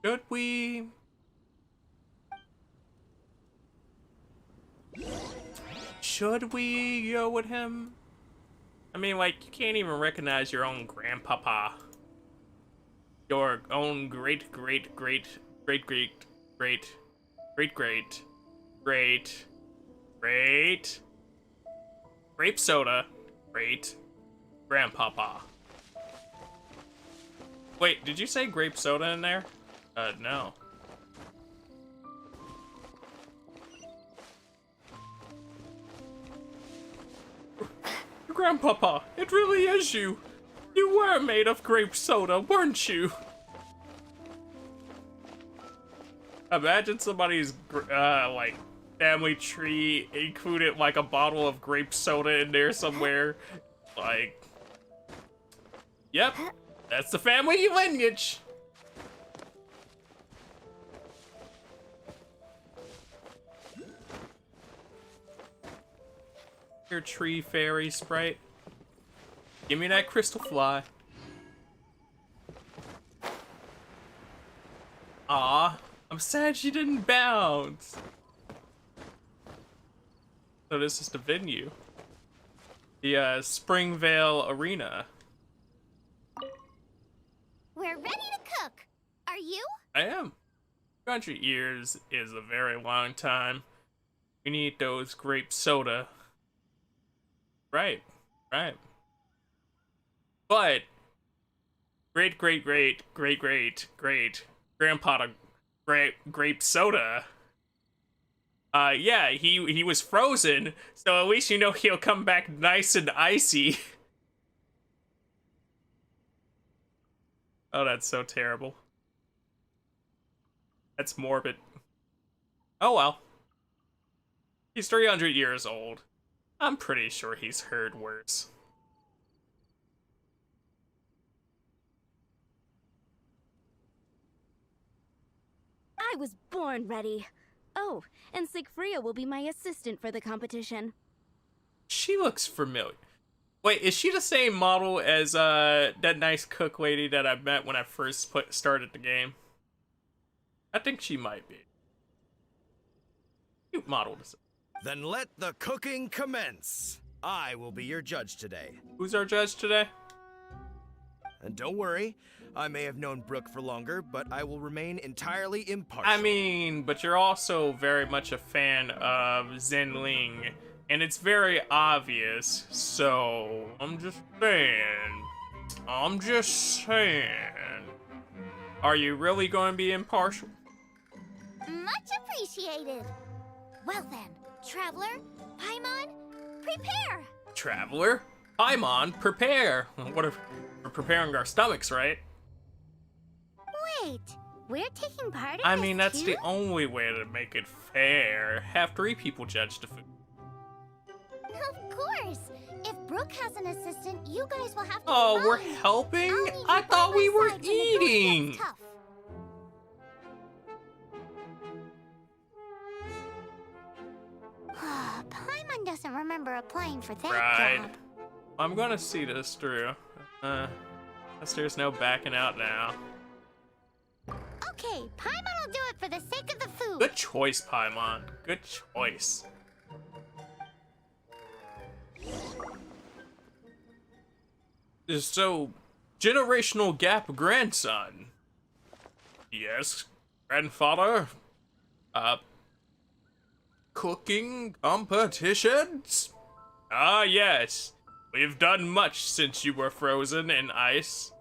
S1: Should we? Should we go with him? I mean, like, you can't even recognize your own grandpapa. Your own great grape soda great grandpapa. Wait, did you say grape soda in there? No. Grandpapa, it really is you. You were made of grape soda, weren't you? Imagine somebody's like family tree included like a bottle of grape soda in there somewhere. Like, yep, that's the family lineage. Your tree fairy sprite. Give me that crystal fly. Aw, I'm sad she didn't bounce. So this is the venue. The Springvale Arena.
S5: We're ready to cook. Are you?
S1: I am. 200 years is a very long time. We need those grape soda. Right. But great grandpa grape soda. Yeah, he was frozen, so at least you know he'll come back nice and icy. Oh, that's so terrible. That's morbid. Oh well. He's 300 years old. I'm pretty sure he's heard worse.
S7: I was born ready. Oh, and Sigfria will be my assistant for the competition.
S1: She looks familiar. Wait, is she the same model as that nice cook lady that I met when I first started the game? I think she might be. Cute model.
S6: Then let the cooking commence. I will be your judge today.
S1: Who's our judge today?
S6: And don't worry, I may have known Brooke for longer, but I will remain entirely impartial.
S1: I mean, but you're also very much a fan of Zenling, and it's very obvious, so I'm just saying. Are you really going to be impartial?
S5: Much appreciated. Well then, Traveler, Paimon, prepare!
S1: Traveler, Paimon, prepare. What if we're preparing our stomachs, right?
S5: Wait, we're taking part in
S1: I
S5: this
S1: mean, that's
S5: too?
S1: the only way to make it fair. Have 3 people judge the food.
S5: Of course. If Brooke has an assistant, you guys will have to
S1: Oh, we're
S5: run.
S1: helping?
S5: I'll need
S1: I
S5: you by
S1: thought
S5: my
S1: we were
S5: side when the going
S1: eating.
S5: gets tough. Paimon doesn't remember applying for that
S1: Right.
S5: job.
S1: I'm gonna see this through. There's no backing out now.
S5: Okay, Paimon will do it for the sake of the food.
S1: Good choice, Paimon. Good choice. So, generational gap grandson. Yes, grandfather. Cooking competitions? Ah, yes. We've done much since you were frozen in ice.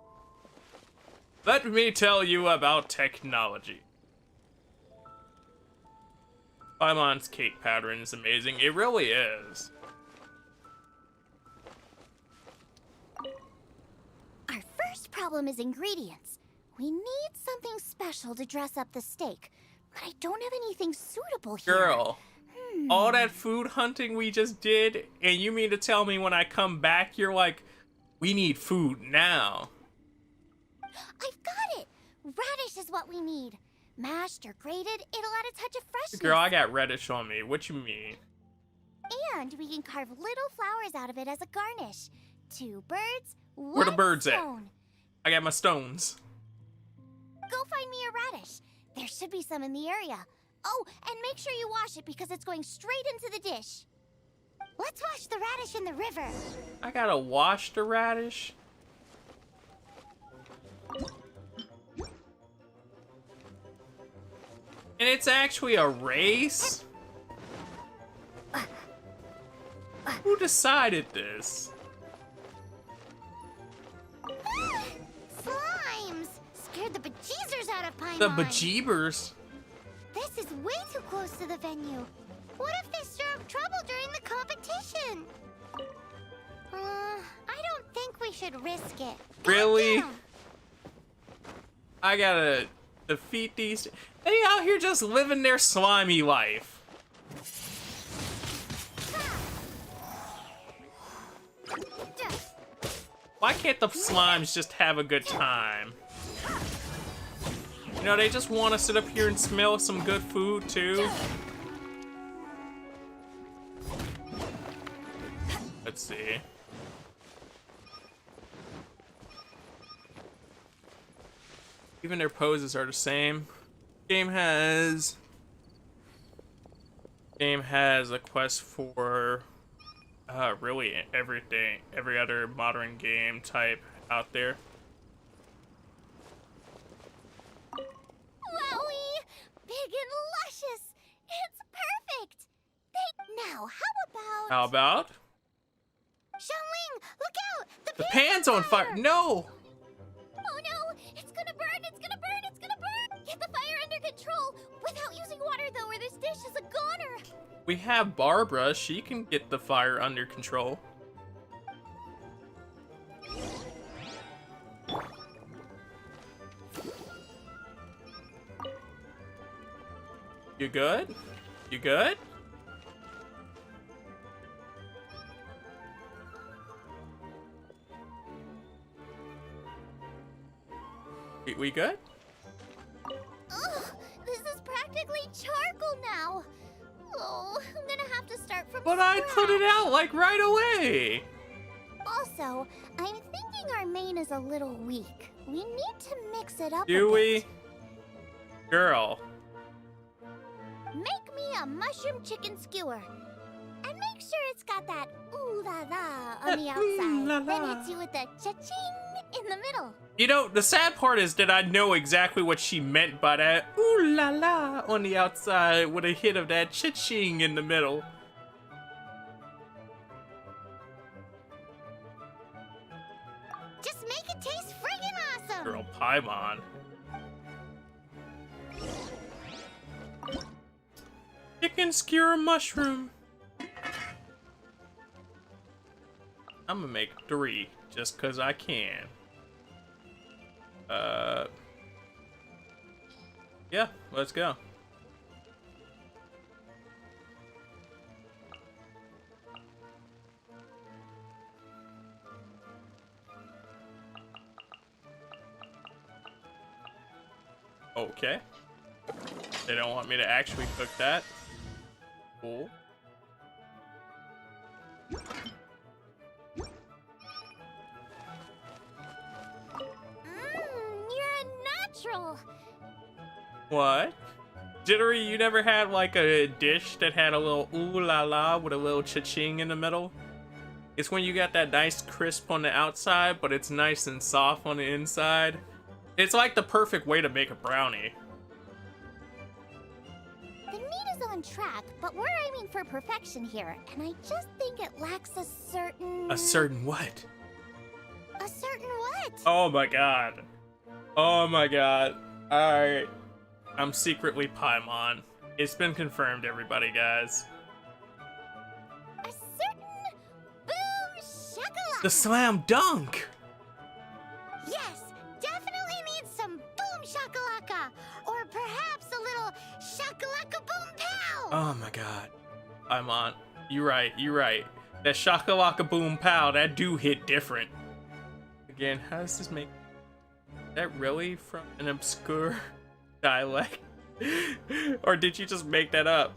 S1: Let me tell you about technology. Paimon's cake pattern is amazing. It really is.
S5: Our first problem is ingredients. We need something special to dress up the steak, but I don't have anything suitable here.
S1: Girl, all that food hunting we just did, and you mean to tell me when I come back, you're like, we need food now.
S5: I've got it! Radish is what we need. Mashed or grated, it'll add a touch of freshness.
S1: Girl, I got reddish on me. What you mean?
S5: And we can carve little flowers out of it as a garnish. 2 birds, 1
S1: Where the birds at?
S5: stone.
S1: I got my stones.
S5: Go find me a radish. There should be some in the area. Oh, and make sure you wash it because it's going straight into the dish. Let's wash the radish in the river.
S1: I gotta wash the radish. And it's actually a race? Who decided this?
S5: Slimes! Scared the bejeezers out of Paimon.
S1: The bejeebers?
S5: This is way too close to the venue. What if they stir up trouble during the competition? I don't think we should risk it.
S1: Really?
S5: Goddamn.
S1: I gotta defeat these. They out here just living their slimy life. Why can't the slimes just have a good time? You know, they just want to sit up here and smell some good food too. Let's see. Even their poses are the same. Game has a quest for really everything, every other modern game type out there.
S5: Wowie! Big and luscious! It's perfect! Now,
S1: How about
S5: Xiangling, look out!
S1: the pan's on fire? No!
S5: Oh no! It's gonna burn! It's gonna burn! It's gonna burn! Get the fire under control! Without using water though, or this dish is a goner!
S1: We have Barbara. She can get the fire under control. You good? You good? We good?
S5: Ugh! This is practically charcoal now! Oh, I'm gonna have to start from
S1: But I put it
S5: scratch.
S1: out like right away.
S5: Oh, Also, I'm thinking our main is a little weak. We need to mix it up
S1: Do
S5: a
S1: we?
S5: bit.
S1: Girl.
S5: Make me a mushroom chicken skewer. And make sure it's got that ooh la la on the outside.
S1: la
S5: Then
S1: la.
S5: hits you with the cha-ching in the middle.
S1: You know, the sad part is that I know exactly what she meant by that ooh la la on the outside with a hit of that cha-ching in the middle.
S5: Just make it taste friggin' awesome!
S1: Girl, Paimon. Chicken skewer mushroom. I'm gonna make 3 just cause I can. Yeah, let's go. Okay. They don't want me to actually cook that. Cool.
S5: You're a natural.
S1: What? Jittery, you never had like a dish that had a little ooh la la with a little cha-ching in the middle? It's when you got that nice crisp on the outside, but it's nice and soft on the inside. It's like the perfect way to make a brownie.
S5: The meat is on track, but we're aiming for perfection here, and I just think it lacks a certain...
S1: A certain what?
S5: A certain what?
S1: Oh my god. Oh my god. Alright. I'm secretly Paimon. It's been confirmed, everybody, guys.
S5: A certain boom shakalaka.
S1: The slam dunk!
S5: Yes, definitely needs some boom shakalaka, or perhaps a little shakalaka boom pow.
S1: Oh my god. Paimon. You right, you right. That shakalaka boom pow, that do hit different. Again, how does this make... Is that really from an obscure dialect? Or did you just make that up?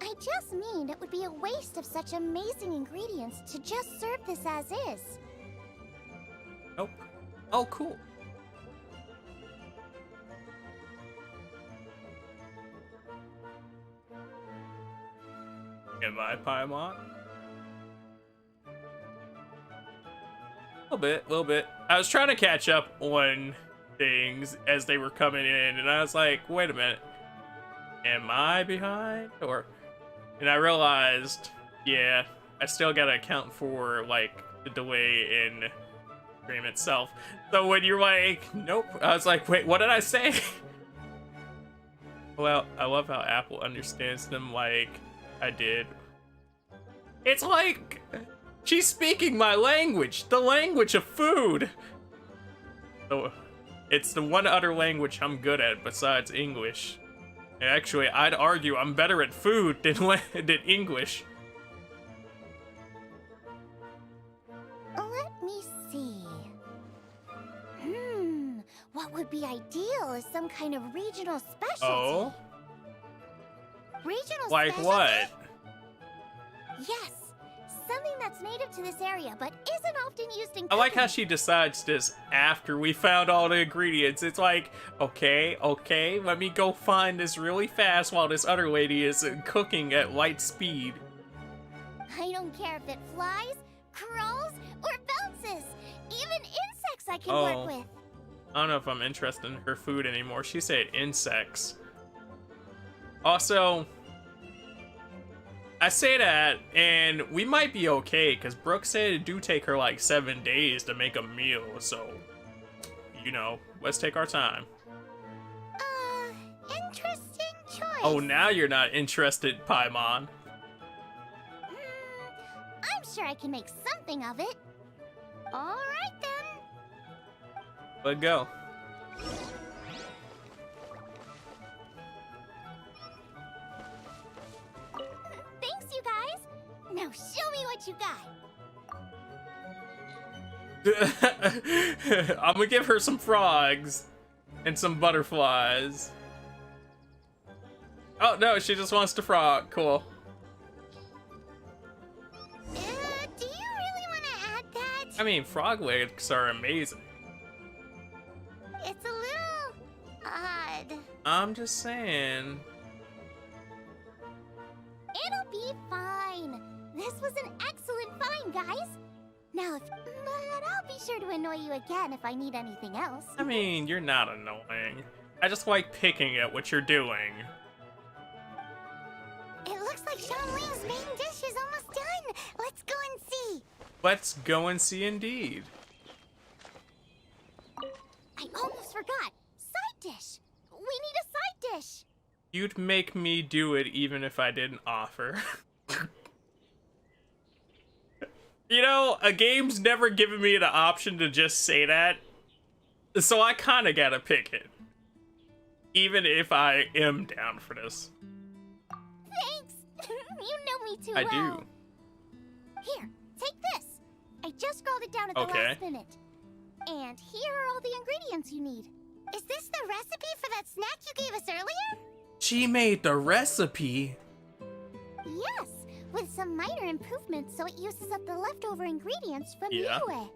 S5: I just mean it would be a waste of such amazing ingredients to just serve this as is.
S1: Nope. Oh, cool. Am I Paimon? A little bit. I was trying to catch up on things as they were coming in, and I was like, wait a minute. Am I behind? And I realized, yeah, I still gotta account for, like, the delay in stream itself. So when you're like, nope, I was like, wait, what did I say? Well, I love how Apple understands them like I did. It's like she's speaking my language, the language of food. So it's the one other language I'm good at besides English. And actually, I'd argue I'm better at food than English.
S5: Let me see. What would be ideal is some kind of regional specialty.
S1: Oh?
S5: Regional
S1: Like
S5: specialty?
S1: what?
S5: Yes, something that's native to this area but isn't often used in
S1: I like how
S5: cooking.
S1: she decides this after we found all the ingredients. It's like, okay, let me go find this really fast while this other lady is cooking at light speed.
S5: I don't care if it flies, crawls, or bounces. Even insects I can work with.
S1: I don't know if I'm interested in her food anymore. She said insects. Also, I say that, and we might be okay, because Brooke said it do take her like 7 days to make a meal, so, you know, let's take our time.
S5: Interesting choice.
S1: Oh, now you're not interested, Paimon.
S5: I'm sure I can make something of it. All right, then.
S1: Let's go.
S5: Thanks, you guys. Now show me what you got.
S1: I'm gonna give her some frogs and some butterflies. Oh, no, she just wants to frog. Cool.
S5: Do you really want to add that?
S1: I mean, frog legs are amazing.
S5: It's a little odd.
S1: I'm just saying.
S5: It'll be fine. This was an excellent find, guys. Now, but I'll be sure to annoy you again if I need anything else.
S1: I mean, you're not annoying. I just like picking at what you're doing.
S5: It looks like Shanling's main dish is almost done. Let's go and see.
S1: Let's go and see indeed.
S5: I almost forgot. Side dish. We need a side dish.
S1: You'd make me do it even if I didn't offer. You know, a game's never given me the option to just say that, so I kinda gotta pick it. Even if I am down for this.
S5: Thanks. You know me too
S1: I
S5: well.
S1: do.
S5: Here, take this. I just scrolled it down at the last minute. And here are all the ingredients you need. Is this the recipe for that snack you gave us earlier?
S1: She made the recipe.
S5: Yes, with some minor improvements so it uses up the leftover ingredients from Beidou.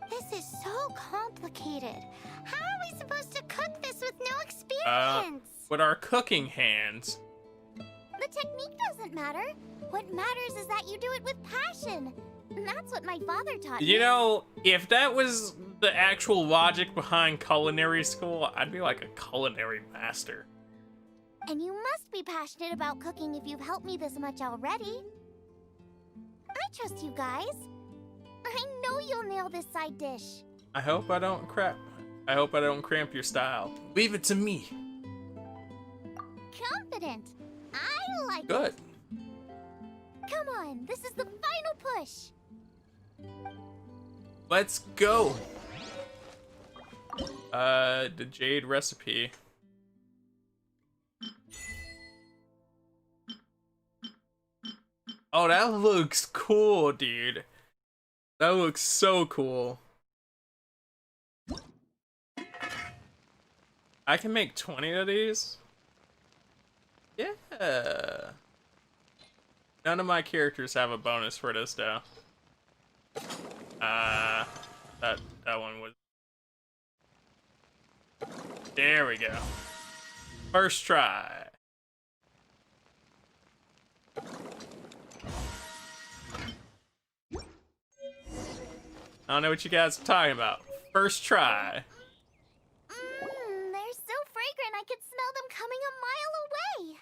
S5: This is so complicated. How are we supposed to cook this with no experience?
S1: With our cooking hands.
S5: The technique doesn't matter. What matters is that you do it with passion. And that's what my father taught me.
S1: You know, if that was the actual logic behind culinary school, I'd be like a culinary master.
S5: And you must be passionate about cooking if you've helped me this much already. I trust you guys. I know you'll nail this side dish.
S1: I hope I don't cramp your style. Leave it to me.
S5: Confident. I like
S1: Good.
S5: it. Come on, this is the final push.
S1: Let's go. The jade recipe. Oh, that looks cool, dude. That looks so cool. I can make 20 of these? Yeah. None of my characters have a bonus for this, though. That one was... There we go. First try. I don't know what you guys are talking about. First try.
S5: They're so fragrant I could smell them coming a mile away.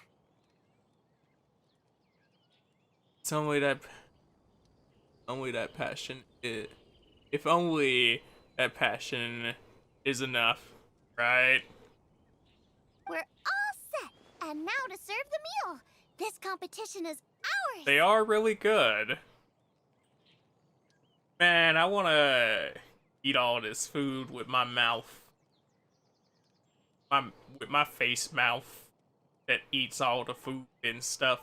S1: It's only that passion. If only that passion is enough, right?
S5: We're all set, and now to serve the meal. This competition is ours.
S1: They are really good. Man, I want to eat all this food with my mouth. With my face mouth that eats all the food and stuff.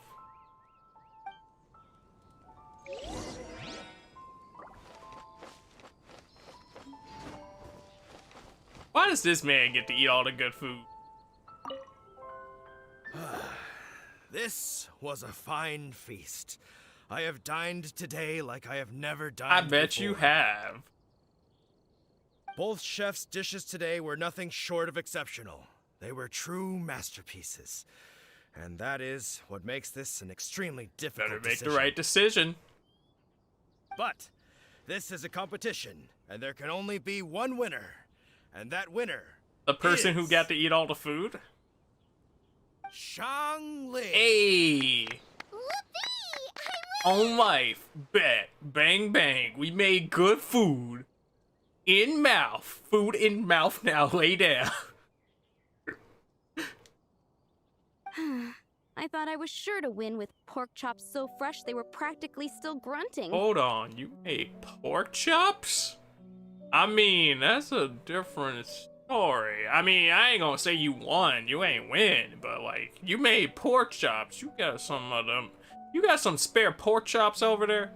S1: Why does this man get to eat all the good food?
S6: This was a fine feast. I have dined today like I have never dined
S1: I bet
S6: before.
S1: you have.
S6: Both chefs' dishes today were nothing short of exceptional. They were true masterpieces. And that is what makes this an extremely difficult
S1: Better make
S6: decision.
S1: the right decision.
S6: But this is a competition, and there can only be one winner. And that winner
S1: The person who
S6: is
S1: got to eat all the food?
S6: Shang-Li.
S1: Hey!
S5: Whoopee!
S1: On life, bet, bang bang, we made good food. In mouth, food in mouth, now lay down.
S7: I thought I was sure to win with pork chops so fresh they were practically still grunting.
S1: Hold on, you made pork chops? I mean, that's a different story. I mean, I ain't gonna say you won, you ain't win, but like, you made pork chops, you got some of them. You got some spare pork chops over there?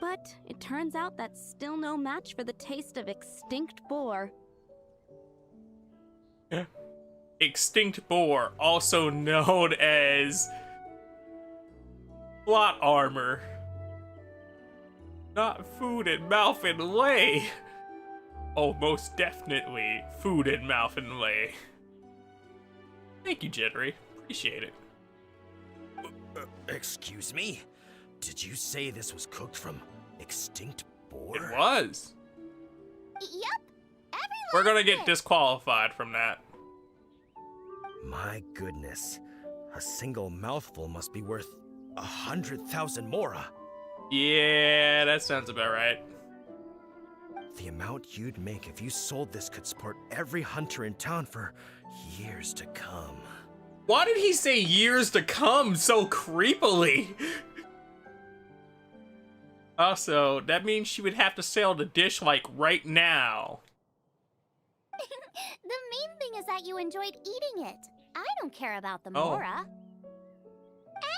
S7: But it turns out that's still no match for the taste of extinct boar.
S1: Extinct boar, also known as plot armor. Not food and mouth and lay. Oh, most definitely food and mouth and lay. Thank you, Jedry. Appreciate it.
S6: Excuse me? Did you say this was cooked from extinct boar?
S1: It was.
S5: Yep.
S1: We're gonna get disqualified from that.
S6: My goodness. A single mouthful must be worth 100,000 mora.
S1: Yeah, that sounds about right.
S6: The amount you'd make if you sold this could support every hunter in town for years to come.
S1: Why did he say years to come so creepily? Also, that means she would have to sell the dish like right now.
S5: The main thing is that you enjoyed eating it. I don't care about the
S1: Oh.
S5: mora.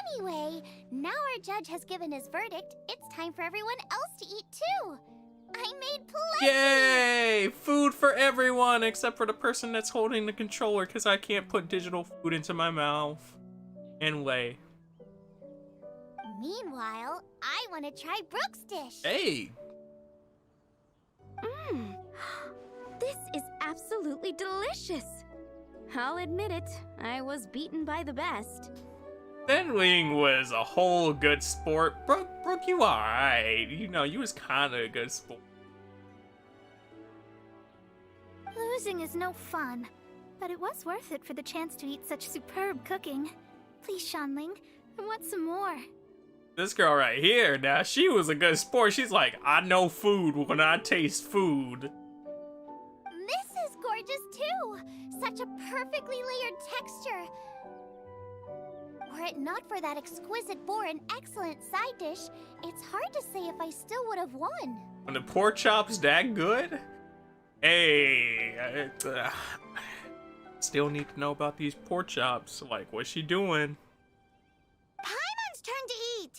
S5: Anyway, now our judge has given his verdict. It's time for everyone else to eat too. I made plenty.
S1: Yay! Food for everyone except for the person that's holding the controller because I can't put digital food into my mouth and lay.
S5: Meanwhile, I want to try Brooke's dish.
S1: Hey!
S7: Mmm. This is absolutely delicious. I'll admit it, I was beaten by the best.
S1: Zenling was a whole good sport. Brooke, you alright. You know, you was kinda a good sport.
S5: Losing is no fun, but it was worth it for the chance to eat such superb cooking. Please, Shanling, I want some more.
S1: This girl right here, now, she was a good sport. She's like, I know food when I taste food.
S5: This is gorgeous too! Such a perfectly layered texture. Were it not for that exquisite boar and excellent side dish, it's hard to say if I still would have won.
S1: When the pork chop's that good? Hey, still need to know about these pork chops. Like, what's she doing?
S5: Paimon's turn to eat!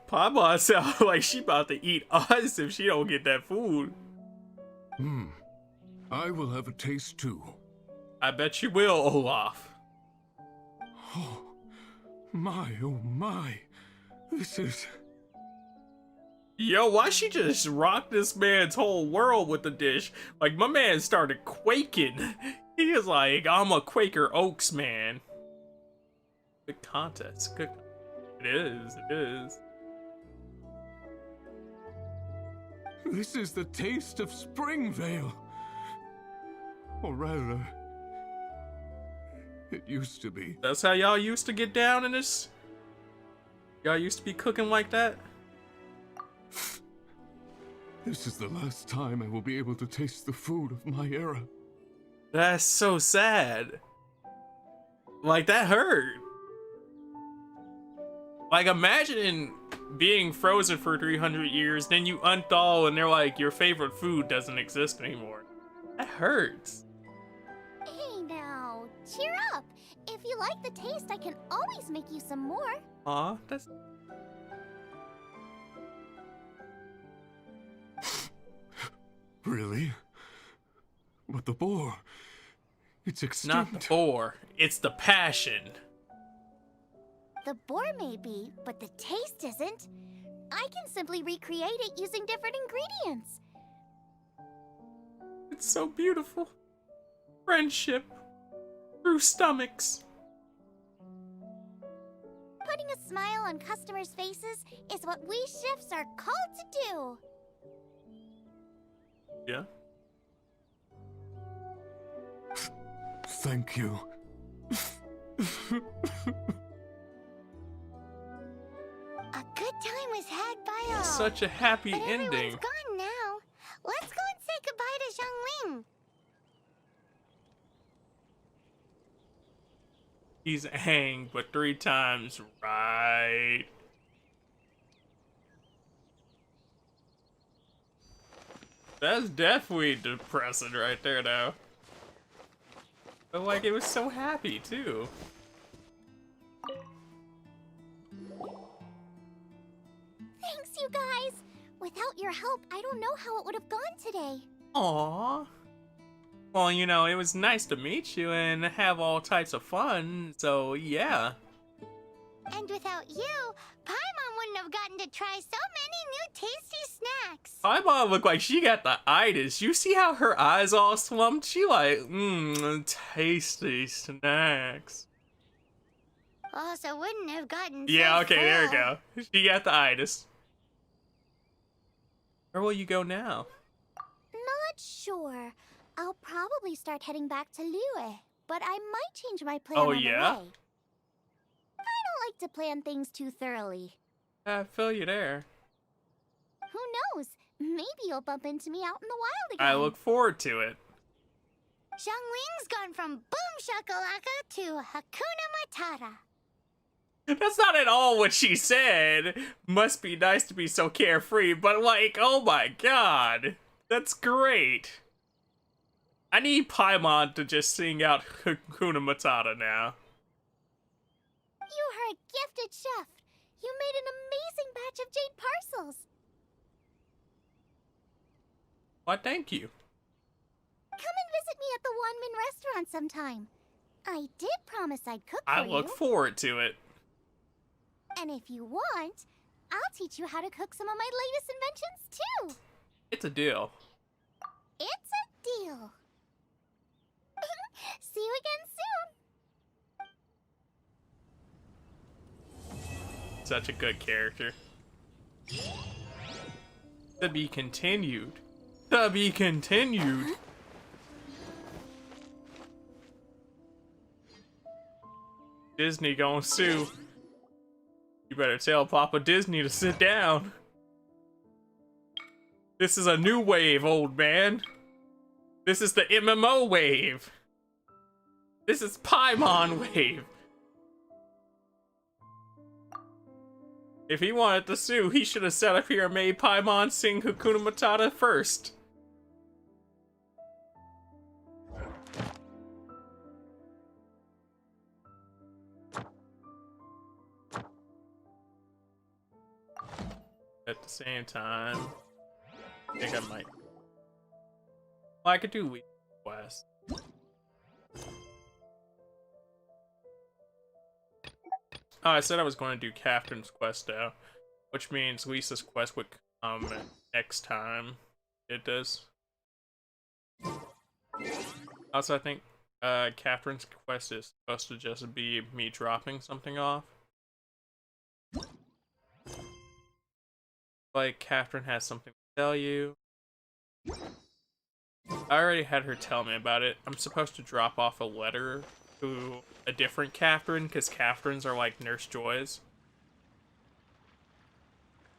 S1: Paimon sounds like she about to eat us if she don't get that food.
S3: I will have a taste too.
S1: I bet you will, Olaf.
S3: Oh my. This is...
S1: Yo, why she just rocked this man's whole world with the dish? Like, my man started quaking. He was like, I'm a Quaker Oaks man. Good contest. Good. It is.
S3: This is the taste of Springvale. Or rather, it used to be.
S1: That's how y'all used to get down in this? Y'all used to be cooking like that?
S3: This is the last time I will be able to taste the food of my era.
S1: That's so sad. Like, that hurt. Like, imagine being frozen for 300 years, then you unthaw and they're like, your favorite food doesn't exist anymore. That hurts.
S5: Hey now, cheer up! If you like the taste, I can always make you some more.
S1: Aw, that's...
S3: Really? But the boar, it's extinct.
S1: Not the boar, it's the passion.
S5: The boar may be, but the taste isn't. I can simply recreate it using different ingredients.
S1: It's so beautiful. Friendship through stomachs.
S5: Putting a smile on customers' faces is what we chefs are called to do.
S1: Yeah.
S3: Thank you.
S5: A good time was had by all.
S1: Such a happy
S5: But
S1: ending.
S5: everyone's gone now. Let's go and say goodbye to Xiangling.
S1: He's hanged, but 3 times right. That's definitely depressing right there, though. But like, it was so happy too.
S5: Thanks, you guys. Without your help, I don't know how it would have gone today.
S1: Aww. Well, you know, it was nice to meet you and have all types of fun, so yeah.
S5: And without you, Paimon wouldn't have gotten to try so many new tasty snacks.
S1: Paimon looked like she got the itis. You see how her eyes all slumped? She like, tasty snacks.
S5: Also wouldn't have gotten
S1: Yeah,
S5: so
S1: okay, there you
S5: full.
S1: go. She got the itis. Where will you go now?
S5: Not sure. I'll probably start heading back to Liyue, but I might change my plan
S1: Oh,
S5: on
S1: yeah?
S5: the way. I don't like to plan things too thoroughly.
S1: I feel you there.
S5: Who knows? Maybe you'll bump into me out in the wild again.
S1: I look forward to it.
S5: Xiangling's gone from boom shakalaka to Hakuna Matata.
S1: That's not at all what she said. Must be nice to be so carefree, but like, oh my god. That's great. I need Paimon to just sing out Hakuna Matata now.
S5: You are a gifted chef. You made an amazing batch of jade parcels.
S1: Why, thank you.
S5: Come and visit me at the Wanmin restaurant sometime. I did promise I'd cook for
S1: I
S5: you.
S1: look forward to it.
S5: And if you want, I'll teach you how to cook some of my latest inventions too.
S1: It's a deal.
S5: It's a deal. See you again soon.
S1: Such a good character. To be continued. To be continued. Disney gonna sue. You better tell Papa Disney to sit down. This is a new wave, old man. This is the MMO wave. This is Paimon wave. If he wanted to sue, he should have sat up here and made Paimon sing Hakuna Matata first. At the same time, I think I might. Well, I could do week quest. Oh, I said I was going to do Captain's quest now, which means Lisa's quest would come next time it does. Also, I think Catherine's quest is supposed to just be me dropping something off. Like, Catherine has something to tell you. I already had her tell me about it. I'm supposed to drop off a letter to a different Catherine, because Catherines are like Nurse Joys.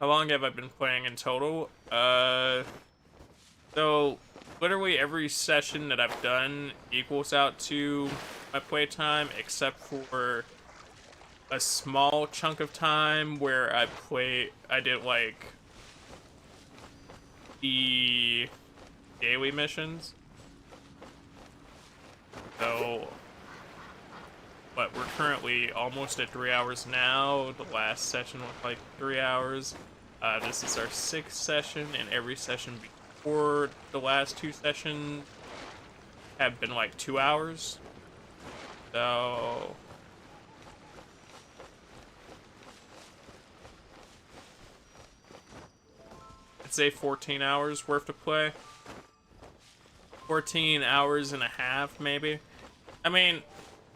S1: How long have I been playing in total? So, literally every session that I've done equals out to my playtime, except for a small chunk of time where I did like the daily missions. So, but we're currently almost at 3 hours now. The last session was like 3 hours. This is our 6th session, and every session before the last 2 sessions have been like 2 hours. So I'd say 14 hours worth of play. 14 hours and a half, maybe. I mean,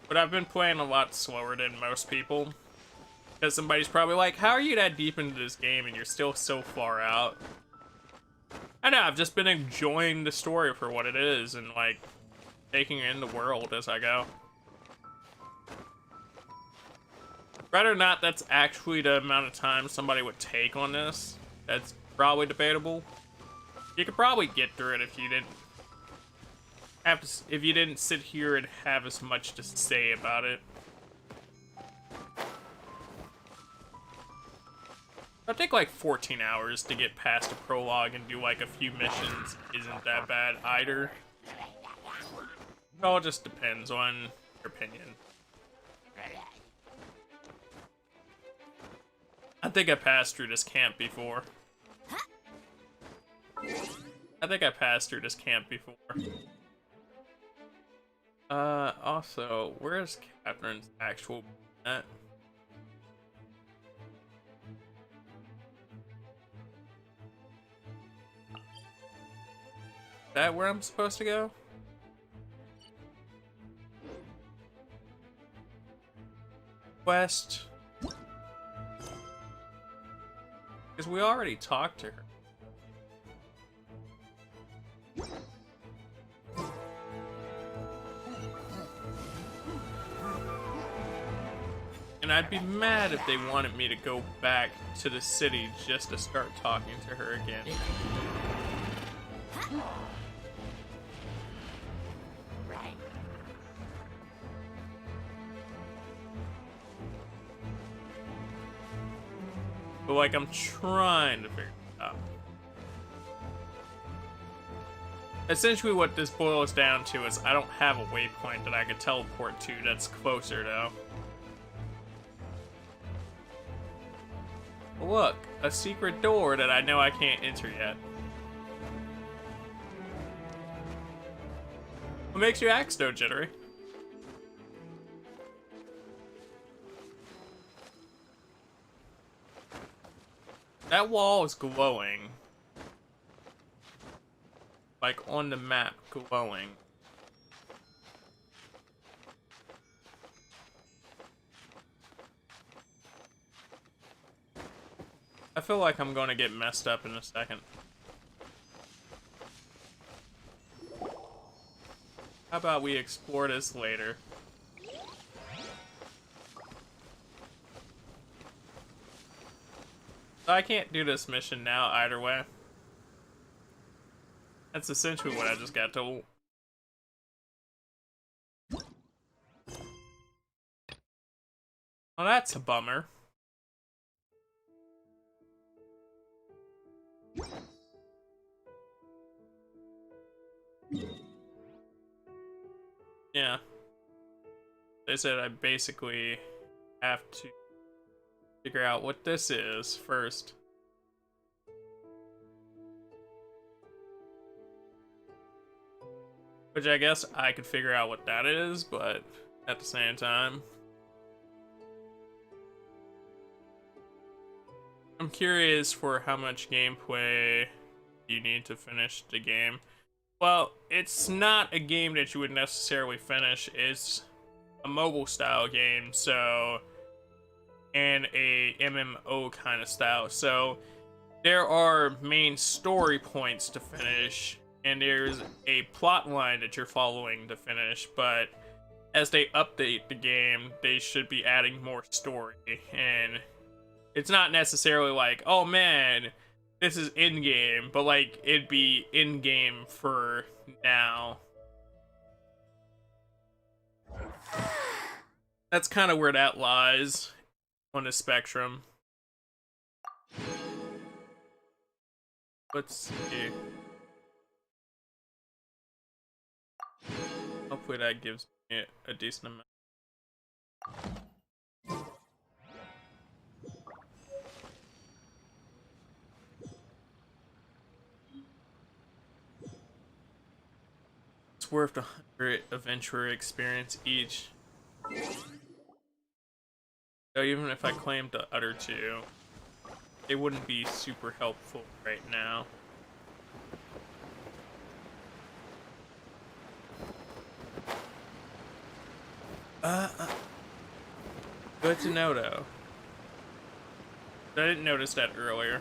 S1: but I've been playing a lot slower than most people. Because somebody's probably like, how are you that deep into this game and you're still so far out? I know, I've just been enjoying the story for what it is and, like, taking in the world as I go. Whether or not that's actually the amount of time somebody would take on this, that's probably debatable. You could probably get through it if you didn't sit here and have as much to say about it. I think like 14 hours to get past a prologue and do like a few missions isn't that bad either. It all just depends on your opinion. I think I passed through this camp before. Also, where's Catherine's actual at? that where I'm supposed to go? Quest. Because we already talked to her. And I'd be mad if they wanted me to go back to the city just to start talking to her again. But like, I'm trying to figure it out. Essentially what this boils down to is I don't have a waypoint that I could teleport to that's closer though. Look, a secret door that I know I can't enter yet. What makes you act so jittery? That wall is glowing. Like on the map, glowing. I feel like I'm gonna get messed up in a second. How about we explore this later? I can't do this mission now either way. That's essentially what I just got told. Well, that's a bummer. Yeah. They said I basically have to figure out what this is first. Which I guess I could figure out what that is, but at the same time, I'm curious for how much gameplay you need to finish the game. Well, it's not a game that you would necessarily finish. It's a mobile style game, so, and a MMO kind of style. So there are main story points to finish, and there's a plot line that you're following to finish, but as they update the game, they should be adding more story, and it's not necessarily like, oh man, this is in-game, but like, it'd be in-game for now. That's kind of where that lies on the spectrum. Let's see. Hopefully that gives me a decent amount. It's worth 100 adventurer experience each. So even if I claimed the other two, it wouldn't be super helpful right now. Good to know, though. I didn't notice that earlier.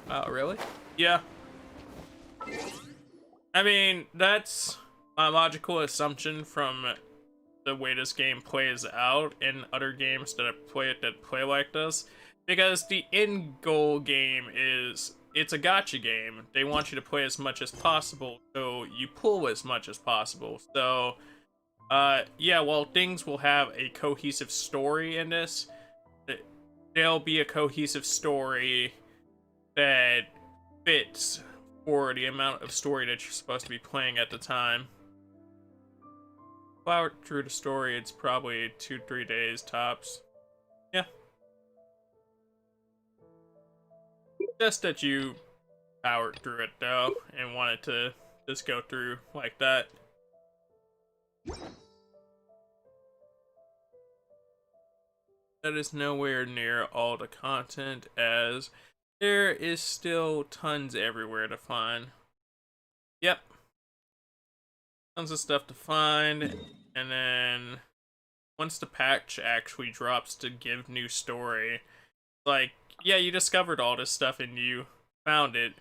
S1: Oh, really? Yeah. I mean, that's my logical assumption from the way this game plays out in other games that play like this. Because the end goal game is, it's a gacha game. They want you to play as much as possible, so you pull as much as possible. So, yeah, well, things will have a cohesive story in this. There'll be a cohesive story that fits for the amount of story that you're supposed to be playing at the time. Power through the story, it's probably 2-3 days tops. Yeah. Just that you powered through it though, and wanted to just go through like that. That is nowhere near all the content as There is still tons everywhere to find. Yep. Tons of stuff to find. And then once the patch actually drops to give new story, like, yeah, you discovered all this stuff and you found it,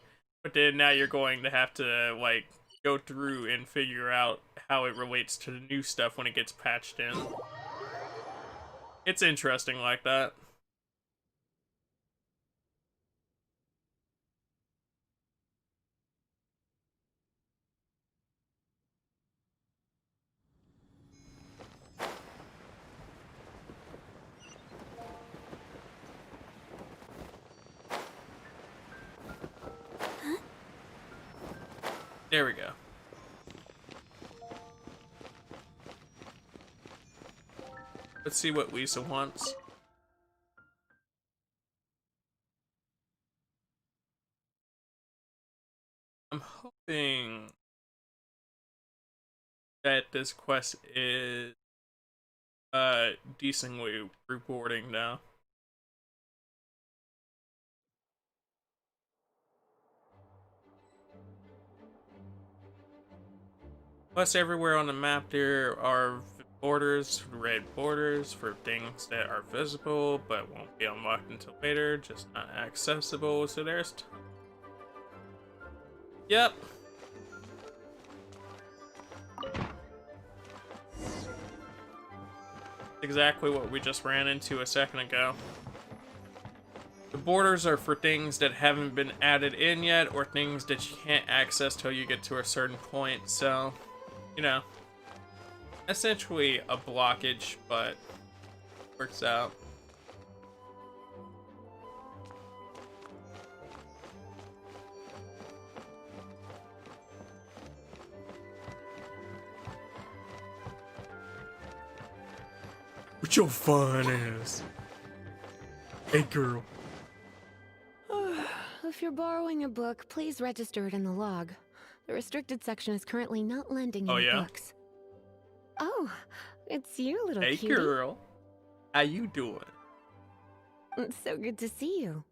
S1: but then now you're going to have to, like, go through and figure out how it relates to the new stuff when it gets patched in. It's interesting like that. There we go. Let's see what Lisa wants. I'm hoping that this quest is decently rewarding now. Plus, everywhere on the map there are borders, red borders for things that are visible but won't be unlocked until later, just not accessible. So there's yep. Exactly what we just ran into a second ago. The borders are for things that haven't been added in yet, or things that you can't access till you get to a certain point, so, you know, essentially a blockage, but works out. With your fun ass. Hey, girl.
S8: If you're borrowing a book, please register it in the log. The restricted section is currently not lending any books. Oh, it's you, little
S1: Hey,
S8: cutie.
S1: girl. How you doing?
S8: It's so good to see you.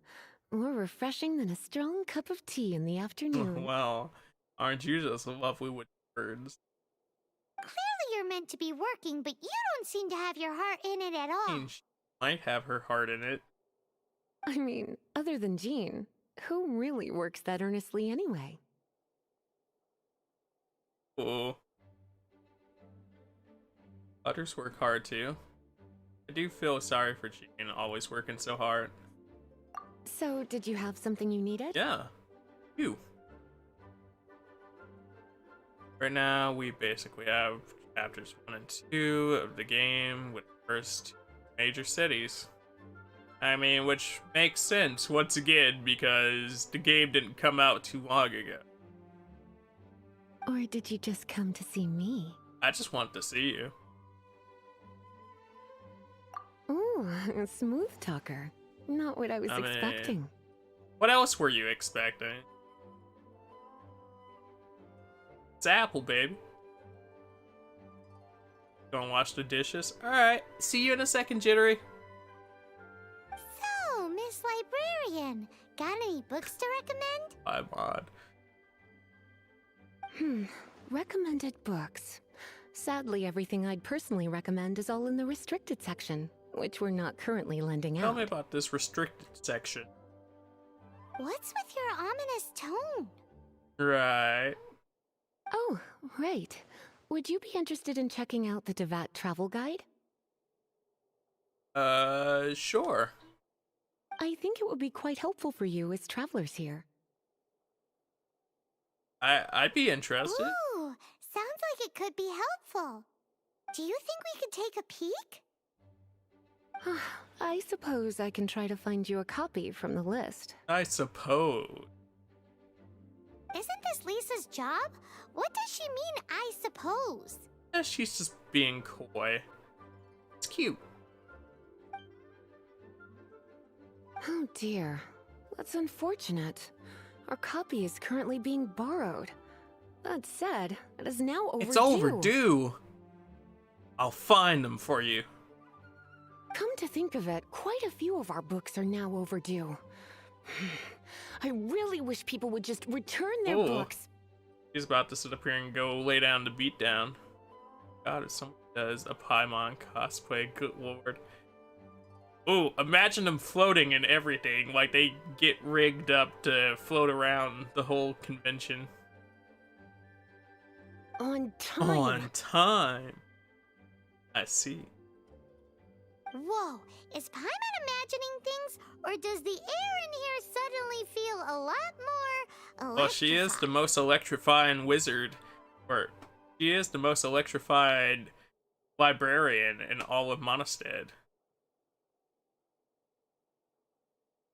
S8: More refreshing than a strong cup of tea in the afternoon.
S1: Wow. Aren't you just lovely with words?
S5: Clearly you're meant to be working, but you don't seem to have your heart in it at all.
S1: She might have her heart in it.
S8: I mean, other than Jean, who really works that earnestly anyway?
S1: Cool. Others work hard too. I do feel sorry for Jean always working so hard.
S8: So, did you have something you needed?
S1: Yeah. You. Right now, we basically have chapters 1 and 2 of the game with the first major cities. I mean, which makes sense, once again, because the game didn't come out too long ago.
S8: Or did you just come to see me?
S1: I just want to see you.
S8: Ooh, a smooth talker. Not what I was expecting.
S1: What else were you expecting? It's Apple, baby. Gonna wash the dishes? Alright, see you in a second, Jittery.
S5: So, Miss Librarian, got any books to recommend?
S1: I'm on.
S8: Recommended books. Sadly, everything I'd personally recommend is all in the restricted section, which we're not currently lending out.
S1: Tell me about this restricted section.
S5: What's with your ominous tone?
S1: Right.
S8: Oh, right. Would you be interested in checking out the Devat travel guide?
S1: Sure.
S8: I think it would be quite helpful for you as travelers here.
S1: I'd be interested.
S5: Ooh, sounds like it could be helpful. Do you think we could take a peek?
S8: I suppose I can try to find you a copy from the list.
S1: I suppose.
S5: Isn't this Lisa's job? What does she mean, I suppose?
S1: Yeah, she's just being coy. It's cute.
S8: Oh dear. That's unfortunate. Our copy is currently being borrowed. That said, it is now overdue.
S1: It's overdue. I'll find them for you.
S8: Come to think of it, quite a few of our books are now overdue. I really wish people would just return their
S1: Ooh.
S8: books.
S1: He's about to sit up here and go lay down to beat down. God, if someone does a Paimon cosplay, good lord. Ooh, imagine them floating and everything. Like they get rigged up to float around the whole convention.
S8: On time.
S1: On time. I see.
S5: Whoa, is Paimon imagining things, or does the air in here suddenly feel a lot more
S1: Well, she is the most electrifying wizard, or she is the most electrified librarian in all of Monastead.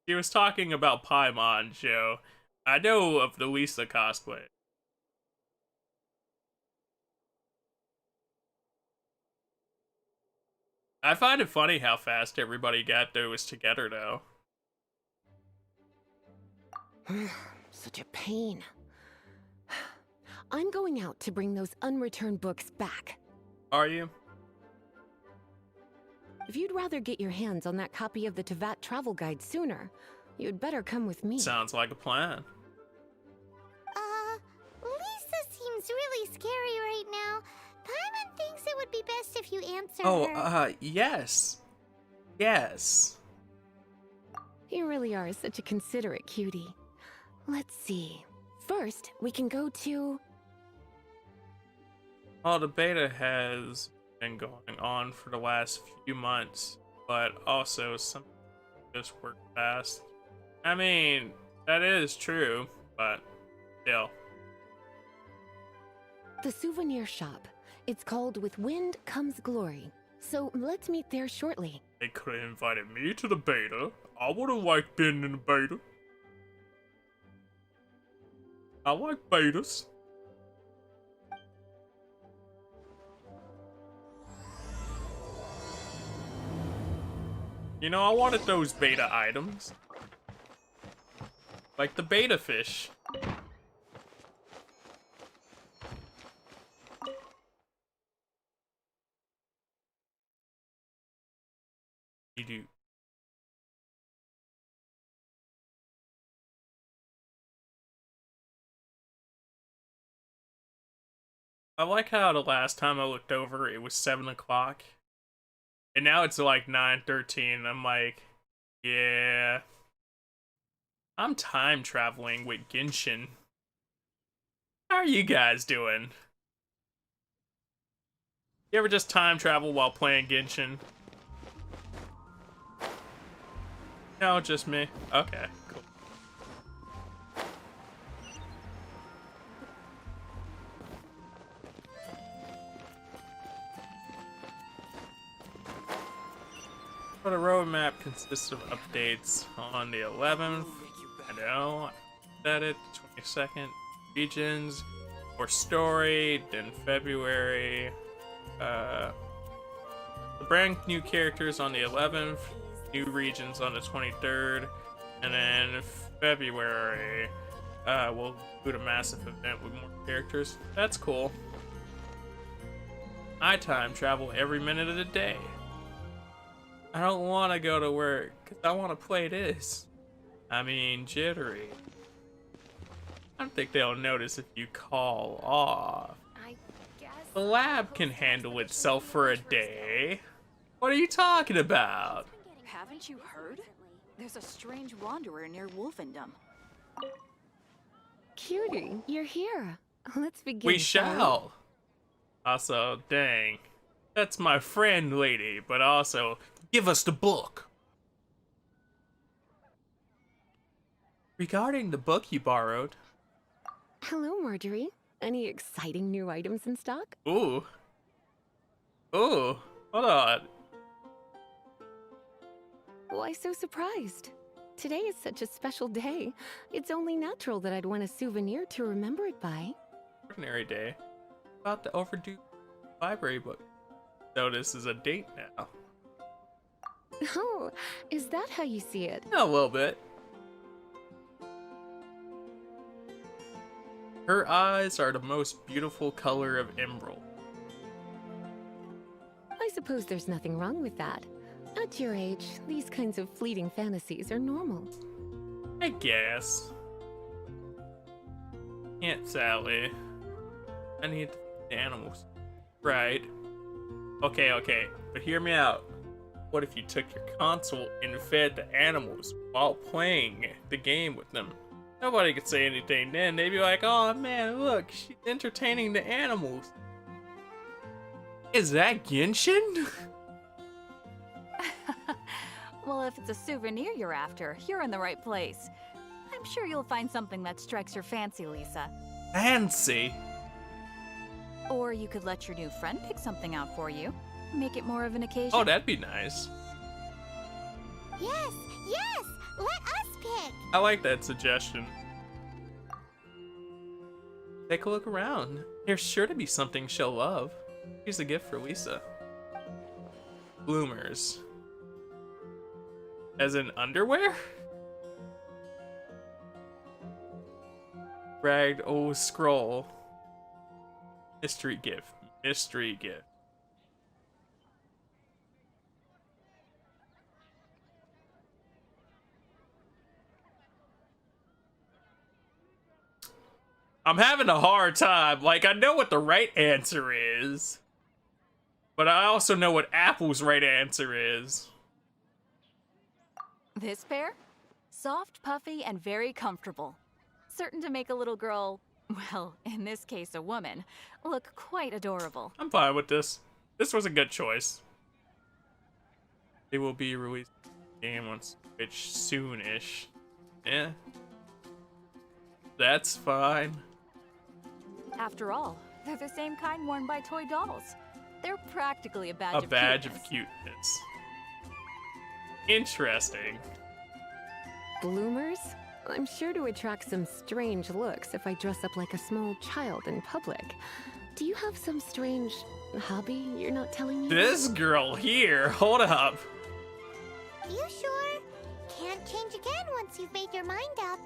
S1: She was talking about Paimon, Joe. I know of the Lisa cosplay. I find it funny how fast everybody got those together, though.
S8: Such a pain. I'm going out to bring those unreturned books back.
S1: Are you?
S8: If you'd rather get your hands on that copy of the Teyvat travel guide sooner, you'd better come with me.
S1: Sounds like a plan.
S5: Lisa seems really scary right now. Paimon thinks it would be best if you answer
S1: Oh,
S5: her.
S1: yes. Yes.
S8: You really are such a considerate cutie. Let's see. First, we can go to...
S1: Well, the beta has been going on for the last few months, but also some just work fast. I mean, that is true, but still.
S8: the souvenir shop. It's called With Wind Comes Glory. So let's meet there shortly.
S1: They could have invited me to the beta. I would have liked being in the beta. I like betas. You know, I wanted those beta items. Like the beta fish. Beidou. I like how the last time I looked over it was 7 o'clock. And now it's like 9:13. I'm like, yeah. I'm time traveling with Genshin. How are you guys doing? You ever just time travel while playing Genshin? No, just me. Okay, cool. So the roadmap consists of updates on the 11th. I know, I said it. 22nd, regions, or story. Then February. The brand new characters on the 11th. New regions on the 23rd, and then February, we'll do a massive event with more characters. That's cool. I time travel every minute of the day. I don't want to go to work, because I want to play this. I mean, jittery. I don't think they'll notice if you call off.
S2: I guess
S1: The lab can handle itself for a day. What are you talking about?
S9: Haven't you heard? There's a strange wanderer near Wolfendom.
S8: Cutie, you're here. Let's begin.
S1: We
S8: shall
S1: shall. Also, dang. That's my friend, lady, but also, give us the book. Regarding the book you borrowed.
S8: Hello, Marjorie. Any exciting new items in stock?
S1: Ooh. Ooh. Hold on.
S8: Why so surprised? Today is such a special day. It's only natural that I'd want a souvenir to remember it by.
S1: Ordinary day. About the overdue library book. So this is a date now.
S8: Oh, is that how you see it?
S1: A little bit. Her eyes are the most beautiful color of emerald.
S8: I suppose there's nothing wrong with that. At your age, these kinds of fleeting fantasies are normal.
S1: I guess. can't, Sally. I need to feed the animals. Right. Okay. But hear me out. What if you took your console and fed the animals while playing the game with them? Nobody could say anything then. They'd be like, oh man, look, she's entertaining the animals. Is that Genshin?
S9: Well, if it's a souvenir you're after, you're in the right place. I'm sure you'll find something that strikes your fancy, Lisa.
S1: Fancy?
S9: Or you could let your new friend pick something out for you. Make it more of an occasion.
S1: Oh, that'd be nice.
S5: Yes, let us pick.
S1: I like that suggestion. Take a look around. There's sure to be something she'll love. Here's a gift for Lisa. Bloomers. As in underwear? Ragged old scroll. Mystery gift. Mystery gift. I'm having a hard time. Like, I know what the right answer is. But I also know what Apple's right answer is.
S9: This pair? Soft, puffy, and very comfortable. Certain to make a little girl, well, in this case a woman, look quite adorable.
S1: I'm fine with this. This was a good choice. They will be released game on Switch soonish. Yeah. That's fine.
S9: After all, they're the same kind worn by toy dolls. They're practically a badge
S1: A
S9: of
S1: badge
S9: cuteness.
S1: of cuteness. Interesting.
S8: Bloomers? I'm sure to attract some strange looks if I dress up like a small child in public. Do you have some strange hobby you're not telling me
S1: This
S8: about?
S1: girl here, hold up.
S5: You sure? Can't change again once you've made your mind up.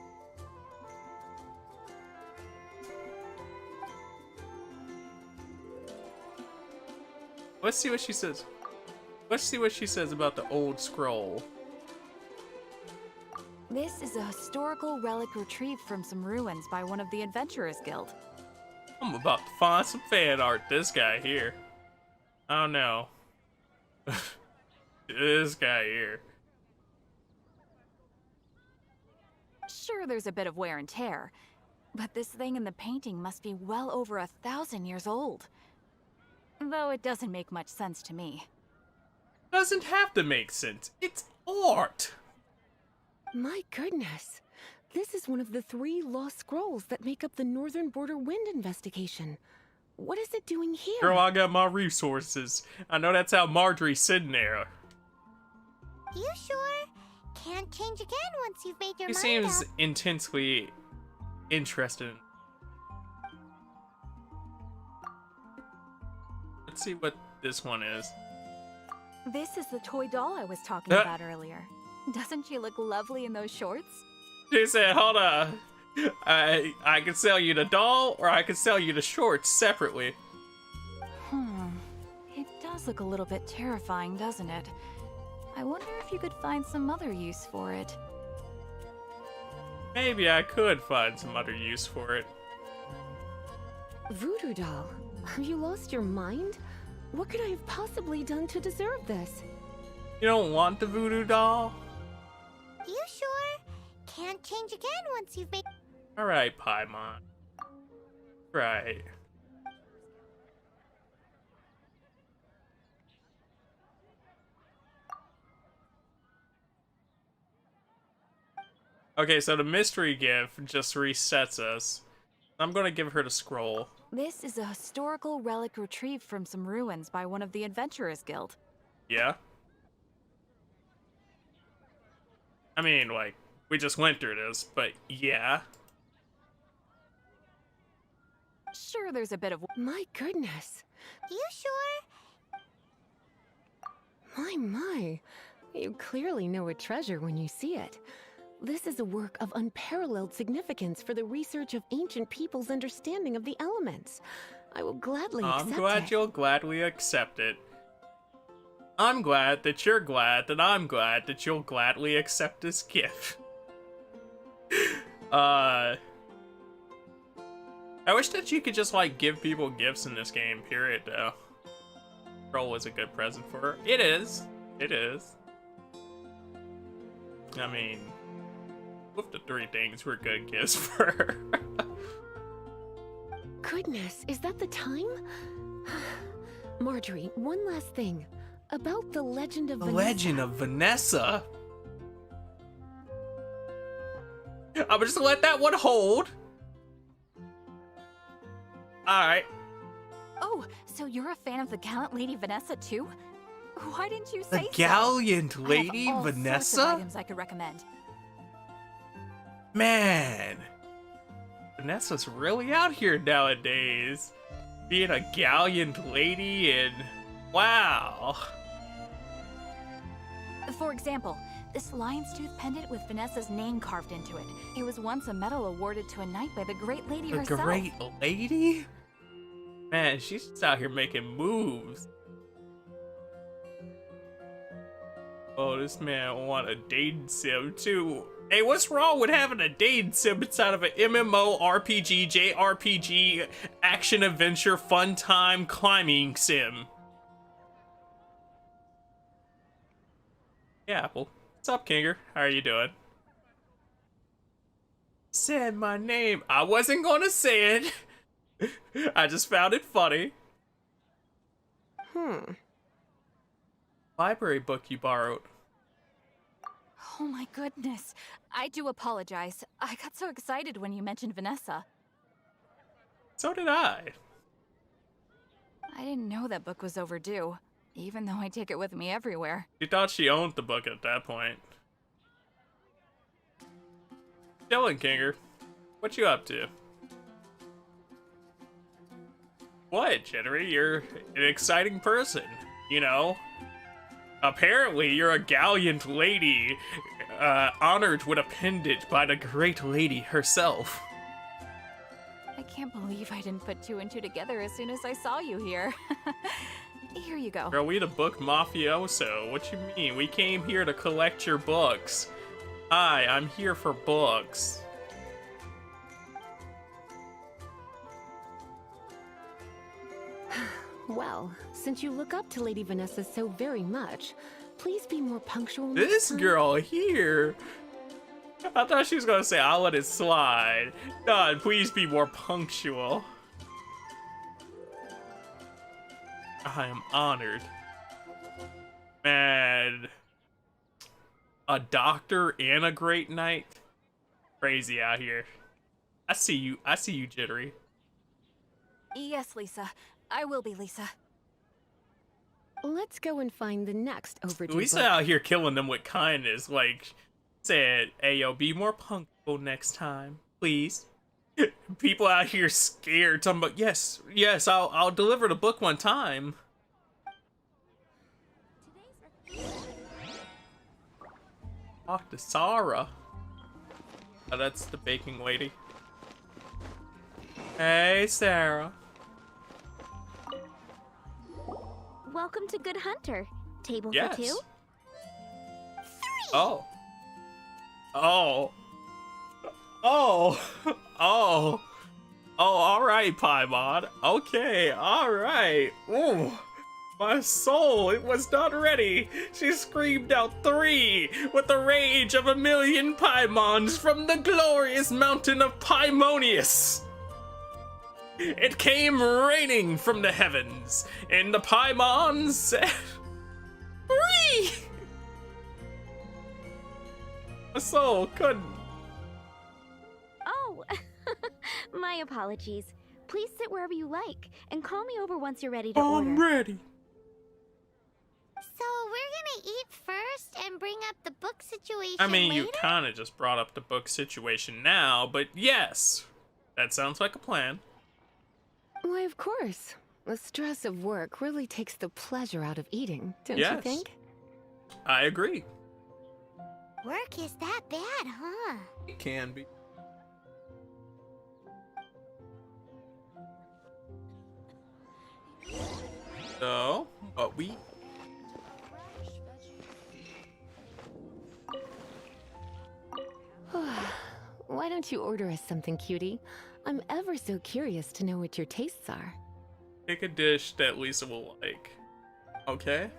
S1: Let's see what she says. Let's see what she says about the old scroll.
S9: This is a historical relic retrieved from some ruins by one of the Adventurers Guild.
S1: I'm about to find some fan art. This guy here. Oh no. This guy here.
S9: Sure, there's a bit of wear and tear, but this thing in the painting must be well over 1,000 years old. Though it doesn't make much sense to me.
S1: Doesn't have to make sense. It's art.
S8: My goodness. This is one of the 3 lost scrolls that make up the Northern Border Wind investigation. What is it doing here?
S1: Girl, I got my resources. I know that's how Marjorie's sitting there.
S5: You sure? Can't change again once you've made your
S1: He
S5: mind
S1: seems
S5: up.
S1: intensely interested. Let's see what this one is.
S9: This is the toy doll I was talking about earlier. Doesn't she look lovely in those shorts?
S1: She said, hold on. I can sell you the doll, or I can sell you the shorts separately.
S9: It does look a little bit terrifying, doesn't it? I wonder if you could find some other use for it.
S1: Maybe I could find some other use for it.
S8: Voodoo doll, have you lost your mind? What could I have possibly done to deserve this?
S1: You don't want the voodoo doll?
S5: You sure? Can't change again once you've made...
S1: Alright, Paimon. Right. Okay, so the mystery gift just resets us. I'm gonna give her the scroll.
S9: This is a historical relic retrieved from some ruins by one of the Adventurers Guild.
S1: Yeah? I mean, like, we just went through this, but yeah.
S9: Sure, there's a bit of...
S8: My goodness.
S5: You sure?
S8: My. You clearly know a treasure when you see it. This is a work of unparalleled significance for the research of ancient people's understanding of the elements. I will gladly accept it.
S1: I'm glad you'll gladly accept it. I'm glad that you're glad that I'm glad that you'll gladly accept this gift. I wish that you could just like give people gifts in this game, period, though. Troll was a good present for her. It is. It is. I mean, with the 3 things were good gifts for her.
S8: Goodness, is that the time? Marjorie, one last thing. About the legend of
S1: The
S8: Vanessa.
S1: Legend of Vanessa. I'm just gonna let that one hold. Alright.
S9: Oh, so you're a fan of the gallant Lady Vanessa too? Why didn't you
S1: The
S9: say
S1: gallant
S9: so?
S1: Lady
S9: I have all
S1: Vanessa?
S9: sorts of items I could recommend.
S1: Man. Vanessa's really out here nowadays. Being a gallant lady and... Wow.
S9: For example, this lion's tooth pendant with Vanessa's name carved into it. It was once a medal awarded to a knight by the Great Lady
S1: The
S9: herself.
S1: Great Lady? Man, she's just out here making moves. Oh, this man want a dating sim too. Hey, what's wrong with having a dating sim inside of an MMO, RPG, JRPG, action adventure, fun time, climbing sim? Yeah, Apple. What's up, Kinger? How are you doing? Said my name. I wasn't gonna say it. I just found it funny. Library book you borrowed.
S9: Oh my goodness. I do apologize. I got so excited when you mentioned Vanessa.
S1: So did I.
S9: I didn't know that book was overdue, even though I take it with me everywhere.
S1: She thought she owned the book at that point. Chillin', Kinger. What you up to? What, Jittery? You're an exciting person, you know? Apparently, you're a gallant lady, honored with a pendant by the Great Lady herself.
S9: I can't believe I didn't put 2 and 2 together as soon as I saw you here. Here you go.
S1: Girl, we the book mafioso. What you mean? We came here to collect your books. Hi, I'm here for books.
S8: Well, since you look up to Lady Vanessa so very much, please be more punctual.
S1: This
S8: next time.
S1: girl here. I thought she was gonna say, I'll let it slide. God, please be more punctual. I am honored. Man. A doctor and a great knight? Crazy out here. I see you, Jittery.
S9: Yes, Lisa. I will be, Lisa.
S8: Let's go and find the next overdue
S1: Lisa
S8: book.
S1: out here killing them with kindness, like, said, hey, yo, be more punctual next time, please. People out here scared, talking about, yes, I'll deliver the book one time. Talk to Sarah. Oh, that's the baking lady. Hey, Sarah.
S7: Welcome to Good Hunter. Table
S1: Yes.
S7: for 2?
S1: Oh. Oh. Oh. Oh. Oh, alright, Paimon. Okay, alright. Ooh. My soul, it was not ready. She screamed out 3 with the rage of 1,000,000 Paimons from the glorious mountain of Paimonius. It came raining from the heavens, and the Paimons said, "Free!" My soul couldn't.
S7: Oh, my apologies. Please sit wherever you like, and call me over once you're ready to order.
S1: I'm ready.
S5: So we're gonna eat first and bring up the book situation
S1: I mean,
S5: later?
S1: you kind of just brought up the book situation now, but yes, that sounds like a plan.
S8: Why, of course. The stress of work really takes the pleasure out of eating, don't
S1: Yes.
S8: you think?
S1: I agree.
S5: Work is that bad, huh?
S1: It can be. So, what we...
S8: Why don't you order us something, cutie? I'm ever so curious to know what your tastes are.
S1: Pick a dish that Lisa will like. Okay.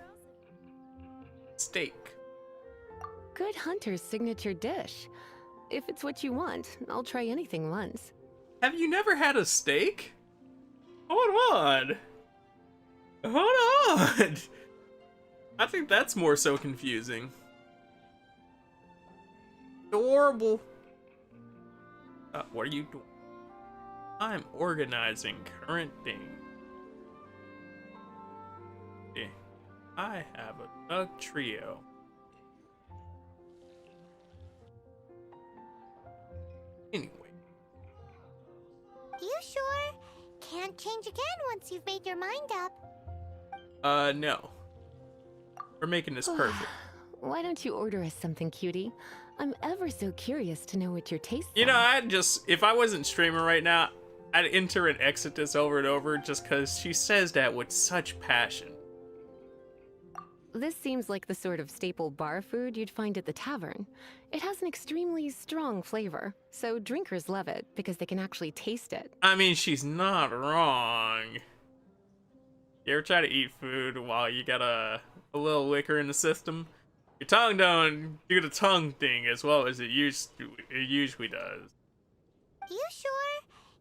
S1: Steak.
S8: Good hunter's signature dish. If it's what you want, I'll try anything once.
S1: Have you never had a steak? Hold on. Hold on. I think that's more so confusing. Adorable. What are you doing? I'm organizing current thing. Okay. I have a dog trio. Anyway.
S5: You sure? Can't change again once you've made your mind up.
S1: No. We're making this perfect.
S8: Why don't you order us something, cutie? I'm ever so curious to know what your tastes are.
S1: You know, if I wasn't streaming right now, I'd enter and exit this over and over just because she says that with such passion.
S8: This seems like the sort of staple bar food you'd find at the tavern. It has an extremely strong flavor, so drinkers love it because they can actually taste it.
S1: I mean, she's not wrong. You ever try to eat food while you got a little liquor in the system? Your tongue don't do the tongue thing as well as it usually does.
S5: You sure?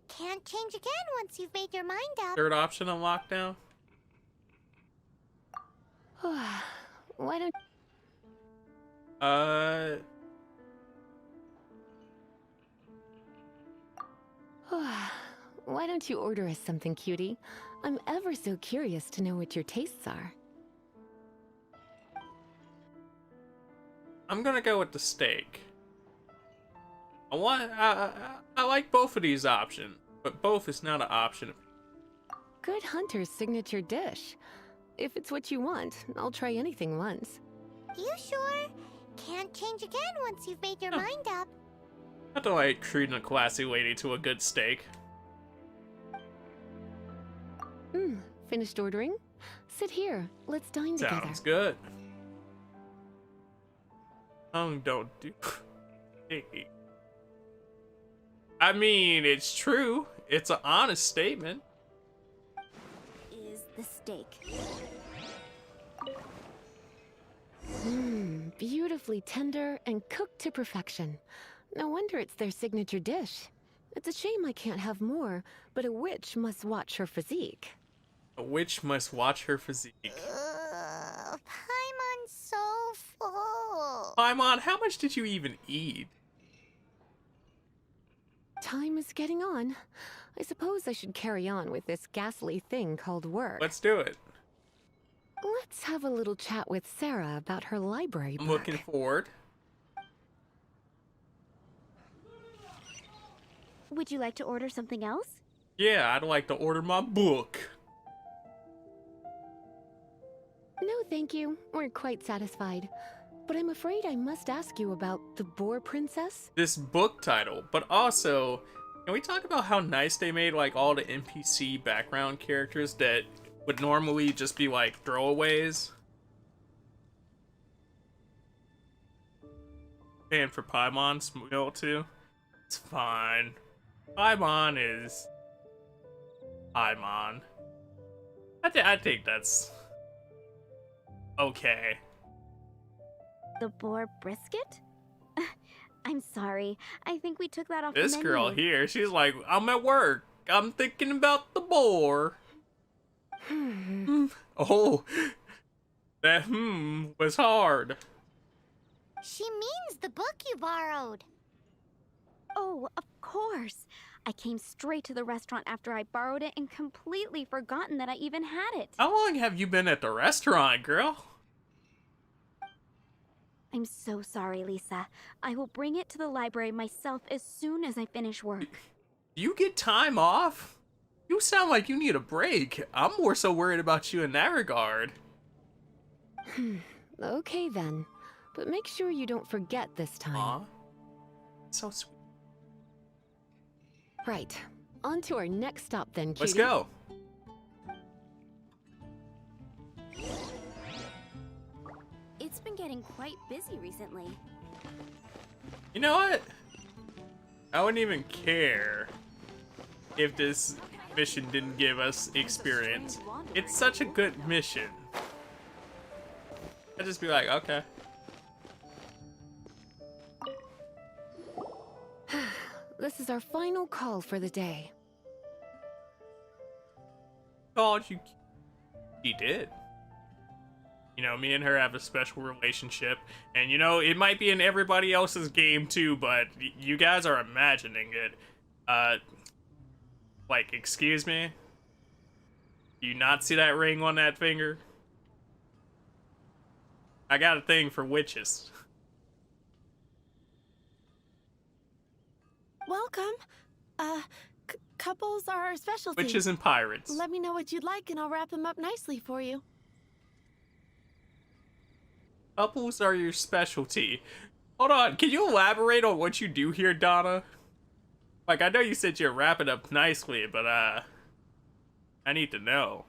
S5: Can't change again once you've made your mind up.
S1: Third option on lockdown?
S8: Why don't... Why don't you order us something, cutie? I'm ever so curious to know what your tastes are.
S1: I'm gonna go with the steak. I like both of these options, but both is not an option.
S8: Good hunter's signature dish. If it's what you want, I'll try anything once.
S5: You sure? Can't change again once you've made your mind up.
S1: I don't like treating a classy lady to a good steak.
S8: Finished ordering? Sit here. Let's dine together.
S1: Sounds good. Don't do. I mean, it's true. It's an honest statement.
S7: Is the steak.
S8: Beautifully tender and cooked to perfection. No wonder it's their signature dish. It's a shame I can't have more, but a witch must watch her physique.
S1: A witch must watch her physique.
S5: Paimon's so full.
S1: Paimon, how much did you even eat?
S8: Time is getting on. I suppose I should carry on with this ghastly thing called work.
S1: Let's do it.
S8: Let's have a little chat with Sarah about her library book.
S1: I'm looking forward.
S7: Would you like to order something else?
S1: Yeah, I'd like to order my book.
S8: No, thank you. We're quite satisfied. But I'm afraid I must ask you about the Boar Princess.
S1: This book title, but also, can we talk about how nice they made like all the NPC background characters that would normally just be like throwaways? And for Paimon's meal too. It's fine. Paimon is Paimon. I think that's okay.
S7: The boar brisket? I'm sorry. I think we took that off
S1: This
S7: the menu.
S1: girl here, she's like, I'm at work. I'm thinking about the boar. Oh, that was hard.
S5: She means the book you borrowed.
S7: Oh, of course. I came straight to the restaurant after I borrowed it and completely forgotten that I even had it.
S1: How long have you been at the restaurant, girl?
S7: I'm so sorry, Lisa. I will bring it to the library myself as soon as I finish work.
S1: Do you get time off? You sound like you need a break. I'm more so worried about you in that regard.
S8: Okay then. But make sure you don't forget this time.
S1: Aw. So sweet.
S8: Right. On to our next stop then, cutie.
S1: Let's go.
S7: It's been getting quite busy recently.
S1: You know what? I wouldn't even care if this mission didn't give us experience. It's such a good mission. I'd just be like, okay.
S8: This is our final call for the day.
S1: Oh, he did. You know, me and her have a special relationship, and you know, it might be in everybody else's game too, but you guys are imagining it. Like, excuse me? Do you not see that ring on that finger? I got a thing for witches.
S10: Welcome. Couples are our specialty.
S1: Witches and pirates.
S10: Let me know what you'd like and I'll wrap them up nicely for you.
S1: Couples are your specialty. Hold on, can you elaborate on what you do here, Donna? Like, I know you said you're wrapping up nicely, but, I need to know.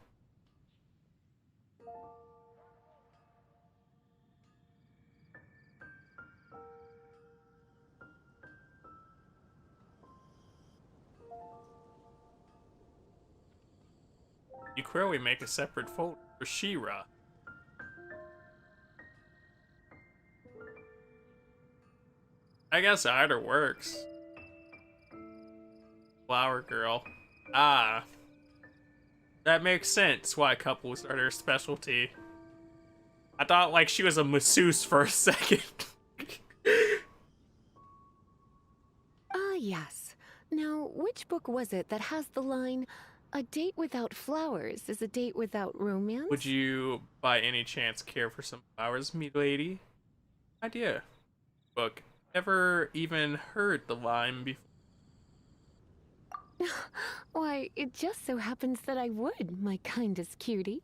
S1: You clearly make a separate folder for She-Ra. I guess either works. Flower girl. Ah. That makes sense why couples are their specialty. I thought like she was a masseuse for a second.
S8: Yes. Now, which book was it that has the line, "A date without flowers is a date without romance"?
S1: Would you, by any chance, care for some flowers, me lady? Idea. Book. Ever even heard the line before?
S8: Why, it just so happens that I would, my kindest cutie.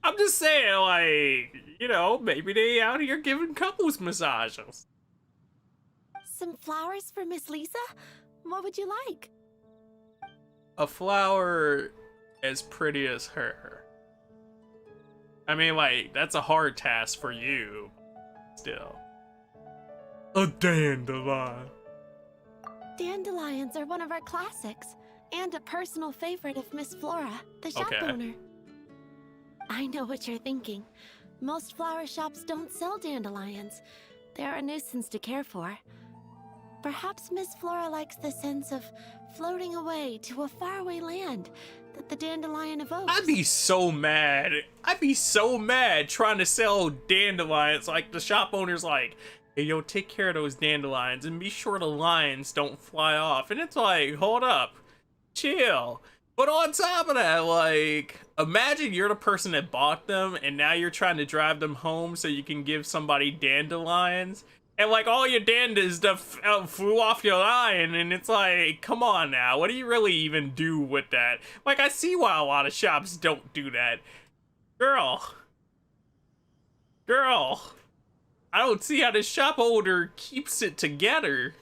S1: I'm just saying, like, you know, maybe they out here giving couples massages.
S10: Some flowers for Miss Lisa? What would you like?
S1: A flower as pretty as her. I mean, like, that's a hard task for you. Still. A dandelion.
S10: Dandelions are one of our classics, and a personal favorite of Miss Flora, the shop owner. I know what you're thinking. Most flower shops don't sell dandelions. They're a nuisance to care for. Perhaps Miss Flora likes the sense of floating away to a faraway land that the dandelion evokes.
S1: I'd be so mad. I'd be so mad trying to sell dandelions. Like, the shop owner's like, hey, yo, take care of those dandelions and be sure the lions don't fly off. And it's like, hold up. Chill. But on top of that, like, imagine you're the person that bought them and now you're trying to drive them home so you can give somebody dandelions. And, like, all your dandas flew off your line, and it's like, come on now, what do you really even do with that? Like, I see why a lot of shops don't do that. Girl, I don't see how this shop owner keeps it together.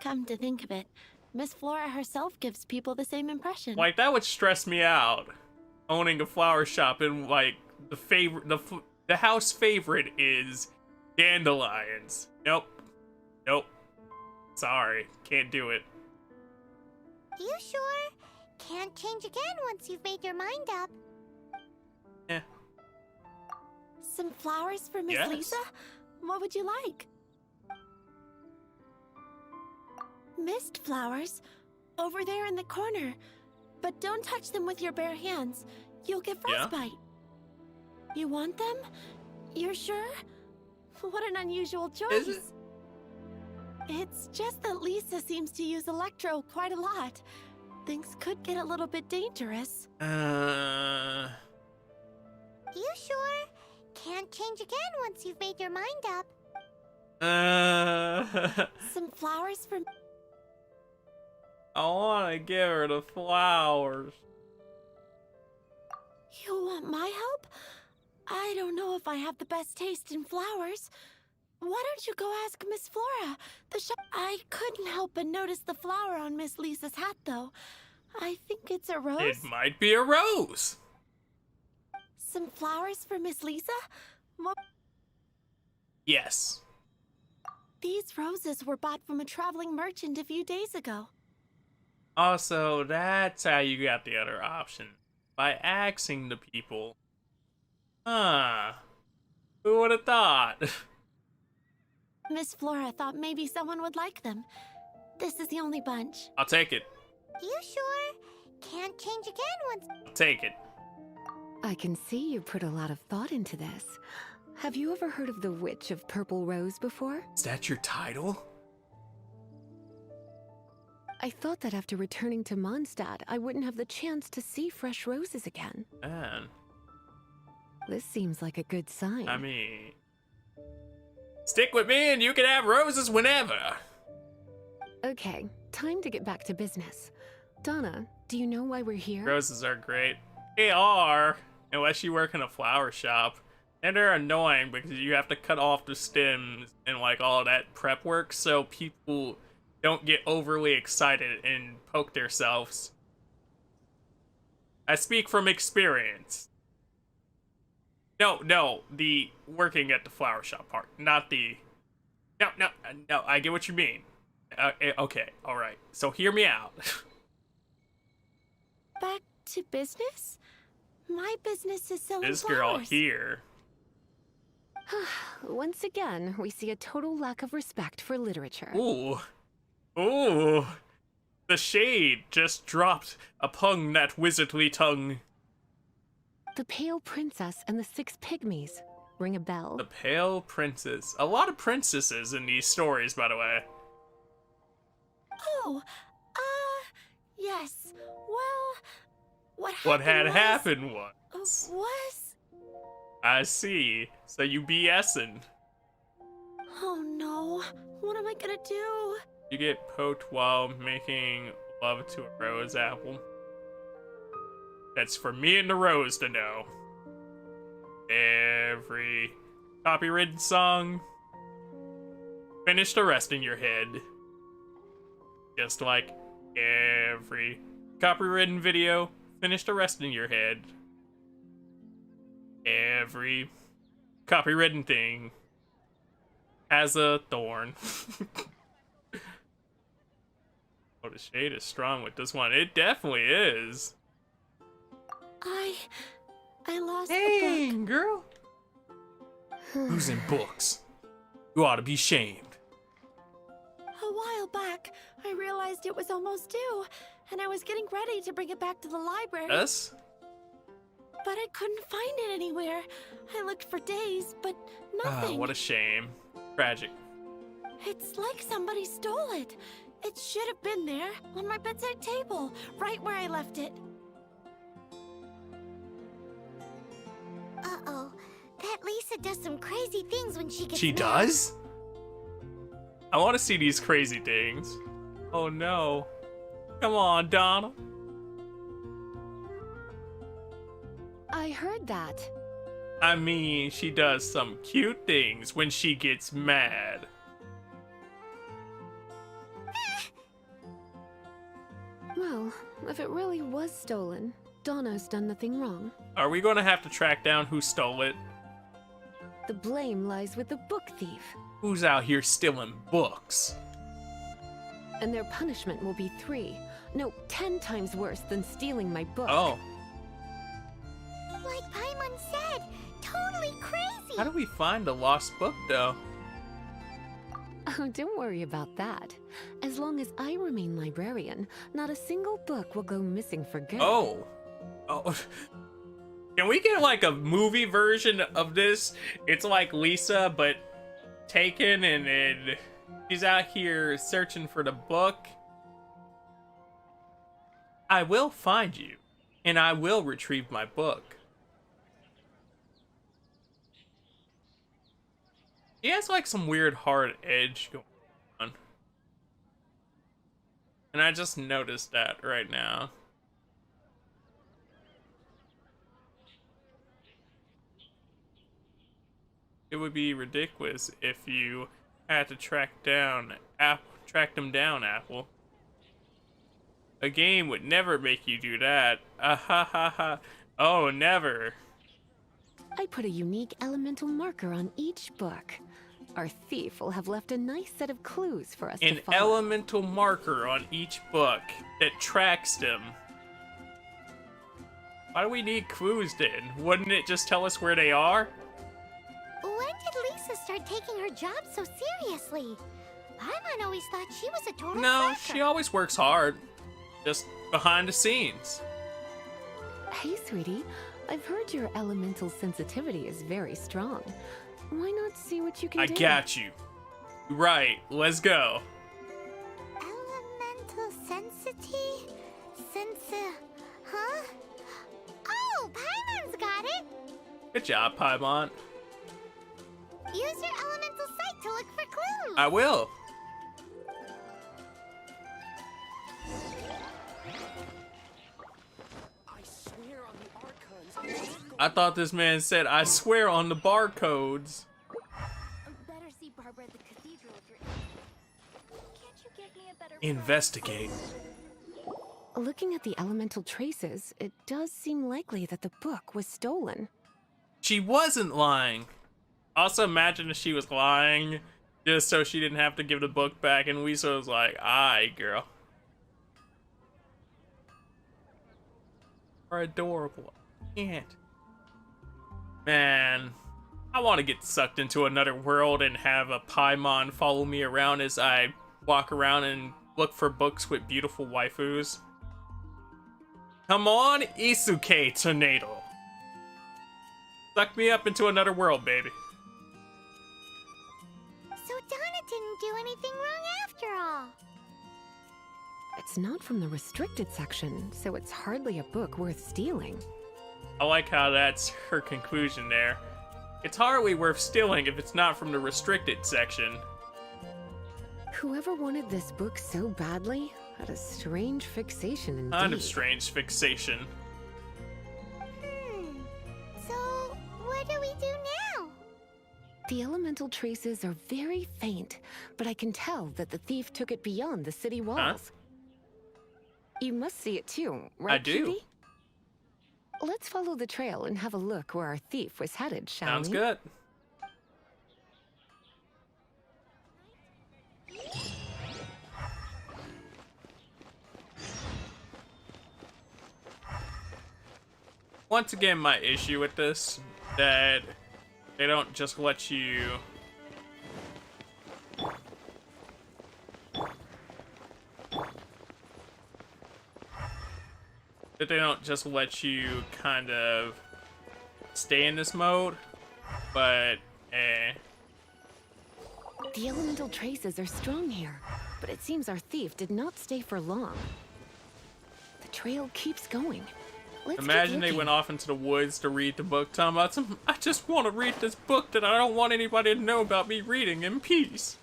S10: Come to think of it, Miss Flora herself gives people the same impression.
S1: Like, that would stress me out, owning a flower shop, and, like, the house favorite is dandelions. Nope. Sorry, can't do it.
S5: You sure? Can't change again once you've made your mind up.
S1: Eh.
S10: Some flowers for Miss Lisa? What would you like? Mist flowers? Over there in the corner. But don't touch them with your bare hands. You'll get frostbite. You want them? You're sure? What an unusual choice.
S1: Is it?
S10: It's just that Lisa seems to use Electro quite a lot. Things could get a little bit dangerous.
S5: You sure? Can't change again once you've made your mind up.
S10: Some flowers for...
S1: I want to give her the flowers.
S10: You want my help? I don't know if I have the best taste in flowers. Why don't you go ask Miss Flora? I couldn't help but notice the flower on Miss Lisa's hat, though. I think it's a rose.
S1: It might be a rose.
S10: Some flowers for Miss Lisa? What?
S1: Yes.
S10: These roses were bought from a traveling merchant a few days ago.
S1: Also, that's how you got the other option. By asking the people. Huh. Who would have thought?
S10: Miss Flora thought maybe someone would like them. This is the only bunch.
S1: I'll take it.
S5: You sure? Can't change again once.
S1: I'll take it.
S8: I can see you put a lot of thought into this. Have you ever heard of the Witch of Purple Rose before?
S1: Is that your title?
S8: I thought that after returning to Mondstadt, I wouldn't have the chance to see fresh roses again.
S1: Man.
S8: This seems like a good sign.
S1: I mean... Stick with me and you can have roses whenever.
S8: Okay, time to get back to business. Donna, do you know why we're here?
S1: Roses are great. They are, unless you work in a flower shop. And they're annoying because you have to cut off the stems and like all that prep work so people don't get overly excited and poke themselves. I speak from experience. No, the working at the flower shop part, not the... No, I get what you mean. Okay, alright. So hear me out.
S10: Back to business? My business is selling
S1: This girl
S10: flowers.
S1: here.
S8: Once again, we see a total lack of respect for literature.
S1: Ooh. The shade just dropped upon that wizardly tongue.
S8: The Pale Princess and the Six Pygmies. Ring a bell?
S1: The Pale Princess. A lot of princesses in these stories, by the way.
S10: Oh, yes. Well,
S1: What had
S10: was-
S1: happened was...
S10: Was?
S1: I see. So you BSing.
S10: Oh no. What am I gonna do?
S1: You get poked while making love to a rose apple. That's for me and the rose to know. Every copywritten song, finish the rest in your head. Just like every copywritten video, finish the rest in your head. Every copywritten thing has a thorn. Oh, the shade is strong with this one. It definitely is.
S10: I lost
S1: Hey,
S10: the book.
S1: girl. Losing books. You ought to be shamed.
S10: A while back, I realized it was almost due, and I was getting ready to bring it back to the library.
S1: Yes?
S10: But I couldn't find it anywhere. I looked for days, but nothing.
S1: What a shame. Tragic.
S10: It's like somebody stole it. It should have been there, on my bedside table, right where I left it.
S5: Uh-oh. That Lisa does some crazy things when she gets
S1: She
S5: mad.
S1: does? I want to see these crazy things. Oh no. Come on, Donna.
S8: I heard that.
S1: I mean, she does some cute things when she gets mad.
S8: Well, if it really was stolen, Donna's done nothing wrong.
S1: Are we going to have to track down who stole it?
S8: The blame lies with the book thief,
S1: Who's out here stealing books?
S8: and their punishment will be 10 times worse than stealing my book.
S1: Oh,
S5: Like Paimon said, totally crazy.
S1: how do we find the lost book, though?
S8: Oh, don't worry about that. As long as I remain librarian, not a single book will go missing for good.
S1: Oh. Can we get like a movie version of this? It's like Lisa, but taken, and then she's out here searching for the book. I will find you, and I will retrieve my book. He has like some weird hard edge going on. And I just noticed that right now. It would be ridiculous if you had to track them down, Apple. A game would never make you do that. Ah ha ha ha. Oh, never.
S8: I put a unique elemental marker on each book. Our thief will have left a nice set of clues for us
S1: An
S8: to follow.
S1: elemental marker on each book that tracks them. Why do we need clues then? Wouldn't it just tell us where they are?
S5: When did Lisa start taking her job so seriously? Paimon always thought she was a total
S1: No,
S5: slacker.
S1: she always works hard. Just behind the scenes.
S8: Hey, sweetie. I've heard your elemental sensitivity is very strong. Why not see what you can
S1: I
S8: do?
S1: got you. Right, let's go.
S5: Elemental sensity? Huh? Oh, Paimon's got it!
S1: Good job, Paimon.
S5: Use your elemental sight to look for clues!
S1: I will. I thought this man said, I swear on the barcodes.
S7: Better see Barbara at the cathedral if you're. Can't you give me a better
S1: Investigate.
S8: Looking at the elemental traces, it does seem likely that the book was stolen.
S1: She wasn't lying. Also, imagine if she was lying just so she didn't have to give the book back, and Lisa was like, aye, girl. Are adorable. I can't. Man, I want to get sucked into another world and have a Paimon follow me around as I walk around and look for books with beautiful waifus. Come on, Isuke Tornado. Suck me up into another world, baby.
S5: So Donna didn't do anything wrong after all.
S8: It's not from the restricted section, so it's hardly a book worth stealing.
S1: I like how that's her conclusion there. It's hardly worth stealing if it's not from the restricted section.
S8: Whoever wanted this book so badly had a strange fixation indeed.
S1: Kind of strange fixation.
S5: So, what do we do now?
S8: The elemental traces are very faint, but I can tell that the thief took it beyond the city walls. You must see it too, right,
S1: I do.
S8: cutie? Let's follow the trail and have a look where our thief was headed, shall
S1: Sounds
S8: we?
S1: good. Once again, my issue with this, that they don't just let you... That they don't just let you kind of stay in this mode, but
S8: The elemental traces are strong here, but it seems our thief did not stay for long. The trail keeps going. Let's
S1: Imagine
S8: keep
S1: they
S8: looking.
S1: went off into the woods to read the book, talking about some, I just want to read this book that I don't want anybody to know about me reading in peace.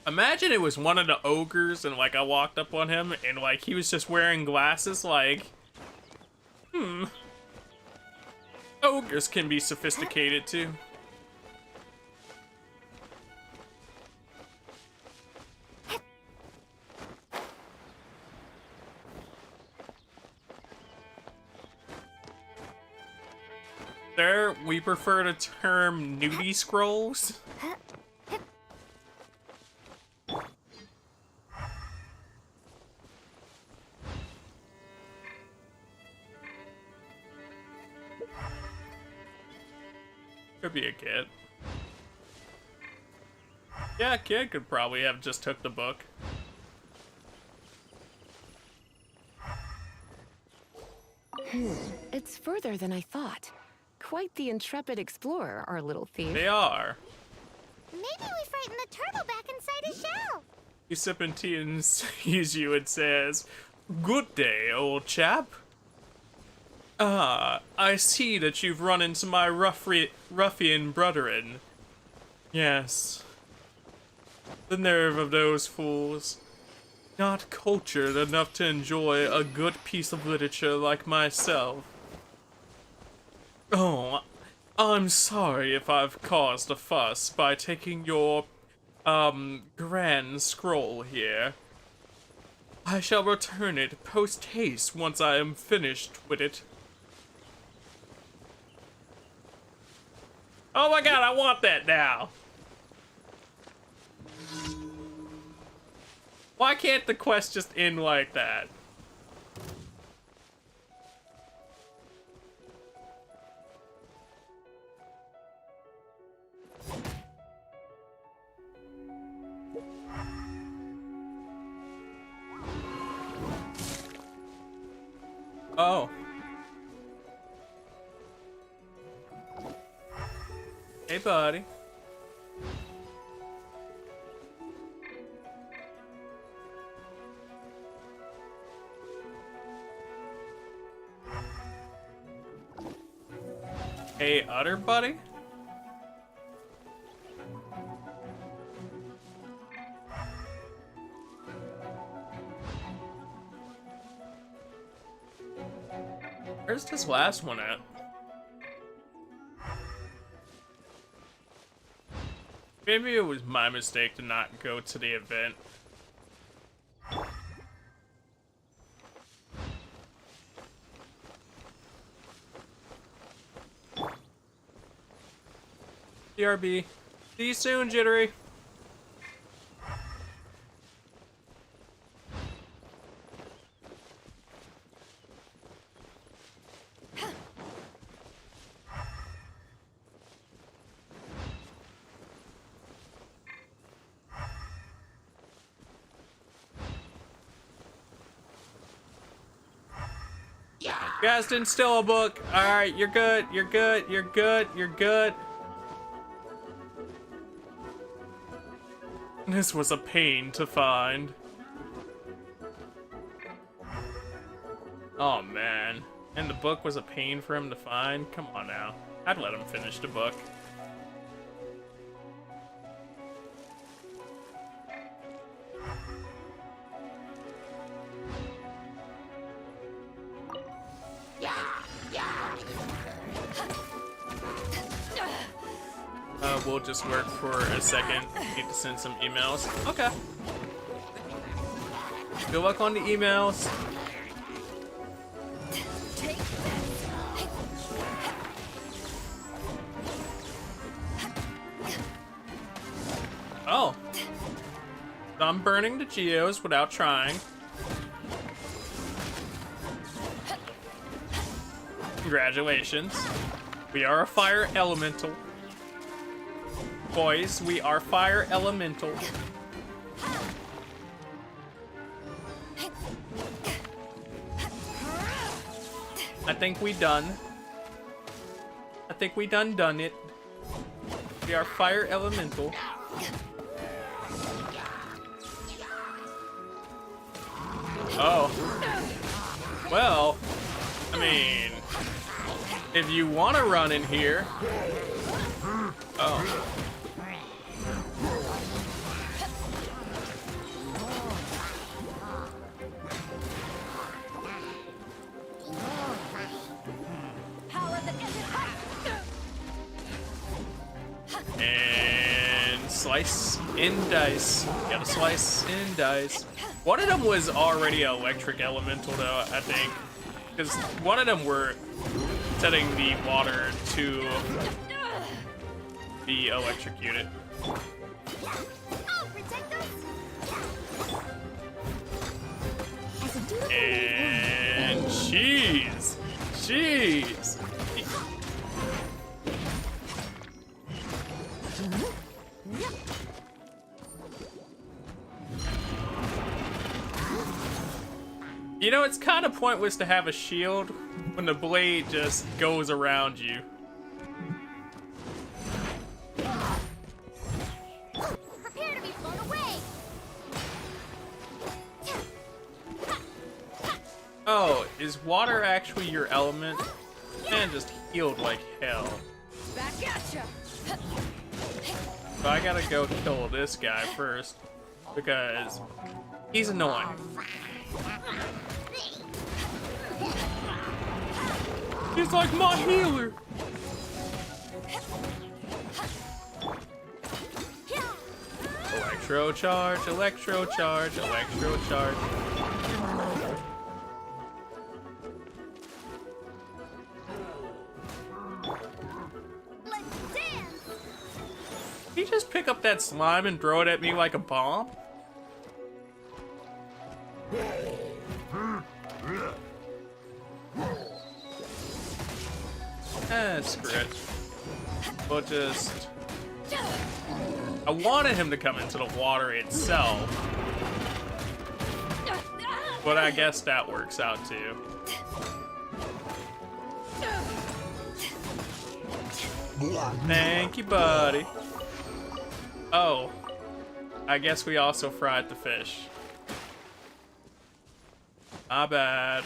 S1: Imagine it was one of the ogres and like I walked up on him and like he was just wearing glasses, like, ogres can be sophisticated too. There, we prefer the term nudie scrolls. Could be a kid. Yeah, a kid could probably have just took the book.
S8: It's further than I thought. Quite the intrepid explorer, our little thief.
S1: They are.
S5: Maybe we frighten the turtle back inside his shell.
S1: He's sipping tea and sees you and says, "Good day, old chap. Ah, I see that you've run into my ruffian brethren. Yes. The nerve of those fools. Not cultured enough to enjoy a good piece of literature like myself. Oh, I'm sorry if I've caused a fuss by taking your, grand scroll here. I shall return it post-haste once I am finished with it. Oh my god, I want that now! Why can't the quest just end like that? Oh. Hey, buddy. Hey, Utter buddy? Where's this last one at? Maybe it was my mistake to not go to the event. BRB. See you soon, Jittery. You guys didn't steal a book. Alright, you're good, you're good, you're good, you're good. This was a pain to find. Oh man. And the book was a pain for him to find? Come on now. I'd let him finish the book. We'll just work for a second. Need to send some emails. Okay. Good luck on the emails. Oh. I'm burning the geos without trying. Congratulations. We are a fire elemental. Boys, we are fire elemental. I think we done. I think we done it. We are fire elemental. Oh. Well, I mean, if you want to run in here. Oh. And slice and dice. Gotta slice and dice. One of them was already electric elemental though, I think. Because one of them were setting the water to the electric unit. And cheese! Cheese! You know, it's kind of pointless to have a shield when the blade just goes around you.
S5: Prepare to be blown away.
S1: Oh, is water actually your element? Man, just healed like hell.
S10: Back at ya.
S1: So I gotta go kill this guy first because he's annoying. He's like my healer. Electro charge, electro charge, electro charge. Did he just pick up that slime and throw it at me like a bomb? Screw it. We'll just... I wanted him to come into the water itself. But I guess that works out too. Thank you, buddy. Oh. I guess we also fried the fish. My bad.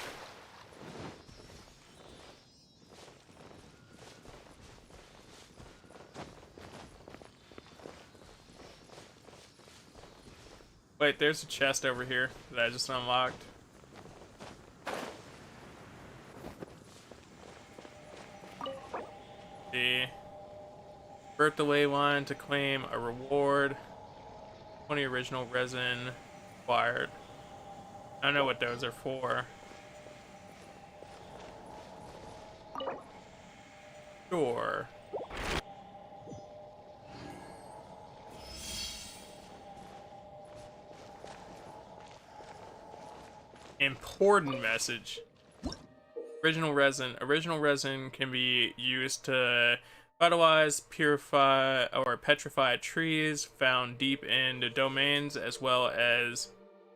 S1: Wait, there's a chest over here that I just unlocked. See. Convert the ley line to claim a reward. 20 original resin acquired. I don't know what those are for. Sure. Important message. Original resin. Original resin can be used to vitalize, purify, or petrify trees found deep in the domains, as well as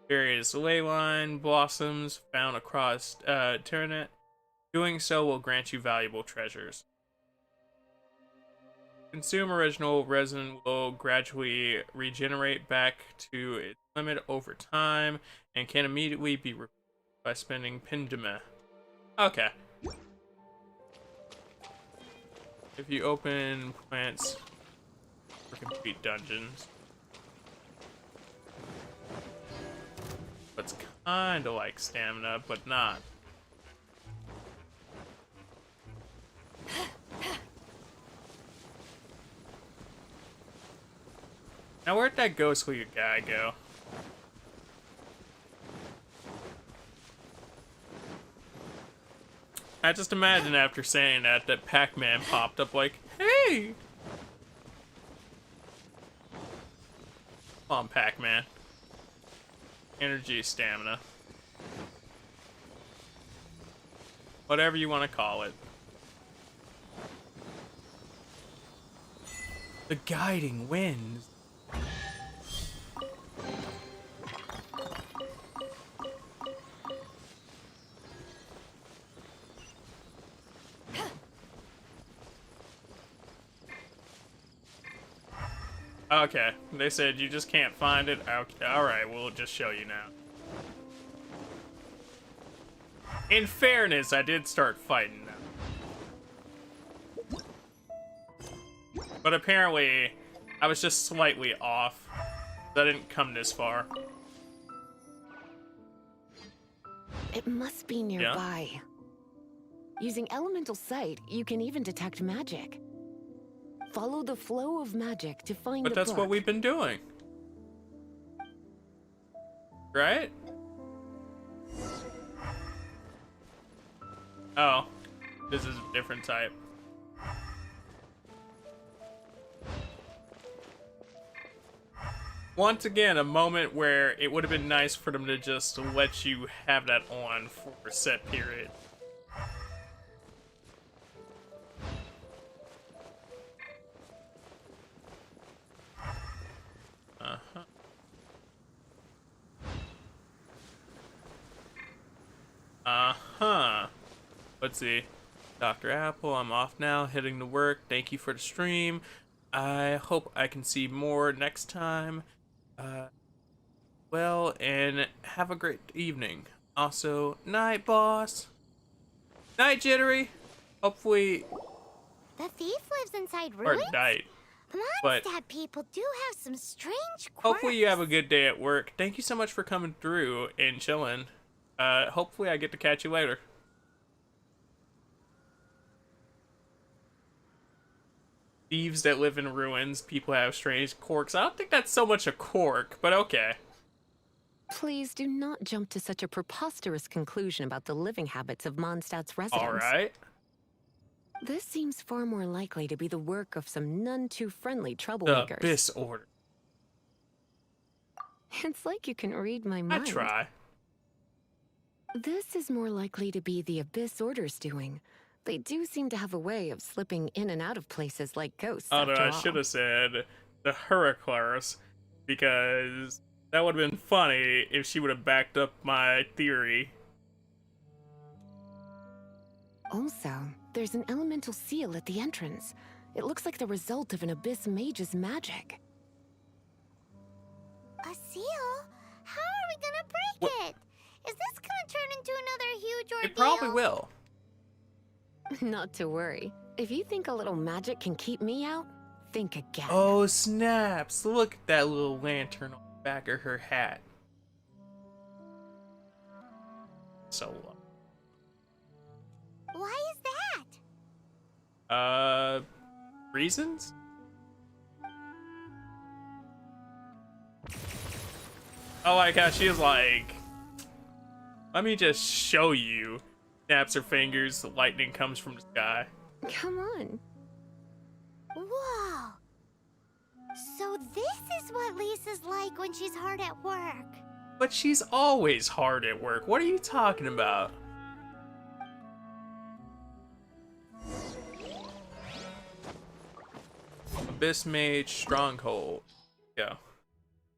S1: various ley line blossoms found across Tyrannet. Doing so will grant you valuable treasures. Consume original resin will gradually regenerate back to its limit over time and can immediately be replaced by spending Pindima. Okay. If you open plants for complete dungeons. It's kinda like stamina, but not. Now where'd that ghostly guy go? I just imagine after saying that Pac-Man popped up like, hey! Come on, Pac-Man. Energy, stamina. Whatever you want to call it. The guiding winds. Okay, they said you just can't find it. Okay, alright, we'll just show you now. In fairness, I did start fighting them. But apparently, I was just slightly off. I didn't come this far.
S8: It must be nearby. Yeah? Using elemental sight, you can even detect magic. Follow the flow of magic to find the book.
S1: But that's what we've been doing. Right? Oh. This is a different type. Once again, a moment where it would have been nice for them to just let you have that on for a set period. Let's see. Dr. Apple, I'm off now, heading to work. Thank you for the stream. I hope I can see more next time. Well, and have a great evening. Also, night, boss. Night, Jittery. Hopefully...
S5: The thief lives inside ruins?
S1: Or night.
S5: Mondstadt people do have some strange quirks.
S1: Hopefully you have a good day at work. Thank you so much for coming through and chilling. Hopefully I get to catch you later. Thieves that live in ruins, people have strange quirks. I don't think that's so much a quirk, but okay.
S8: Please do not jump to such a preposterous conclusion about the living habits of Mondstadt's residents.
S1: Alright.
S8: This seems far more likely to be the work of some none too friendly
S1: The
S8: troublemakers.
S1: Abyss Order.
S8: It's like you can read my mind.
S1: I try.
S8: This is more likely to be the Abyss Order's doing. They do seem to have a way of slipping in and out of places like ghosts.
S1: Although
S8: after
S1: I
S8: all.
S1: should have said the Hurricanes, because that would have been funny if she would have backed up my theory.
S8: Also, there's an elemental seal at the entrance. It looks like the result of an Abyss mage's magic.
S5: A seal? How are we gonna break it? Is this gonna turn into another huge ordeal?
S1: It probably will.
S8: Not to worry. If you think a little magic can keep me out, think again.
S1: Oh, snaps. Look at that little lantern on the back of her hat. So
S5: Why is that?
S1: Reasons? Oh my god, she is like, let me just show you. Snaps her fingers, the lightning comes from the sky.
S8: Come on.
S5: Whoa. So this is what Lisa's like when she's hard at work.
S1: But she's always hard at work. What are you talking about? Abyss Mage Stronghold. Go.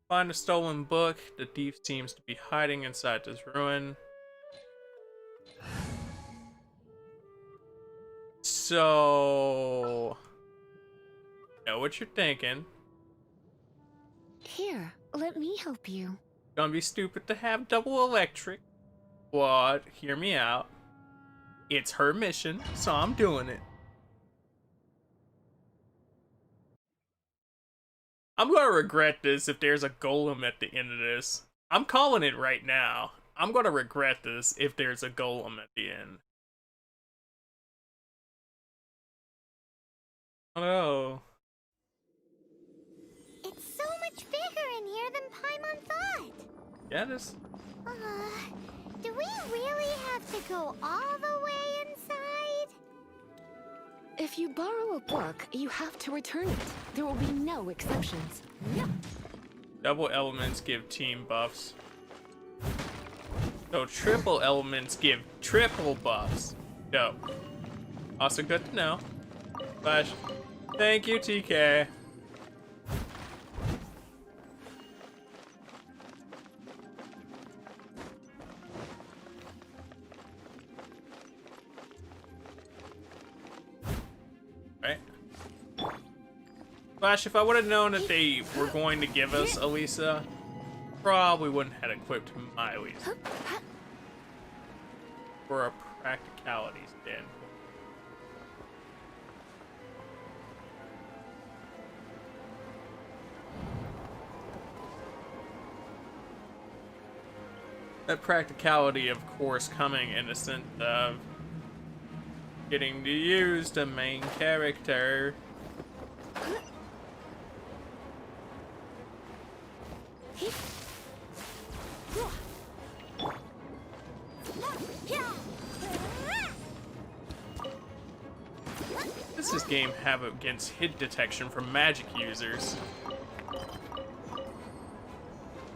S1: Find a stolen book. The thief seems to be hiding inside this ruin. So, know what you're thinking.
S8: Here, let me help you.
S1: Gonna be stupid to have double electric. But hear me out. It's her mission, so I'm doing it. I'm gonna regret this if there's a golem at the end of this. I'm calling it right now. I'm gonna regret this if there's a golem at the end. Oh no.
S5: It's so much bigger in here than Paimon thought.
S1: Yeah, this.
S5: Do we really have to go all the way inside?
S8: If you borrow a book, you have to return it. There will be no exceptions.
S1: Double elements give team buffs. So triple elements give triple buffs. Dope. Also good to know. Flash. Thank you, TK. Right. Flash, if I would have known that they were going to give us Elisa, probably wouldn't have equipped my Elisa. For a practicality standpoint. That practicality, of course, coming in the sense of getting to use the main character. Does this game have against hit detection from magic users?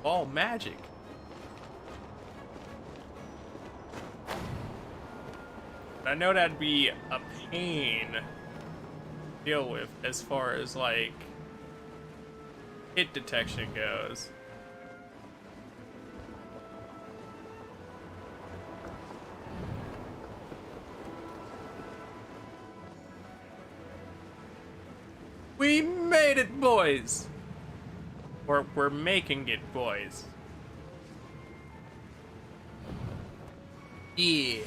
S1: All magic. I know that'd be a pain to deal with as far as like hit detection goes. We made it, boys! Or we're making it, boys. Yeah.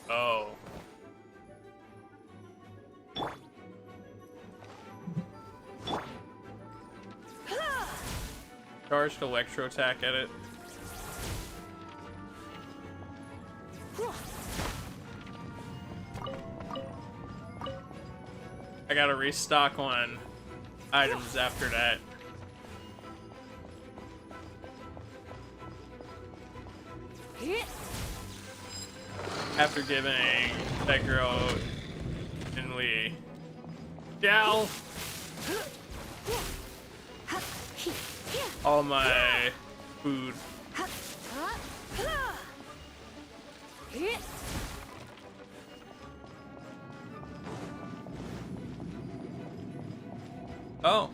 S1: Oh. Charged electro attack at it. I gotta restock on items after that. After giving that girl finally. Gal. All my food. Oh.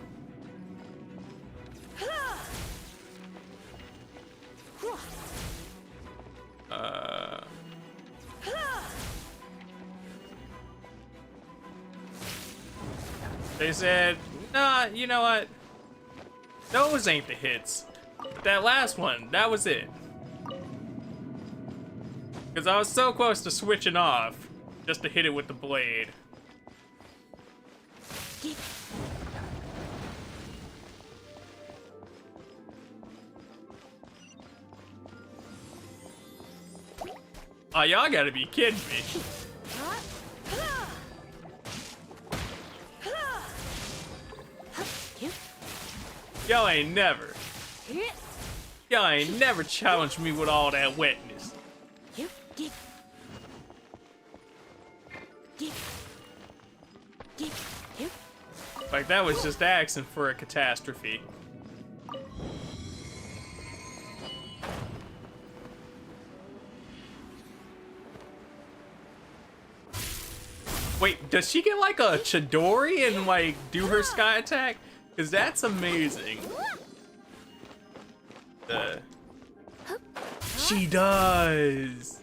S1: They said, nah, you know what? Those ain't the hits. But that last one, that was it. Because I was so close to switching off just to hit it with the blade. Oh, y'all gotta be kidding me. Y'all ain't never challenged me with all that wetness. Like that was just asking for a catastrophe. Wait, does she get like a Chidori and like do her sky attack? Cause that's amazing. She does.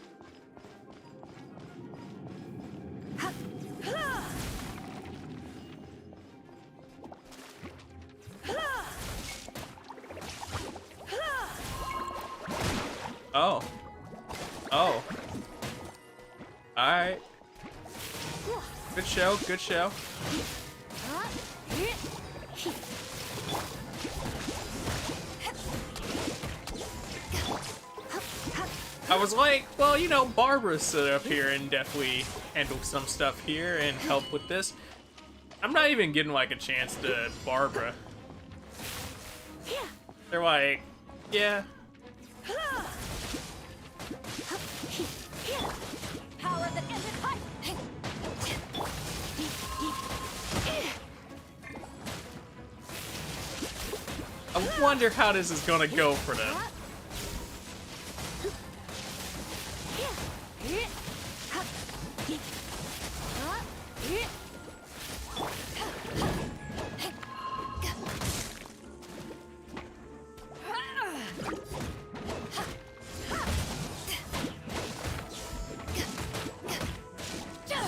S1: Oh. Oh. Alright. Good show, good show. I was like, well, you know, Barbara's stood up here and definitely handled some stuff here and helped with this. I'm not even getting like a chance to Barbara. They're like, yeah. I wonder how this is gonna go for them.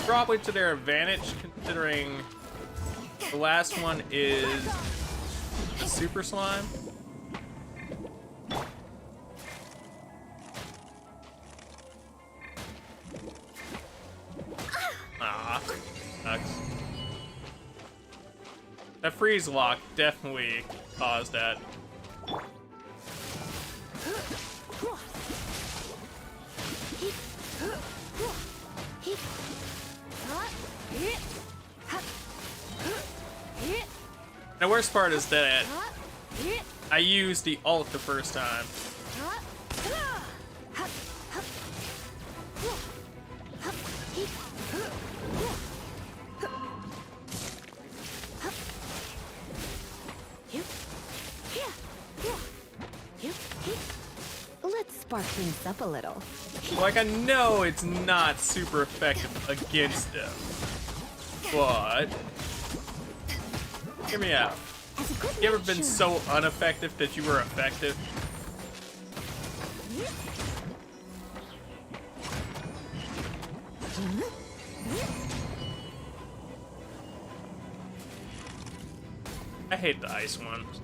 S1: Probably to their advantage, considering the last one is a super slime. Ah, sucks. That freeze lock definitely caused that. The worst part is that I used the ult the first time.
S8: Let's spark things up a little.
S1: Like, I know it's not super effective against them, but hear me out. You ever been so ineffective that you were effective? I hate the ice ones.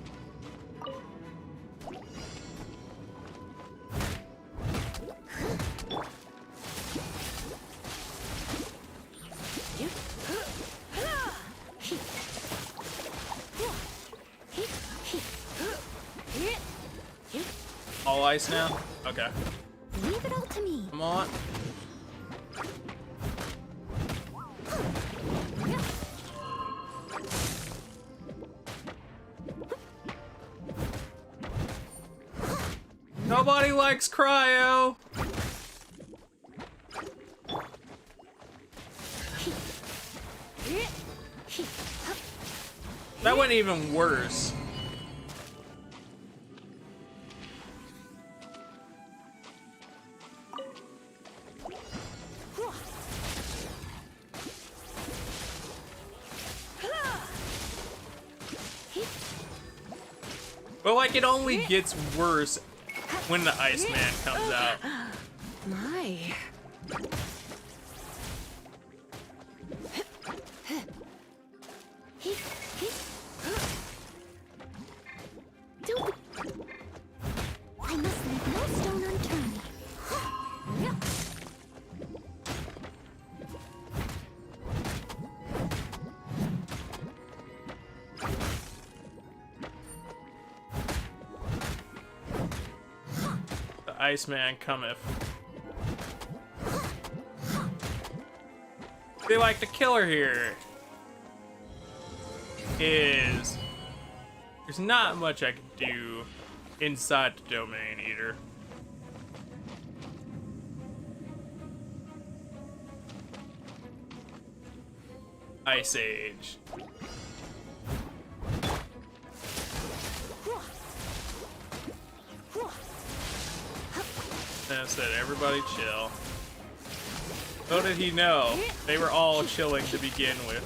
S1: All ice now? Okay.
S2: Leave it all to me.
S1: Come on. Nobody likes cryo. That went even worse. But like, it only gets worse when the Iceman comes out.
S8: My.
S5: I must leave no stone unturned.
S1: The Iceman cometh. Be like, the killer here is there's not much I can do inside the domain either. Ice Age. And I said, everybody chill. How did he know? They were all chilling to begin with.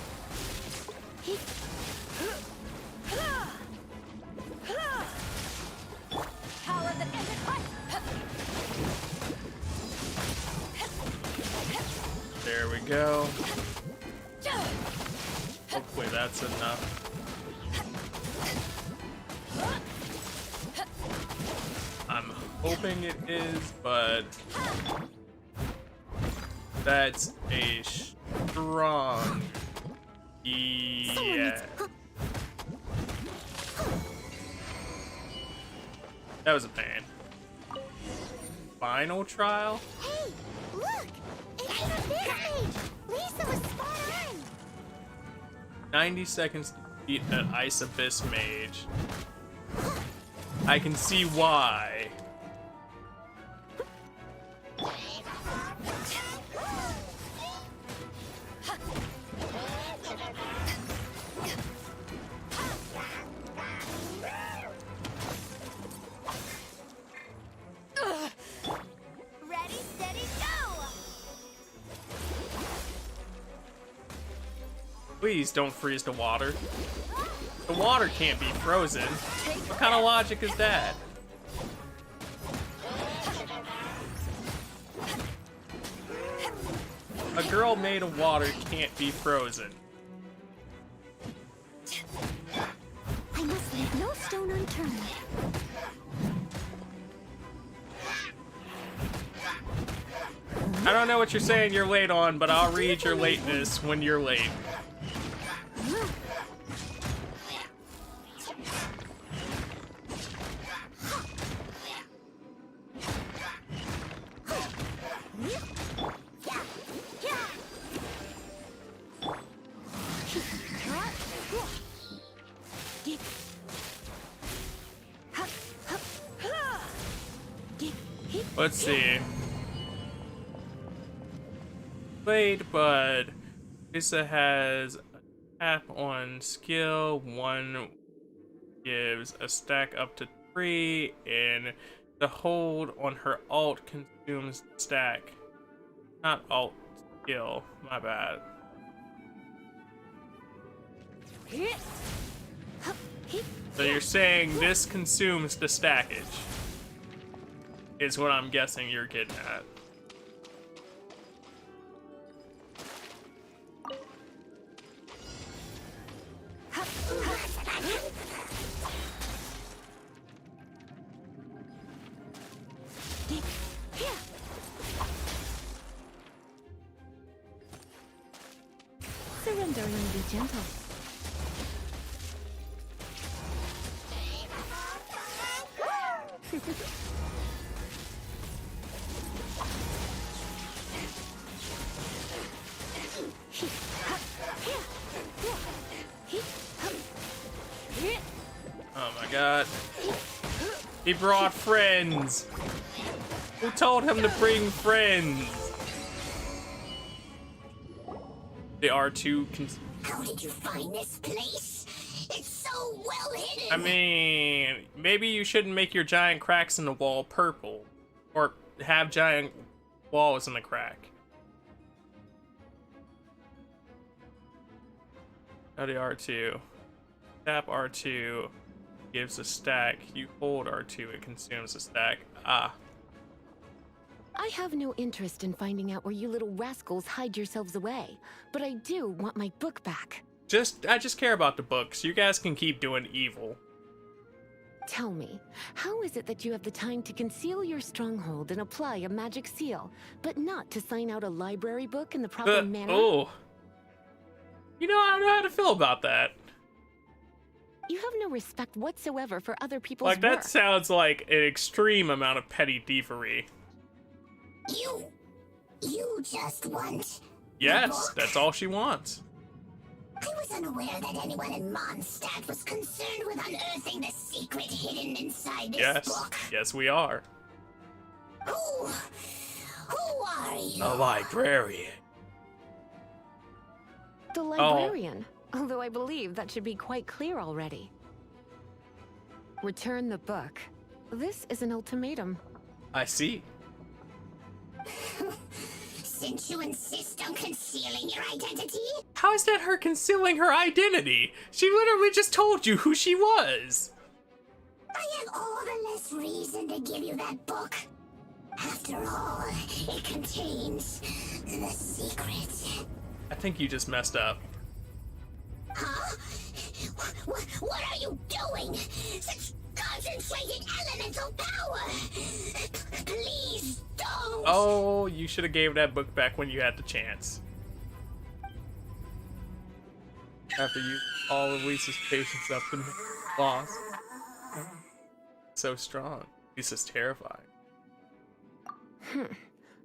S1: There we go. Hopefully that's enough. I'm hoping it is, but that's a strong yeah. That was a pain. Final trial?
S5: Hey, look! It's the page! Lisa was spot on!
S1: 90 seconds to beat an Ice Abyss Mage. I can see why.
S5: Ready, steady, go!
S1: Please don't freeze the water. The water can't be frozen. What kind of logic is that? A girl made of water can't be frozen.
S5: I must leave no stone unturned.
S1: I don't know what you're saying you're late on, but I'll read your lateness when you're late. Let's see. Wait, but Lisa has a tap on skill. 1 gives a stack up to 3, and the hold on her alt consumes the stack. Not alt, skill. My bad. So you're saying this consumes the stackage? Is what I'm guessing you're getting at.
S8: Surrender and be gentle.
S1: Oh my god. He brought friends. Who told him to bring friends? The R2
S5: How did you find this place? It's
S1: I mean, maybe you shouldn't make your giant cracks in the wall purple. Or have giant walls in the crack. Now the R2. Tap R2 gives a stack. You hold R2, it consumes a stack. Ah.
S8: I have no interest in finding out where you little rascals hide yourselves away, but I do want my book back.
S1: I just care about the books. You guys can keep doing evil.
S8: Tell me, how is it that you have the time to conceal your stronghold and apply a magic seal, but not to sign out a library book in the proper manner?
S1: Oh. You know, I don't know how to feel about that.
S8: You have no respect whatsoever for other people's
S1: Like,
S8: work.
S1: that sounds like an extreme amount of petty thievery.
S5: You just want...
S1: Yes, that's all she wants.
S5: I was unaware that anyone in Mondstadt was concerned with unearthing the secret hidden inside this book.
S1: Yes, we are.
S5: Who are you?
S1: A librarian.
S8: The librarian, although I believe that should be quite clear already. Return the book. This is an ultimatum.
S1: I see.
S5: Since you insist on concealing your identity?
S1: How is that her concealing her identity? She literally just told you who she was.
S5: I have all the less reason to give you that book. After all, it contains the secret.
S1: I think you just messed up.
S5: Huh? What are you doing? Such concentrated elemental power! Please don't!
S1: Oh, you should have gave that book back when you had the chance. After you all of Lisa's patience up and lost. So strong. Lisa's terrifying.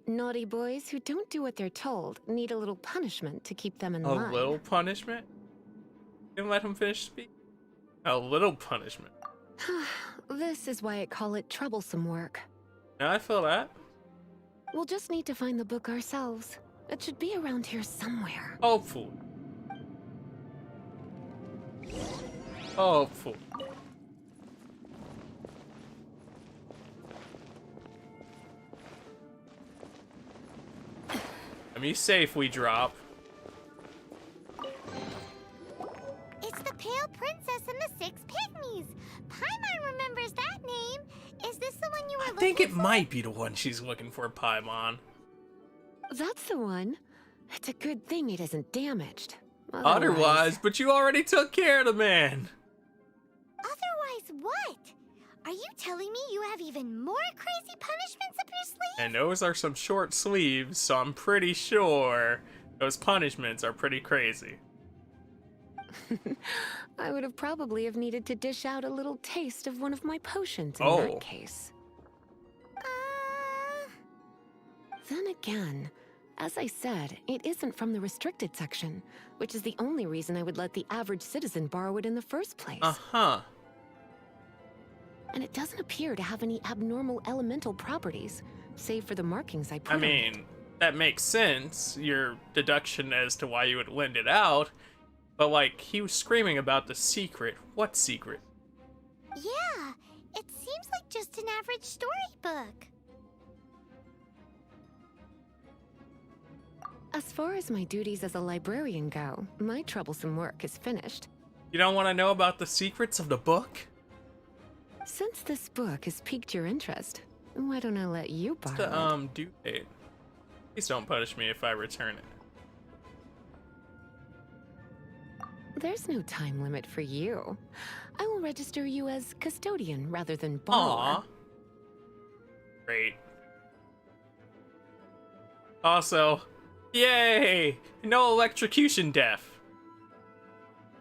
S8: Naughty boys who don't do what they're told need a little punishment to keep them in line.
S1: A little punishment? Didn't let him finish speaking. A little punishment.
S8: This is why I call it troublesome work.
S1: Now I feel that.
S8: We'll just need to find the book ourselves. It should be around here somewhere.
S1: Hopefully. Hopefully. Let me safe we drop.
S5: It's the Pale Princess and the Six Pygmies. Paimon remembers that name. Is this the one you were looking for?
S1: I think it might be the one she's looking for, Paimon.
S8: That's the one. It's a good thing it isn't damaged.
S1: Otherwise, but you already took care of the man.
S5: Otherwise what? Are you telling me you have even more crazy punishments up your sleeve?
S1: And those are some short sleeves, so I'm pretty sure those punishments are pretty crazy.
S8: I would have probably have needed to dish out a little taste of one of my potions in that case. Then again, as I said, it isn't from the restricted section, which is the only reason I would let the average citizen borrow it in the first place.
S1: Uh-huh.
S8: And it doesn't appear to have any abnormal elemental properties, save for the markings I put
S1: I
S8: on it.
S1: mean, that makes sense, your deduction as to why you would lend it out. But, like, he was screaming about the secret. What secret?
S5: Yeah, it seems like just an average storybook.
S8: As far as my duties as a librarian go, my troublesome work is finished.
S1: You don't want to know about the secrets of the book?
S8: Since this book has piqued your interest, why don't I let you borrow
S1: The,
S8: it?
S1: due date. Please don't punish me if I return it.
S8: There's no time limit for you. I will register you as custodian rather than borrower.
S1: Aww. Great. Also, yay! No electrocution death.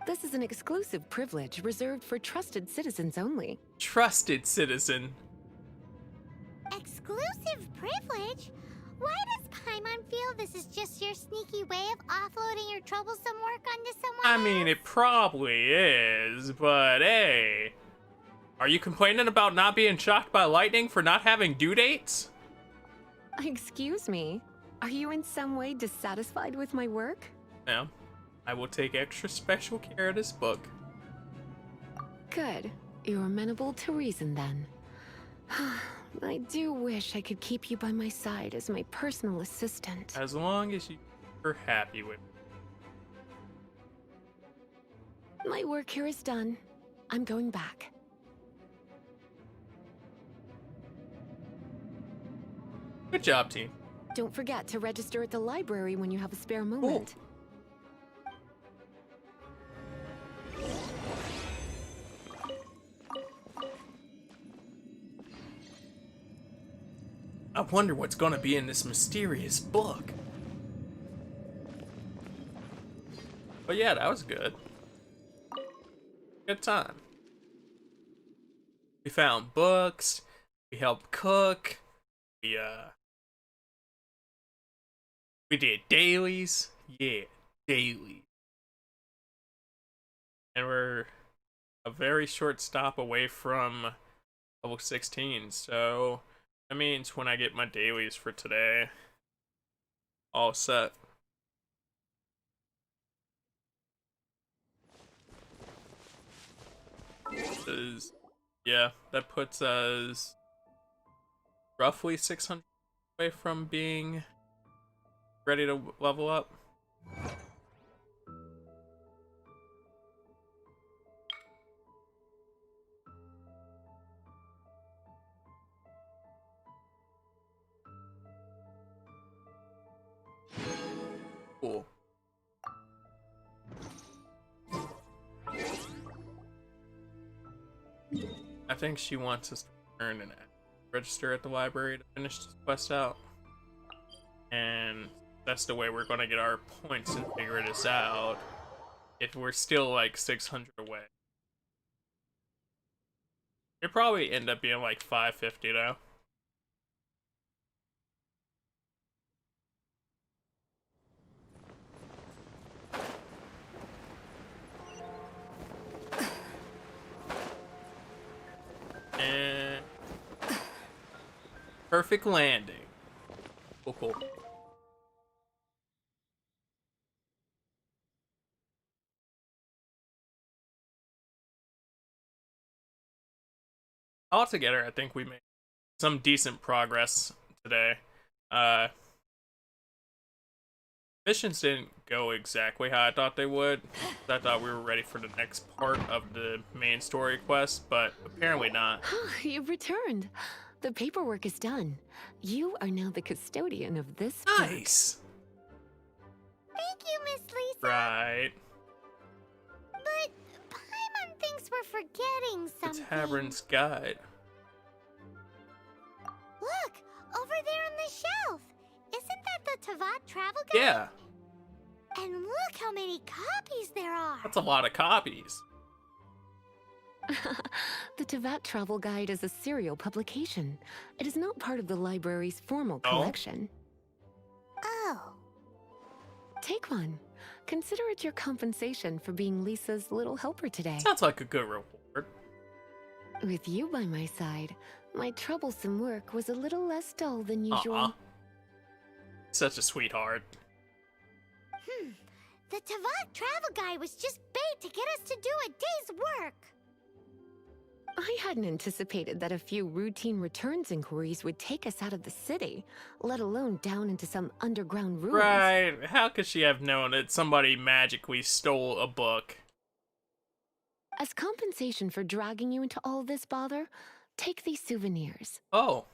S8: This is an exclusive privilege reserved for trusted citizens only.
S1: Trusted citizen.
S5: Exclusive privilege? Why does Paimon feel this is just your sneaky way of offloading your troublesome work onto someone
S1: I
S5: else?
S1: mean, it probably is, but hey. Are you complaining about not being shocked by lightning for not having due dates?
S8: Excuse me, are you in some way dissatisfied with my work?
S1: No. I will take extra special care of this book.
S8: Good. You're amenable to reason then. I do wish I could keep you by my side as my personal assistant.
S1: As long as you're happy with it.
S8: My work here is done. I'm going back.
S1: Good job, team.
S8: Don't forget to register at the library when you have a spare moment.
S1: I wonder what's gonna be in this mysterious book. But yeah, that was good. Good time. We found books. We helped cook. We did dailies. Yeah, dailies. And we're a very short stop away from level 16, so that means when I get my dailies for today, all set. Yeah, that puts us roughly 600 away from being ready to level up. Cool. I think she wants us to return and register at the library to finish this quest out. And that's the way we're gonna get our points and figure this out. If we're still like 600 away. It'd probably end up being like 550 though. And perfect landing. Cool, cool. Altogether, I think we made some decent progress today. Missions didn't go exactly how I thought they would. I thought we were ready for the next part of the main story quest, but apparently not.
S8: You've returned. The paperwork is done. You are now the custodian of this book.
S1: Nice!
S5: Thank you, Miss Lisa.
S1: Right.
S5: But Paimon thinks we're forgetting
S1: The
S5: something.
S1: Tavern's Guide.
S5: Look, over there on the shelf. Isn't that the Teyvat travel guide?
S1: Yeah,
S5: And look how many copies there are.
S1: that's a lot of copies.
S8: The Teyvat Travel Guide is a serial publication. It is not part of the library's formal
S1: Oh?
S8: collection.
S5: Oh.
S8: Take one. Consider it your compensation for being Lisa's little helper today.
S1: Sounds like a good reward.
S8: With you by my side, my troublesome work was a little less dull than usual.
S1: Such a sweetheart.
S5: The Teyvat travel guide was just bait to get us to do a day's work.
S8: I hadn't anticipated that a few routine returns inquiries would take us out of the city, let alone down into some underground ruins.
S1: Right, how could she have known that somebody magically stole a book?
S8: As compensation for dragging you into all this bother, take these souvenirs.
S1: Oh,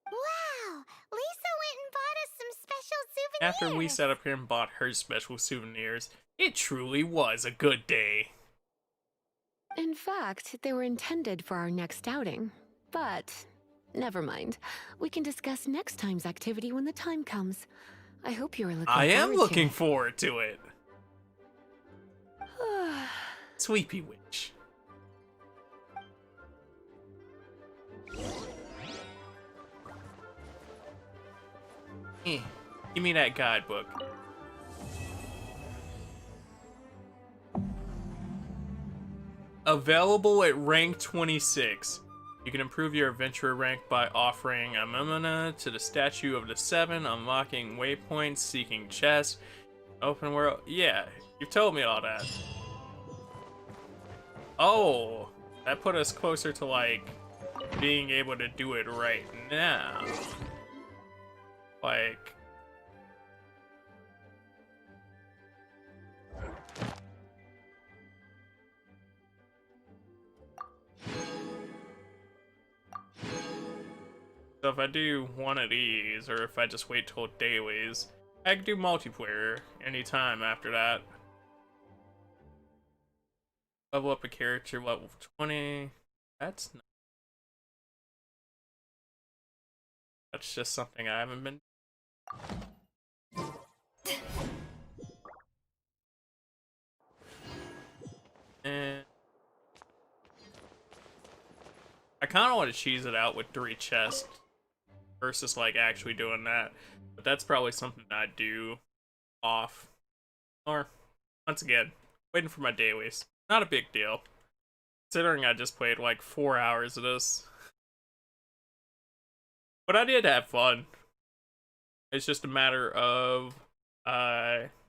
S5: Wow, Lisa went and bought us some special souvenirs.
S1: after we sat up here and bought her special souvenirs, it truly was a good day.
S8: In fact, they were intended for our next outing. But, never mind. We can discuss next time's activity when the time comes. I hope you are looking
S1: I am
S8: forward
S1: looking
S8: to
S1: forward to it.
S8: it.
S1: Sweepy Witch. Give me that guidebook. Available at rank 26. You can improve your adventurer rank by offering a Mimina to the Statue of the Seven, unlocking waypoints, seeking chests, open world. Yeah, you've told me all that. Oh, that put us closer to, like, being able to do it right now. Like... So if I do one of these, or if I just wait till dailies, I can do multiplayer anytime after that. Level up a character, level 20. That's just something I haven't been. And I kind of want to cheese it out with 3 chests versus like actually doing that, but that's probably something I'd do off. Or once again, waiting for my dailies. Not a big deal, considering I just played like 4 hours of this. But I did have fun. It's just a matter of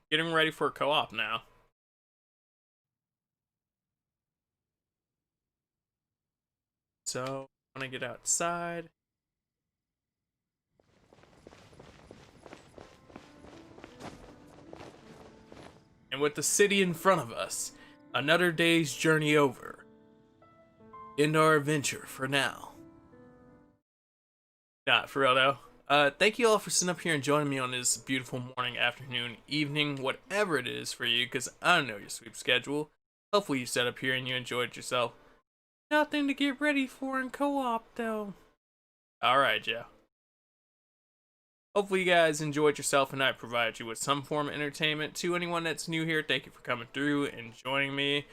S1: getting ready for co-op now. So, I want to get outside. And with the city in front of us, another day's journey over. End our adventure for now. Nah, for real though. Thank you all for sitting up here and joining me on this beautiful morning, afternoon, evening, whatever it is for you, because I don't know your sleep schedule. Hopefully you sat up here and you enjoyed yourself. Nothing to get ready for in co-op though. Alright, Joe. Hopefully you guys enjoyed yourself and I provided you with some form of entertainment. To anyone that's new here, thank you for coming through and joining me,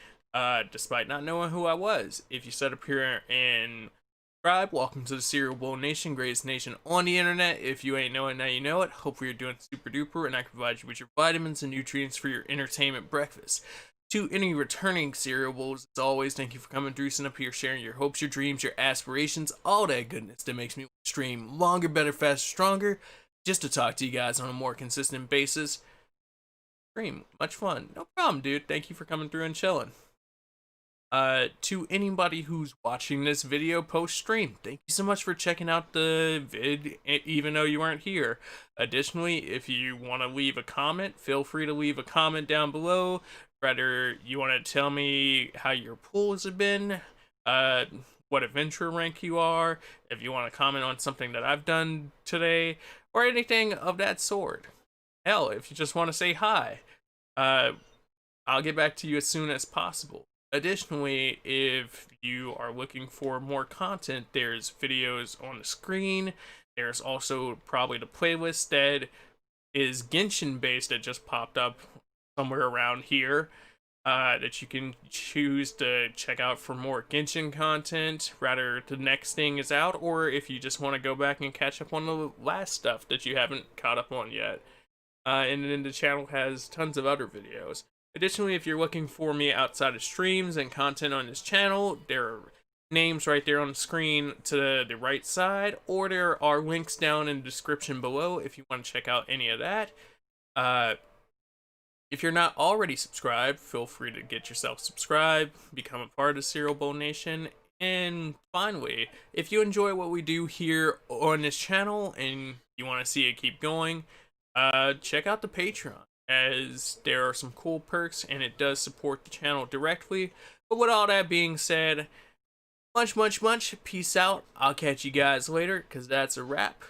S1: despite not knowing who I was. If you sat up here and subscribe, welcome to the Cereal Bowl Nation, greatest nation on the internet. If you ain't know it, now you know it. Hopefully you're doing super duper and I can provide you with your vitamins and nutrients for your entertainment breakfast. To any returning Cereal Bowls, as always, thank you for coming through, sitting up here, sharing your hopes, your dreams, your aspirations, all that goodness that makes me stream longer, better, faster, stronger, just to talk to you guys on a more consistent basis. Stream, much fun. No problem, dude. Thank you for coming through and chilling. To anybody who's watching this video post-stream, thank you so much for checking out the vid, even though you weren't here. Additionally, if you want to leave a comment, feel free to leave a comment down below. Whether you want to tell me how your pulls have been, what adventure rank you are, if you want to comment on something that I've done today, or anything of that sort. Hell, if you just want to say hi, I'll get back to you as soon as possible. Additionally, if you are looking for more content, there's videos on the screen. There's also probably the playlist that is Genshin based that just popped up somewhere around here, that you can choose to check out for more Genshin content, rather the next thing is out, or if you just want to go back and catch up on the last stuff that you haven't caught up on yet. And then the channel has tons of other videos. Additionally, if you're looking for me outside of streams and content on this channel, there are names right there on the screen to the right side, or there are links down in the description below if you want to check out any of that. If you're not already subscribed, feel free to get yourself subscribed, become a part of the Cereal Bowl Nation. And finally, if you enjoy what we do here on this channel and you want to see it keep going, check out the Patreon, as there are some cool perks and it does support the channel directly. But with all that being said, much peace out. I'll catch you guys later, because that's a wrap.